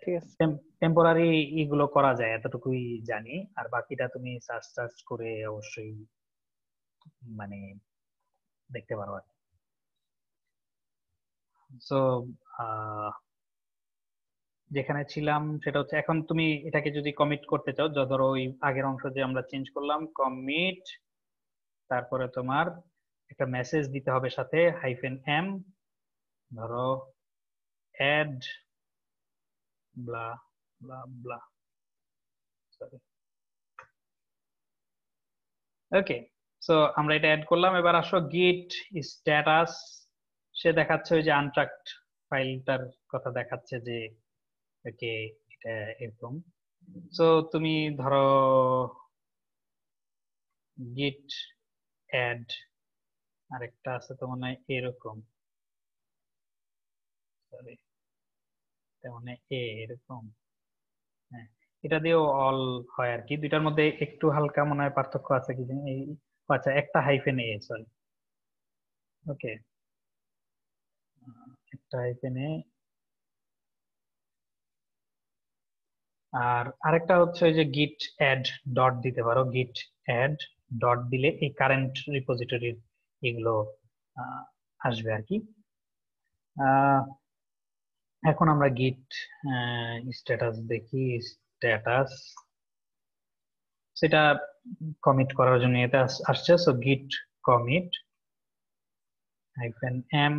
[SPEAKER 6] ঠিক আছে
[SPEAKER 1] টেম্পোরারি এগুলো করা যায় এতটুকুই জানি, আর বাকিটা তুমি সার্চ টার্চ করে অবশ্যই মানে দেখতে পারো আর সো যেখানে ছিলাম সেটা হচ্ছে, এখন তুমি এটাকে যদি কমিট করতে চাও, ধরো ওই আগের অংশ যে আমরা চেঞ্জ করলাম, কমিট, তারপরে তোমার একটা মেসেজ দিতে হবে সাথে -m, ধরো অ্যাড ব্লা ব্লা ব্লা, সরি, ওকে। সো আমরা এটা অ্যাড করলাম, এবার আসো গিট স্ট্যাটাস, সে দেখাচ্ছে ওই যে আনট্রাক্ট ফাইলটার কথা দেখাচ্ছে যে ওকে এটা এরকম। সো তুমি ধরো গিট অ্যাড, আরেকটা আছে তো মনে হয় এরকম, সরি এটা মনে হয় এরকম, হ্যাঁ এটা দিয়েও অল হয় আর কি, দুইটার মধ্যে একটু হালকা মনে হয় পার্থক্য আছে কি জানি, এই আচ্ছা একটা -a, সরি, ওকে একটা -a। আর আরেকটা হচ্ছে ওই যে গিট অ্যাড ডট দিতে পারো, গিট অ্যাড ডট দিলে এই কারেন্ট রিপোজিটরির এগুলো আসবে আর কি। এখন আমরা গিট স্ট্যাটাস দেখি, স্ট্যাটাস সেটা কমিট করার জন্য এটা আসছে, সো গিট commit -m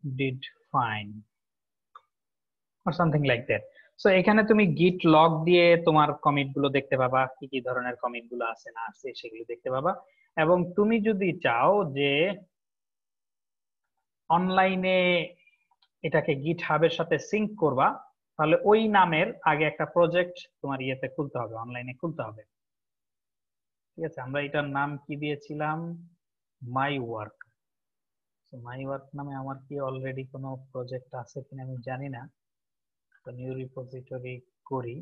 [SPEAKER 1] did find or something like that. So এখানে তুমি গিট লগ দিয়ে তোমার কমিট গুলো দেখতে পাবা, কি কি ধরনের কমিট গুলো আছে না আছে সেগুলো দেখতে পাবা। এবং তুমি যদি চাও যে অনলাইনে এটাকে গিট হাবের সাথে সিঙ্ক করবা, তাহলে ওই নামের আগে একটা প্রজেক্ট তোমার ইয়েতে খুলতে হবে, অনলাইনে খুলতে হবে, ঠিক আছে। আমরা এটার নাম কি দিয়েছিলাম, মাই ওয়ার্ক। মাই ওয়ার্ক নামে আমার কি অলরেডি কোনো প্রজেক্ট আছে কিনা আমি জানি না, তো নিউ রিপোজিটরি করি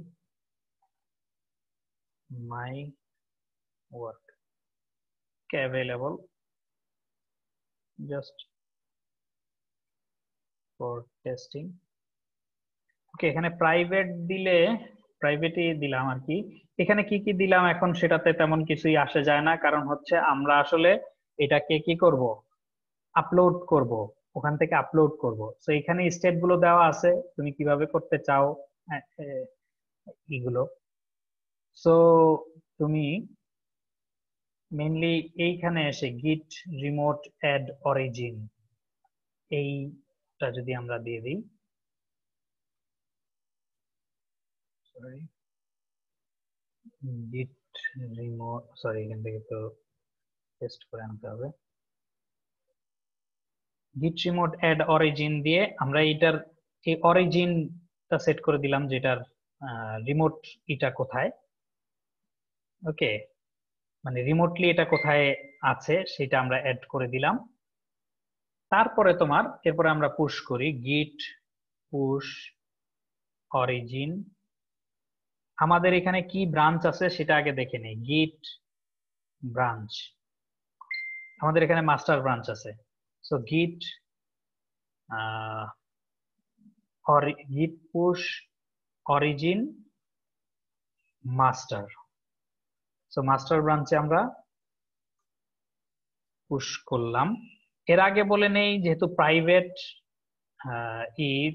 [SPEAKER 1] my work, available just for testing, okay. এখানে প্রাইভেট দিলে প্রাইভেটই দিলাম আর কি। এখানে কি কি দিলাম এখন সেটাতে তেমন কিছুই আসে যায় না, কারণ হচ্ছে আমরা আসলে এটাকে কি করব, আপলোড করব, ওখান থেকে আপলোড করব। তো এখানে স্টেপ গুলো দেওয়া আছে, তুমি কিভাবে করতে চাও এগুলো। সো তুমি মেইনলি এইখানে এসে গিট রিমোট অ্যাড অরিজিন এইটা যদি আমরা দিয়ে দিই, সরি, git remote, সরি এখান থেকে তো টেস্ট করে আনতে হবে। git remote add origin দিয়ে আমরা এটার এই অরিজিনটা সেট করে দিলাম, যেটার রিমোট এটা কোথায়। ওকে, মানে রিমোটলি এটা কোথায় আছে সেটা আমরা অ্যাড করে দিলাম। তারপরে এরপরে আমরা পুশ করি git push origin। আমাদের এখানে কি ব্রাঞ্চ আছে সেটা আগে দেখে নেই। git ব্রাঞ্চ, আমাদের এখানে মাস্টার ব্রাঞ্চ আছে। So git push origin master। So master ব্রাঞ্চে আমরা পুশ করলাম। এর আগে বলে নেই, যেহেতু প্রাইভেট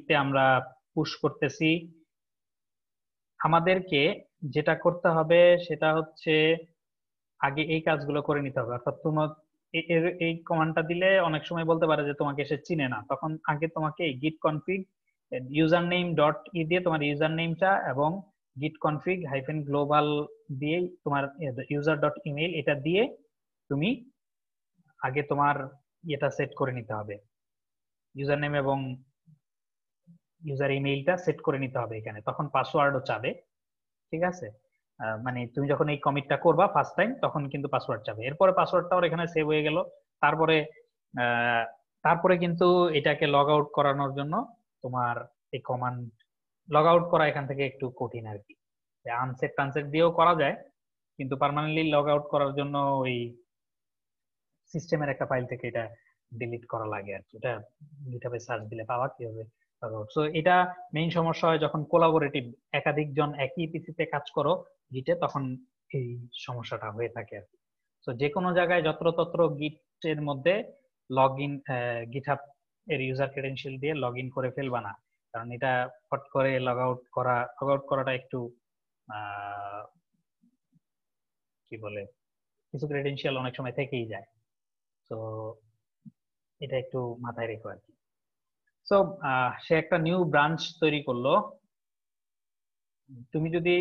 [SPEAKER 1] তে আমরা পুশ করতেছি, আমাদেরকে যেটা করতে হবে সেটা হচ্ছে আগে এই কাজগুলো করে নিতে হবে। অর্থাৎ তোমার এই কমান্ডটা দিলে অনেক সময় বলতে পারে যে তোমাকে সে চিনে না, তখন আগে তোমাকে এই git config user name dot e দিয়ে তোমার ইউজার নেমটা এবং git config হাইফেন গ্লোবাল দিয়ে তোমার ইউজার ডট ইমেইল এটা দিয়ে তুমি আগে তোমার এটা সেট করে নিতে হবে, ইউজার নেম এবং ইউজার ইমেইলটা সেট করে নিতে হবে এখানে। তখন পাসওয়ার্ডও চাবে, ঠিক আছে? মানে তুমি যখন এই কমিটটা করবা ফার্স্ট টাইম তখন কিন্তু পাসওয়ার্ড চাবে। এরপরে পাসওয়ার্ডটাও এখানে সেভ হয়ে গেল। তারপরে তারপরে কিন্তু এটাকে লগ আউট করানোর জন্য তোমার এই কমান্ড, লগ আউট করা এখান থেকে একটু কঠিন আর কি, আনসেট টানসেট দিয়েও করা যায়, কিন্তু পার্মানেন্টলি লগ আউট করার জন্য ওই সিস্টেমের একটা ফাইল থেকে এটা ডিলিট করা লাগে আর কি। এটা গিটহাবে সার্চ দিলে পাওয়া কিভাবে লগ আউট। সো এটা মেইন সমস্যা হয় যখন কোলাবোরেটিভ একাধিক জন একই পিসিতে কাজ করো গিটে, তখন এই সমস্যাটা হয়ে থাকে আর কি। সো যে কোনো জায়গায় যত্রতত্র গিটের মধ্যে লগ ইন, গিটহাব এর ইউজার ক্রেডেনশিয়াল দিয়ে লগ ইন করে ফেলবা না, কারণ এটা ফট করে লগ আউট করাটা একটু কি বলে, কিছু ক্রেডেনশিয়াল অনেক সময় থেকেই যায়। তো এটা একটু মাথায় রেখো আর কি। সো সে একটা নিউ ব্রাঞ্চ তৈরি করলো। তুমি যদি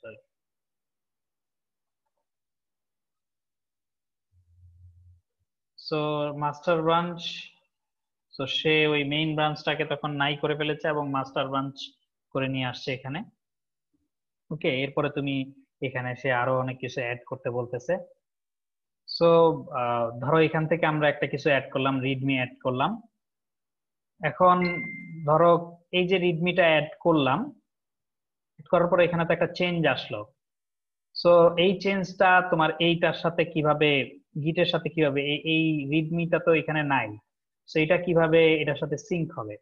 [SPEAKER 1] সরি, সো মাস্টার ব্রাঞ্চ, তো সে ওই মেইন ব্রাঞ্চটাকে তখন নাই করে ফেলেছে এবং মাস্টার ব্রাঞ্চ করে নিয়ে আসছে এখানে। ওকে, এরপরে তুমি এখানে সে আরো অনেক কিছু অ্যাড করতে বলতেছে। সো ধরো এখান থেকে আমরা একটা কিছু অ্যাড করলাম, রিডমি অ্যাড করলাম। এখন ধরো এই যে রিডমিটা অ্যাড করলাম, করার পরে এখানে তো একটা চেঞ্জ আসলো। সো এই চেঞ্জটা তোমার এইটার সাথে কিভাবে, গিটের সাথে কিভাবে, এই রিডমিটা তো এখানে নাই, সো এটা কিভাবে এটার সাথে সিঙ্ক হবে?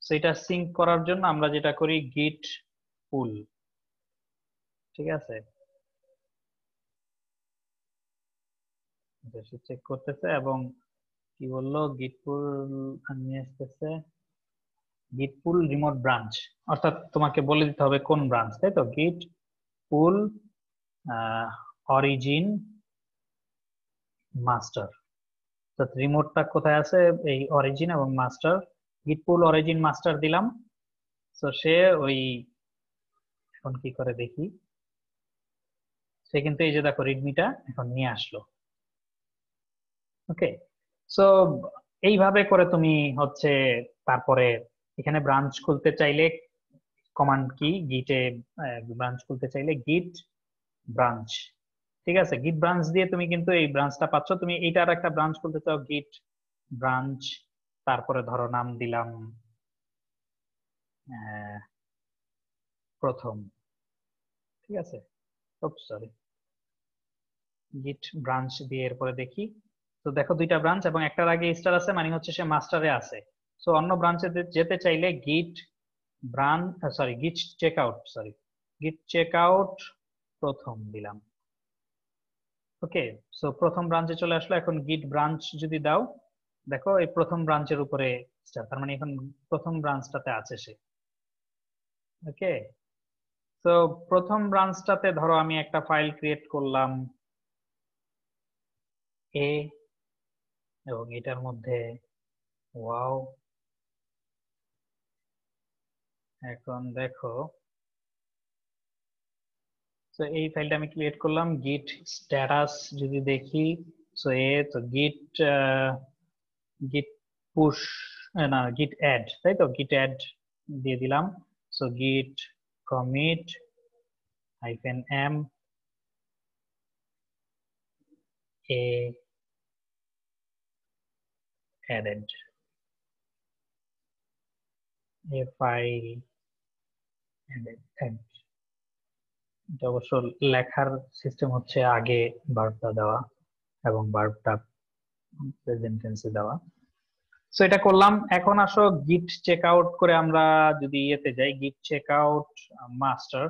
[SPEAKER 1] সো এটা সিঙ্ক করার জন্য আমরা যেটা করি গিট পুল, ঠিক আছে? চেক করতেছে এবং কি বললো, গিট পুল নিয়ে আসতেছে, গিট পুল রিমোট ব্রাঞ্চ, অর্থাৎ তোমাকে বলে দিতে হবে কোন ব্রাঞ্চ, তাই তো? গিট পুল অরিজিন মাস্টার, অর্থাৎ রিমোটটা কোথায় আছে, এই অরিজিন এবং মাস্টার। গিট পুল অরিজিন মাস্টার দিলাম। তো সে ওই এখন কি করে দেখি, সে কিন্তু এই যে দেখো রিডমিটা এখন নিয়ে আসলো। ওকে, সো এইভাবে করে তুমি হচ্ছে তারপরে এখানে ব্রাঞ্চ খুলতে চাইলে কমান্ড কি, গিটে ব্রাঞ্চ খুলতে চাইলে গিট ব্রাঞ্চ, ঠিক আছে? গিট ব্রাঞ্চ দিয়ে তুমি কিন্তু এই ব্রাঞ্চটা পাচ্ছ। তুমি এইটার একটা ব্রাঞ্চ খুলতে চাও, গিট ব্রাঞ্চ, তারপরে ধরো নাম দিলাম প্রথম, ঠিক আছে? সরি, গিট ব্রাঞ্চ দিয়ে এরপরে দেখি। তো দেখো দুইটা ব্রাঞ্চ এবং একটার আগে স্টার আছে, মানে হচ্ছে সে মাস্টারে আছে। সো অন্য ব্রাঞ্চে যেতে চাইলে গিট ব্রাঞ্চ, গিট চেক আউট, গিট চেক আউট প্রথম দিলাম। ওকে, সো প্রথম ব্রাঞ্চে চলে আসলো। এখন গিট ব্রাঞ্চ যদি দাও, দেখো এই প্রথম ব্রাঞ্চের উপরে স্টার, তার মানে এখন প্রথম ব্রাঞ্চটাতে আছে সে। ওকে, তো প্রথম ব্রাঞ্চটাতে ধরো আমি একটা ফাইল ক্রিয়েট করলাম এ, এবং এটার মধ্যে ওয়াও এখন দেখো, তো এই ফাইলটা আমি ক্রিয়েট করলাম, গিট স্ট্যাটাস যদি দেখি, সো তো গিট গিট পুশ, না গিট অ্যাড, তাই তো, গিট অ্যাড দিয়ে দিলাম। সো গিট commit -m a added a file added add। এটা অবশ্য লেখার সিস্টেম হচ্ছে আগে ভার্বটা দেওয়া এবং ভার্বটা প্রেজেন্ট টেন্সে দেওয়া। সো এটা করলাম। এখন আসো গিট চেক আউট করে আমরা যদি ইয়েতে যাই, গিট চেক আউট মাস্টার।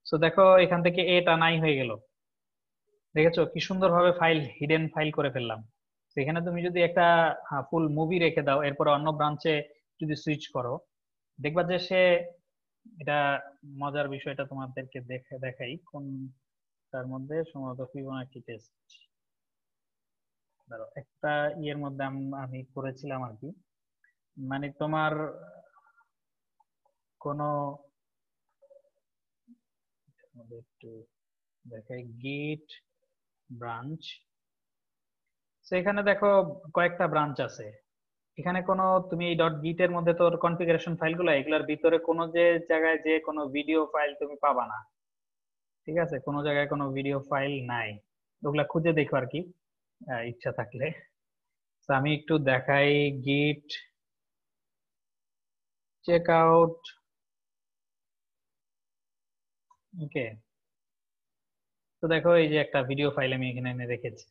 [SPEAKER 1] সো দেখো এখান থেকে এটা নাই হয়ে গেল, দেখেছো কি সুন্দরভাবে ফাইল, হিডেন ফাইল করে ফেললাম। সেখানে তুমি যদি একটা ফুল মুভি রেখে দাও, এরপর অন্য ব্রাঞ্চে যদি সুইচ করো, দেখবা যে সে, এটা মজার বিষয়টা তোমাদেরকে দেখাই কোন তার মধ্যে, সম্ভবত ফিবোনাচি টেস্ট, ধরো একটা ইয়ের মধ্যে আমি করেছিলাম আর কি, মানে তোমার কোনো একটু দেখাই, গিট ব্রাঞ্চ, সেখানে দেখো কয়েকটা ব্রাঞ্চ আছে। এখানে কোনো তুমি এই ডট গিট এর মধ্যে তোর কনফিগারেশন ফাইলগুলো, এগুলোর ভিতরে কোনো যে জায়গায় যে কোনো ভিডিও ফাইল তুমি পাবা না, ঠিক আছে, কোনো জায়গায় কোনো ভিডিও ফাইল নাই, ওগুলা খুঁজে দেখো আর কি ইচ্ছা থাকলে। তো আমি একটু দেখাই, গিট চেক আউট, ওকে। তো দেখো এই যে একটা ভিডিও ফাইল আমি এখানে এনে রেখেছি।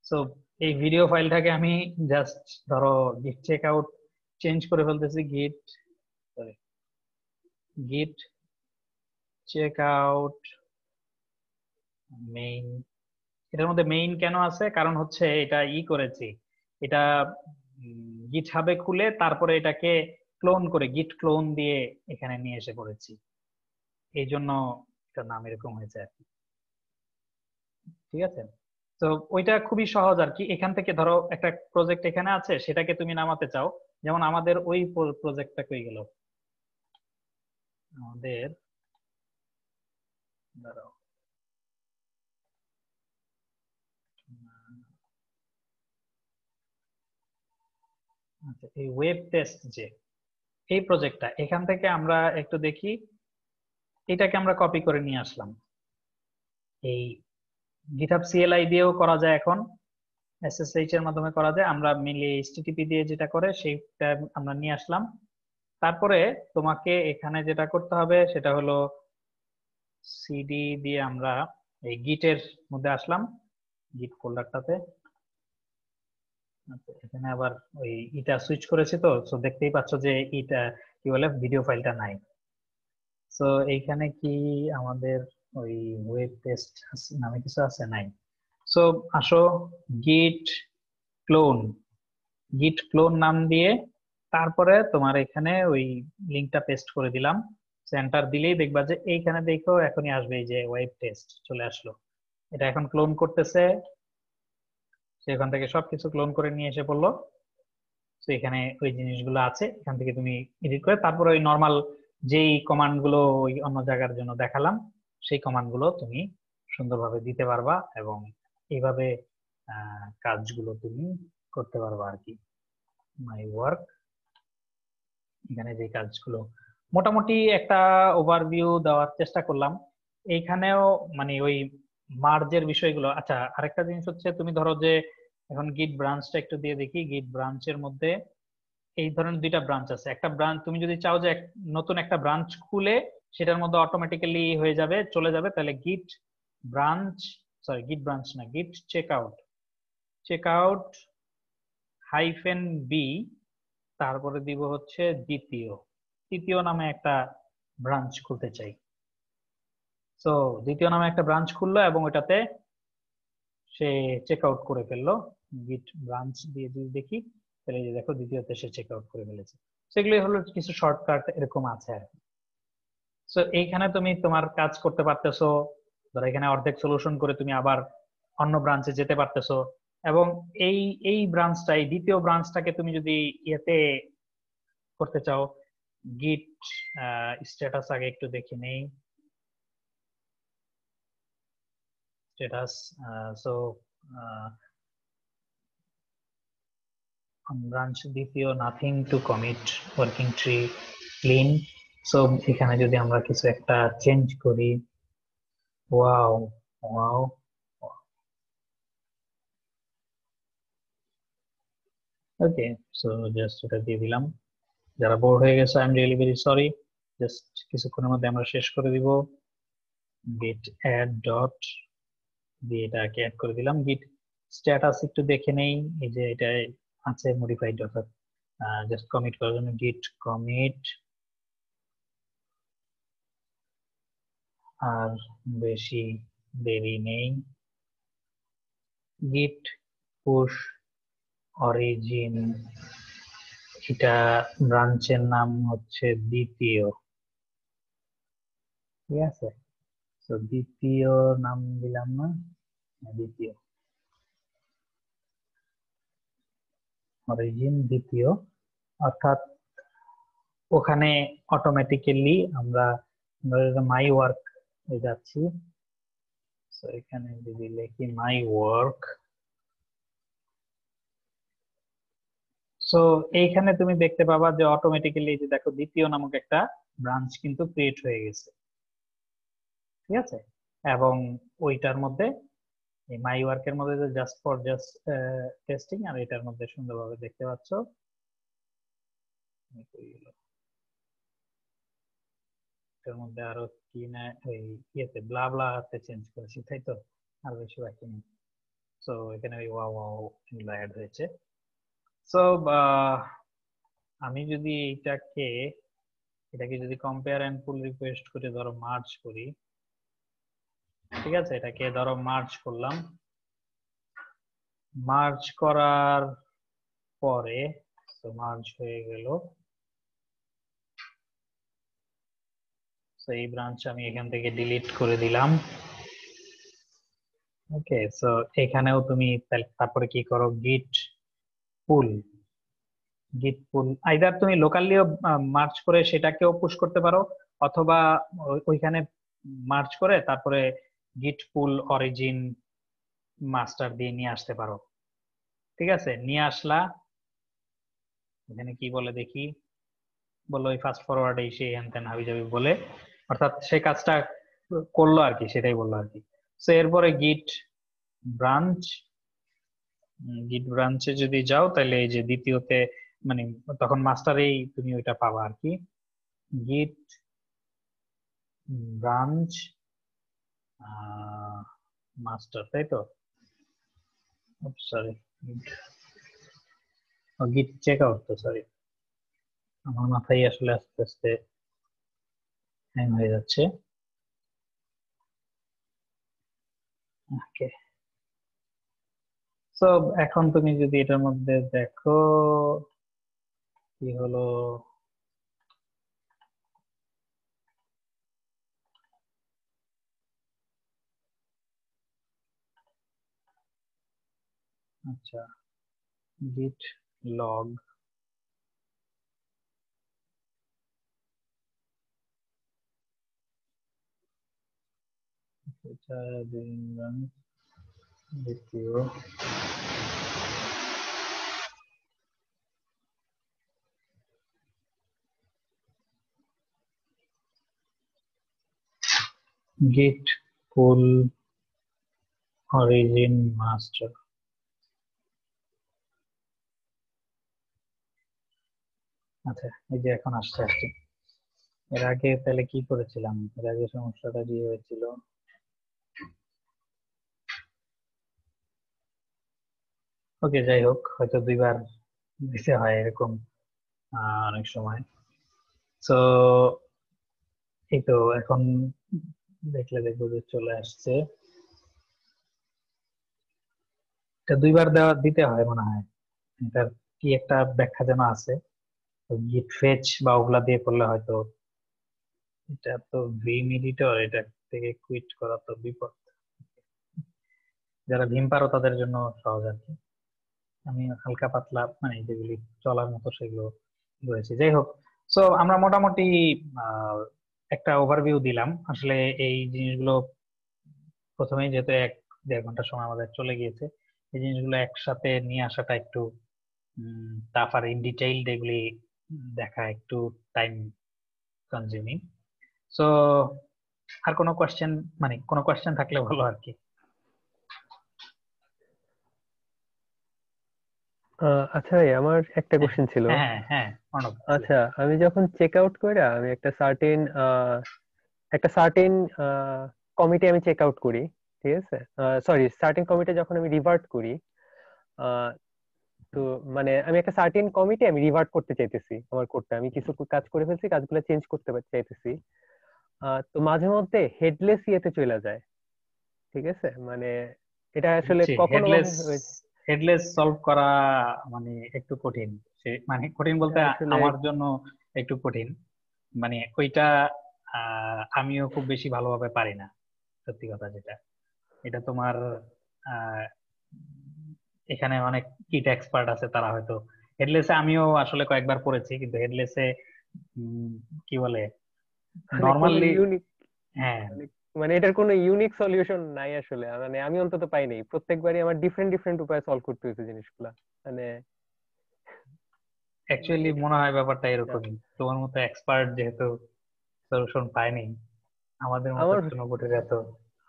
[SPEAKER 1] সো এই ভিডিও ফাইলটাকে আমি জাস্ট ধরো গিট চেক আউট চেঞ্জ করে ফেলতেছি, গিট সরি গিট চেক আউট মেইন। এটার মধ্যে মেইন কেন আছে, কারণ হচ্ছে এটা করেছি, এটা গিট হাবে খুলে তারপরে এটাকে ক্লোন করে গিট ক্লোন দিয়ে এখানে নিয়ে এসে করেছি, এই জন্য এটার নাম এরকম হয়েছে আর কি, ঠিক আছে। তো ওইটা খুবই সহজ আর কি। এখান থেকে ধরো একটা প্রজেক্ট এখানে আছে, সেটাকে তুমি নামাতে চাও, যেমন আমাদের ওই প্রজেক্টটা কই গেল, আমাদের ধরো আচ্ছা, এই ওয়েব টেস্ট যে এই প্রজেক্টটা, এখান থেকে আমরা একটু দেখি, এটাকে আমরা কপি করে নিয়ে আসলাম। এই গিটহাব CLI দিয়েও করা যায়, এখন SSH এর মাধ্যমে করা যায়, আমরা মেইনলি HTTP দিয়ে যেটা করে সেইটা আমরা নিয়ে আসলাম। তারপরে তোমাকে এখানে যেটা করতে হবে সেটা হলো CD দিয়ে আমরা এই গিটের মধ্যে আসলাম, গিট ফোল্ডারটাতে। আচ্ছা, এখানে আবার ওই এটা সুইচ করেছি, তো সো দেখতেই পাচ্ছ যে এটা কি বলে, ভিডিও ফাইলটা নাই। সো এইখানে কি আমাদের ওই ওয়েব টেস্ট নামে কিছু আছে, নাই। সো আসো গিট ক্লোন, গিট ক্লোন নাম দিয়ে তারপরে তোমার এখানে ওই লিংকটা পেস্ট করে দিলাম, সেন্টার দিলেই দেখবা যে এইখানে দেখো এখনই আসবে এই যে ওয়েব টেস্ট চলে আসলো। এটা এখন ক্লোন করতেছে, সেখান থেকে সবকিছু ক্লোন করে নিয়ে এসে পড়লো। তো এখানে ওই জিনিসগুলো আছে, এখান থেকে তুমি এডিট করে তারপরে ওই নর্মাল যেই কমান্ড গুলো ওই অন্য জায়গার জন্য দেখালাম, সেই কমান্ড গুলো তুমি সুন্দরভাবে দিতে পারবা এবং এইভাবে কাজগুলো তুমি করতে পারবা আর কি। মাই ওয়ার্ক, এখানে যে কাজগুলো মোটামুটি একটা ওভারভিউ দেওয়ার চেষ্টা করলাম। এইখানেও মানে ওই মার্জের বিষয়গুলো। আচ্ছা, আরেকটা জিনিস হচ্ছে, তুমি ধরো যে এখন গিট ব্রাঞ্চটা একটু দিয়ে দেখি, গিট ব্রাঞ্চের মধ্যে এই ধরনের দুইটা ব্রাঞ্চ আছে। একটা ব্রাঞ্চ তুমি যদি চাও যে নতুন একটা ব্রাঞ্চ খুলে সেটার মধ্যে অটোমেটিক্যালি হয়ে যাবে, চলে যাবে, তাহলে গিট ব্রাঞ্চ, সরি গিট ব্রাঞ্চ না, গিট চেক আউট -b, তারপরে দিব হচ্ছে দ্বিতীয় নামে একটা ব্রাঞ্চ খুলতে চাই। সো দ্বিতীয় নামে একটা ব্রাঞ্চ খুললো এবং ওটাতে সে চেক আউট করে ফেললো। গিট ব্রাঞ্চ দিয়ে যদি দেখি, তাহলে এই যে দেখো দ্বিতীয়তে সে চেক আউট করে ফেলেছে। সেগুলো হলো কিছু শর্টকাট এরকম আছে আর কি। সো এইখানে তুমি তোমার কাজ করতে পারতেছো, ধরো এখানে অর্ধেক সলিউশন করে তুমি আবার অন্য ব্রাঞ্চে যেতে পারতেছো, এবং এই এই ব্রাঞ্চটাই দ্বিতীয় ব্রাঞ্চটাকে তুমি যদি ইয়েতে করতে চাও। গিট স্ট্যাটাস আগে একটু দেখে নেই। স্ট্যাটাস, সো ব্রাঞ্চ দ্বিতীয়, nothing to commit, working tree clean. So এখানে যদি আমরা কিছু একটা চেঞ্জ করি, ওয়াও ওয়াও, ওকে, সো জাস্ট এটা দিয়ে দিলাম। যারা বোর হয়ে গেছে, I am really very sorry. Just কিছুক্ষণের মধ্যে আমরা শেষ করে দিব। গিট অ্যাড ডট দিয়ে এটাকে অ্যাড করে দিলাম। গিট স্ট্যাটাস একটু দেখে নেই, এই যে এটা আছে মডিফাইড, অর্থাৎ জাস্ট কমিট করার জন্য গিট কমিট। আর বেশি দেরি নেই, গিট পুশ অরিজিন, এটা ব্রাঞ্চের নাম হচ্ছে দ্বিতীয়, ঠিক আছে। তো দ্বিতীয় নাম দিলাম না, দ্বিতীয় অরিজিন দ্বিতীয়, অর্থাৎ ওখানে অটোমেটিক্যালি আমরা মাই ওয়ার্ক যাচ্ছি। তো এখানে যদি লিখি মাই ওয়ার্ক, সো এইখানে তুমি দেখতে পাবা যে অটোমেটিক্যালি যে দেখো দ্বিতীয় নামক একটা ব্রাঞ্চ কিন্তু ক্রিয়েট হয়ে গেছে, ঠিক আছে। এবং ওইটার মধ্যে মাই ওয়ার্কের মধ্যে জাস্ট ফর জাস্ট টেস্টিং, আর এটার মধ্যে সুন্দরভাবে দেখতে পাচ্ছ এটার মধ্যে আরো কি না ওই ইয়েতে ব্লা ব্লা তে চেঞ্জ করেছি, তাই তো, আর বেশি বাকি নেই। সো এখানে ওই ওয়াও ওয়াও এগুলো অ্যাড হয়েছে। সো আমি যদি এটাকে যদি কম্পেয়ার এন্ড পুল রিকোয়েস্ট করে ধরো মার্জ করি, ঠিক আছে, এটাকে ধরো মার্জ করলাম। মার্জ করার পরে তো মার্জ হয়ে গেল। তো এই ব্রাঞ্চ আমি এখান থেকে ডিলিট করে দিলাম। ওকে, সো এখানেও তুমি তারপরে কি করো, গিট পুল, আইদার তুমি লোকালিও মার্চ করে সেটাকেও পুশ করতে পারো, অথবা ওইখানে মার্চ করে তারপরে গিট পুল অরিজিন মাস্টার দিয়ে নিয়ে আসতে পারো, ঠিক আছে। নিয়ে আসলা, এখানে কি বলে দেখি, বললো ওই ফাস্ট ফরওয়ার্ডে এসে হ্যান ত্যান হাবি জাবি বলে, অর্থাৎ সে কাজটা করলো আর কি, সেটাই বললো আর কি। তো এরপরে গিট ব্রাঞ্চে যদি যাও তাহলে এই যে দ্বিতীয়তে মানে তখন মাস্টারেই তুমি ওইটা পাবা আর কি, গিট ব্রাঞ্চ মাস্টার, তাই তো, সরি গিট চেক আউট, তো সরি আমার মাথায় আসলে আস্তে আস্তে হ্যাং হয়ে যাচ্ছে। ওকে, সো এখন তুমি যদি এটার মধ্যে দেখো কি হলো, আচ্ছা git log, এটা দিলাম দ্বিতীয়, git pull origin master। আচ্ছা, এই যে এখন আসছে। এর আগে তাহলে কি করেছিলাম, এর আগে সমস্যাটা কি হয়েছিল, ওকে যাই হোক, হয়তো দুইবার দিতে হয় এরকম অনেক সময়। তো এই তো এখন দেখলে দেখবো যে চলে আসছে, এটা দুইবার দিতে হয় মনে হয়, এটার কি একটা ব্যাখ্যা যেন আছে, গিট ফেচ বা ওগুলা দিয়ে করলে হয়তো। এটা তো ভিম এডিটর, এটা থেকে কুইট করা তো বিপদ, যারা ভীম পারো তাদের জন্য সহজ আর কি। আমি হালকা পাতলা মানে যেগুলি চলার মতো সেগুলো বুঝেছি। যাই হোক, সো আমরা মোটামুটি আহ, একটা ওভারভিউ দিলাম আসলে এই জিনিসগুলো। প্রথমেই যেহেতু 1-1.5 ঘন্টা সময় আমাদের চলে গিয়েছে, এই জিনিসগুলো একসাথে নিয়ে আসাটা একটু টাফ, আর ইন ডিটেইল এগুলি দেখা একটু টাইম কনজিউমিং। সো আর কোনো কোয়েশ্চেন, মানে কোনো কোয়েশ্চেন থাকলে ভালো আর কি।
[SPEAKER 7] আচ্ছা ভাই, আমার একটা
[SPEAKER 1] হ্যাঁ
[SPEAKER 7] কোশ্চেন ছিল।
[SPEAKER 1] হ্যাঁ হ্যাঁ, অর্ণব।
[SPEAKER 7] আচ্ছা, আমি যখন চেক আউট করি আমি একটা সার্টেন কমিটি আমি চেক আউট করি, ঠিক আছে? সরি, সার্টেন কমিটি যখন আমি রিভার্ট করি, আহ, তো মানে আমি একটা সার্টেন কমিটি আমি রিভার্ট করতে চাইতেছি, আমার কোডটা আমি কিছু কাজ করে ফেলছি, কাজগুলো চেঞ্জ করতে চাইতেছি। তো মাঝে মধ্যে হেডলেস ইয়েতে চলে যায়, ঠিক আছে? মানে এটা আসলে
[SPEAKER 1] বুঝছি।
[SPEAKER 7] কখনো
[SPEAKER 1] হেডলেস
[SPEAKER 7] কখনো হয়েছে।
[SPEAKER 1] হেডলেস সলভ করা মানে একটু কঠিন। সে মানে কঠিন
[SPEAKER 7] এটা
[SPEAKER 1] বলতে
[SPEAKER 7] আসলে
[SPEAKER 1] আমার জন্য একটু কঠিন। মানে ওইটা আমিও খুব বেশি ভালোভাবে পারি না, সত্যি কথা যেটা। এটা তোমার আহ, এখানে অনেক কিট এক্সপার্ট আছে, তারা হয়তো হেডলেসে, আমিও আসলে কয়েকবার পড়েছি কিন্তু হেডলেসে কি বলে
[SPEAKER 7] মানে কোনো
[SPEAKER 1] নর্মালি।
[SPEAKER 7] ইউনিক
[SPEAKER 1] হ্যাঁ,
[SPEAKER 7] মানে মানে এটার কোনো ইউনিক সলিউশন নাই আসলে, মানে আমি অন্তত পাইনি। প্রত্যেকবারই আমার ডিফারেন্ট ডিফারেন্ট উপায়ে সলভ করতে হয়েছে জিনিসগুলা। মানে
[SPEAKER 1] অ্যাকচুয়ালি মনে হয় ব্যাপারটা
[SPEAKER 7] এটা
[SPEAKER 1] এরকমই। তোমার মতো এক্সপার্ট যেহেতু সলিউশন পায়নি, আমাদের মতো
[SPEAKER 7] আমার
[SPEAKER 1] জনগোষ্ঠীরা তো।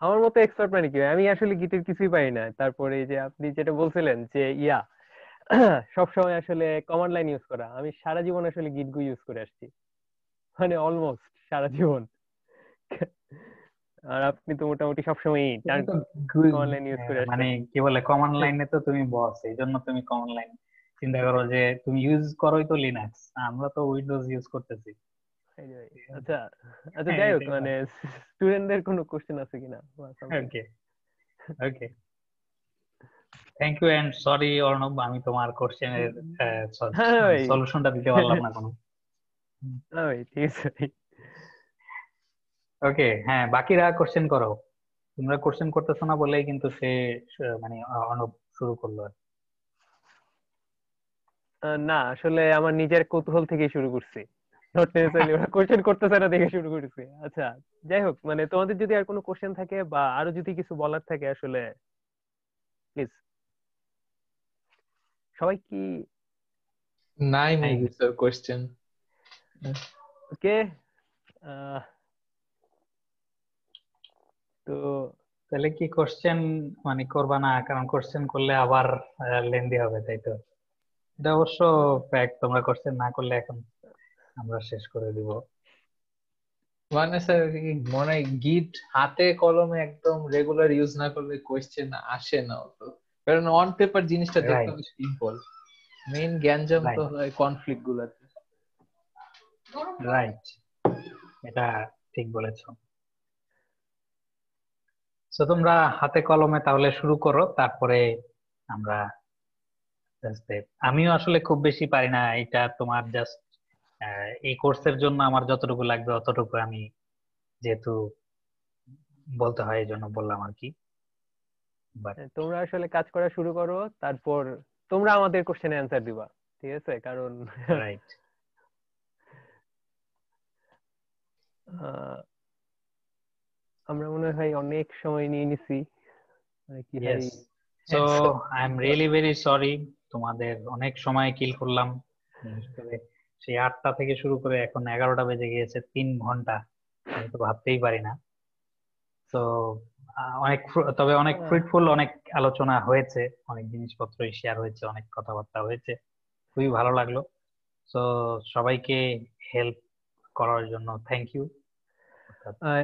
[SPEAKER 7] আমার মতো এক্সপার্ট মানে কি, আমি আসলে গিটের কিছুই পাই না। তারপরে এই যে আপনি যেটা বলছিলেন যে সব সময় আসলে কমান্ড লাইন ইউজ করা, আমি সারা জীবন আসলে গিট গু ইউজ করে আসছি, মানে অলমোস্ট সারা জীবন। আর আপনি তো মোটামুটি সবসময়
[SPEAKER 1] তুমি তো
[SPEAKER 7] কমান্ড লাইন ইউজ করে
[SPEAKER 1] মানে
[SPEAKER 7] আসছেন।
[SPEAKER 1] কি বলে কমান্ড লাইনে তো তুমি বস, এই জন্য তুমি কমান্ড লাইন চিন্তা করো যে তুমি ইউজ করোই তো লিনাক্স, আমরা তো উইন্ডোজ ইউজ করতেছি।
[SPEAKER 7] Anyway, আচ্ছা আচ্ছা,
[SPEAKER 1] হ্যাঁ,
[SPEAKER 7] যাই হোক,
[SPEAKER 1] এটাই
[SPEAKER 7] মানে স্টুডেন্টদের কোনো কোশ্চেন আছে কিনা বা something?
[SPEAKER 1] Okay okay, thank you and sorry Arnab, আমি তোমার কোশ্চেনের
[SPEAKER 7] হ্যাঁ
[SPEAKER 1] মানে
[SPEAKER 7] ভাই,
[SPEAKER 1] সলিউশনটা দিতে পারলাম না কোনো।
[SPEAKER 7] হ্যাঁ ভাই, ঠিক আছে ভাই।
[SPEAKER 1] ওকে, হ্যাঁ, বাকিরা কোশ্চেন করো। তোমরা কোশ্চেন করতেছো না বলেই কিন্তু সে মানে অর্ণব শুরু করলো আর কি।
[SPEAKER 7] না, আসলে আমার নিজের কৌতূহল থেকে শুরু করছি, নট নেসেসারিলি ওরা কোশ্চেন করতেছে না দেখে শুরু করেছি। আচ্ছা, যাই হোক, মানে তোমাদের যদি আর কোনো কোশ্চেন থাকে বা আরো যদি কিছু বলার থাকে আসলে প্লিজ। সবাই কি
[SPEAKER 3] নাই
[SPEAKER 1] নাই।
[SPEAKER 3] Maybe sir question.
[SPEAKER 7] ওকে? তো
[SPEAKER 1] তাহলে কি কোশ্চেন মানে করবা না? কারণ কোশ্চেন করলে আবার লেন্দি হবে, তাই তো? এটা অবশ্য ফ্যাক্ট, তোমরা কোশ্চেন না করলে এখন আমরা শেষ করে দিব।
[SPEAKER 3] মানে স্যার মনে হয় গিট হাতে কলমে একদম রেগুলার ইউজ না করলে কোশ্চেন আসে না অত, কারণ অন পেপার জিনিসটা দেখতে
[SPEAKER 1] রাইট
[SPEAKER 3] হবে সিম্পল, মেইন গ্যাঞ্জাম তো
[SPEAKER 1] রাইট
[SPEAKER 3] হয় কনফ্লিক্ট গুলাতে।
[SPEAKER 1] রাইট, এটা ঠিক বলেছো। তো তোমরা হাতে কলমে তাহলে শুরু করো, তারপরে আমরা just আমিও আসলে খুব বেশি পারি না এটা, তোমার জাস্ট এই কোর্সের জন্য আমার যতটুকু লাগবে অতটুকু আমি যেহেতু বলতে হয় এই জন্য বললাম আর কি। বাট
[SPEAKER 7] তোমরা আসলে কাজ করা শুরু করো, তারপর তোমরা আমাদের কোশ্চেনে অ্যান্সার দিবা, ঠিক আছে? কারণ
[SPEAKER 1] রাইট,
[SPEAKER 7] আহ, আমরা মনে হয় অনেক সময় নিয়ে নিছি, মানে কি ভাই?
[SPEAKER 1] Yes. So I am really very sorry, তোমাদের অনেক সময় কিল করলাম। বিশেষ করে সেই 8টা থেকে শুরু করে এখন 11টা বেজে গিয়েছে, 3 ঘন্টা। আমি তো ভাবতেই পারি না। তো তবে অনেক
[SPEAKER 7] আহ,
[SPEAKER 1] ফ্রুটফুল অনেক আলোচনা হয়েছে, অনেক জিনিসপত্রই শেয়ার হয়েছে, অনেক কথাবার্তা হয়েছে, খুবই ভালো লাগলো। তো সবাইকে হেল্প করার জন্য থ্যাংক ইউ।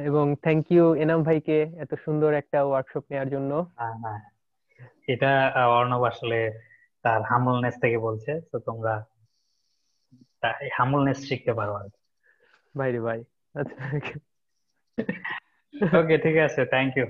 [SPEAKER 7] এবং থ্যাংক ইউ এনাম ভাইকে এত সুন্দর একটা ওয়ার্কশপ নেওয়ার জন্য।
[SPEAKER 1] হ্যাঁ হ্যাঁ, এটা অর্ণব আসলে তার হাম্বলনেস থেকে বলছে, তো তোমরা হাম্বলনেস শিখতে পারো আর কি।
[SPEAKER 7] ভাই রে ভাই, আচ্ছা।
[SPEAKER 1] ওকে, ঠিক আছে, থ্যাংক ইউ।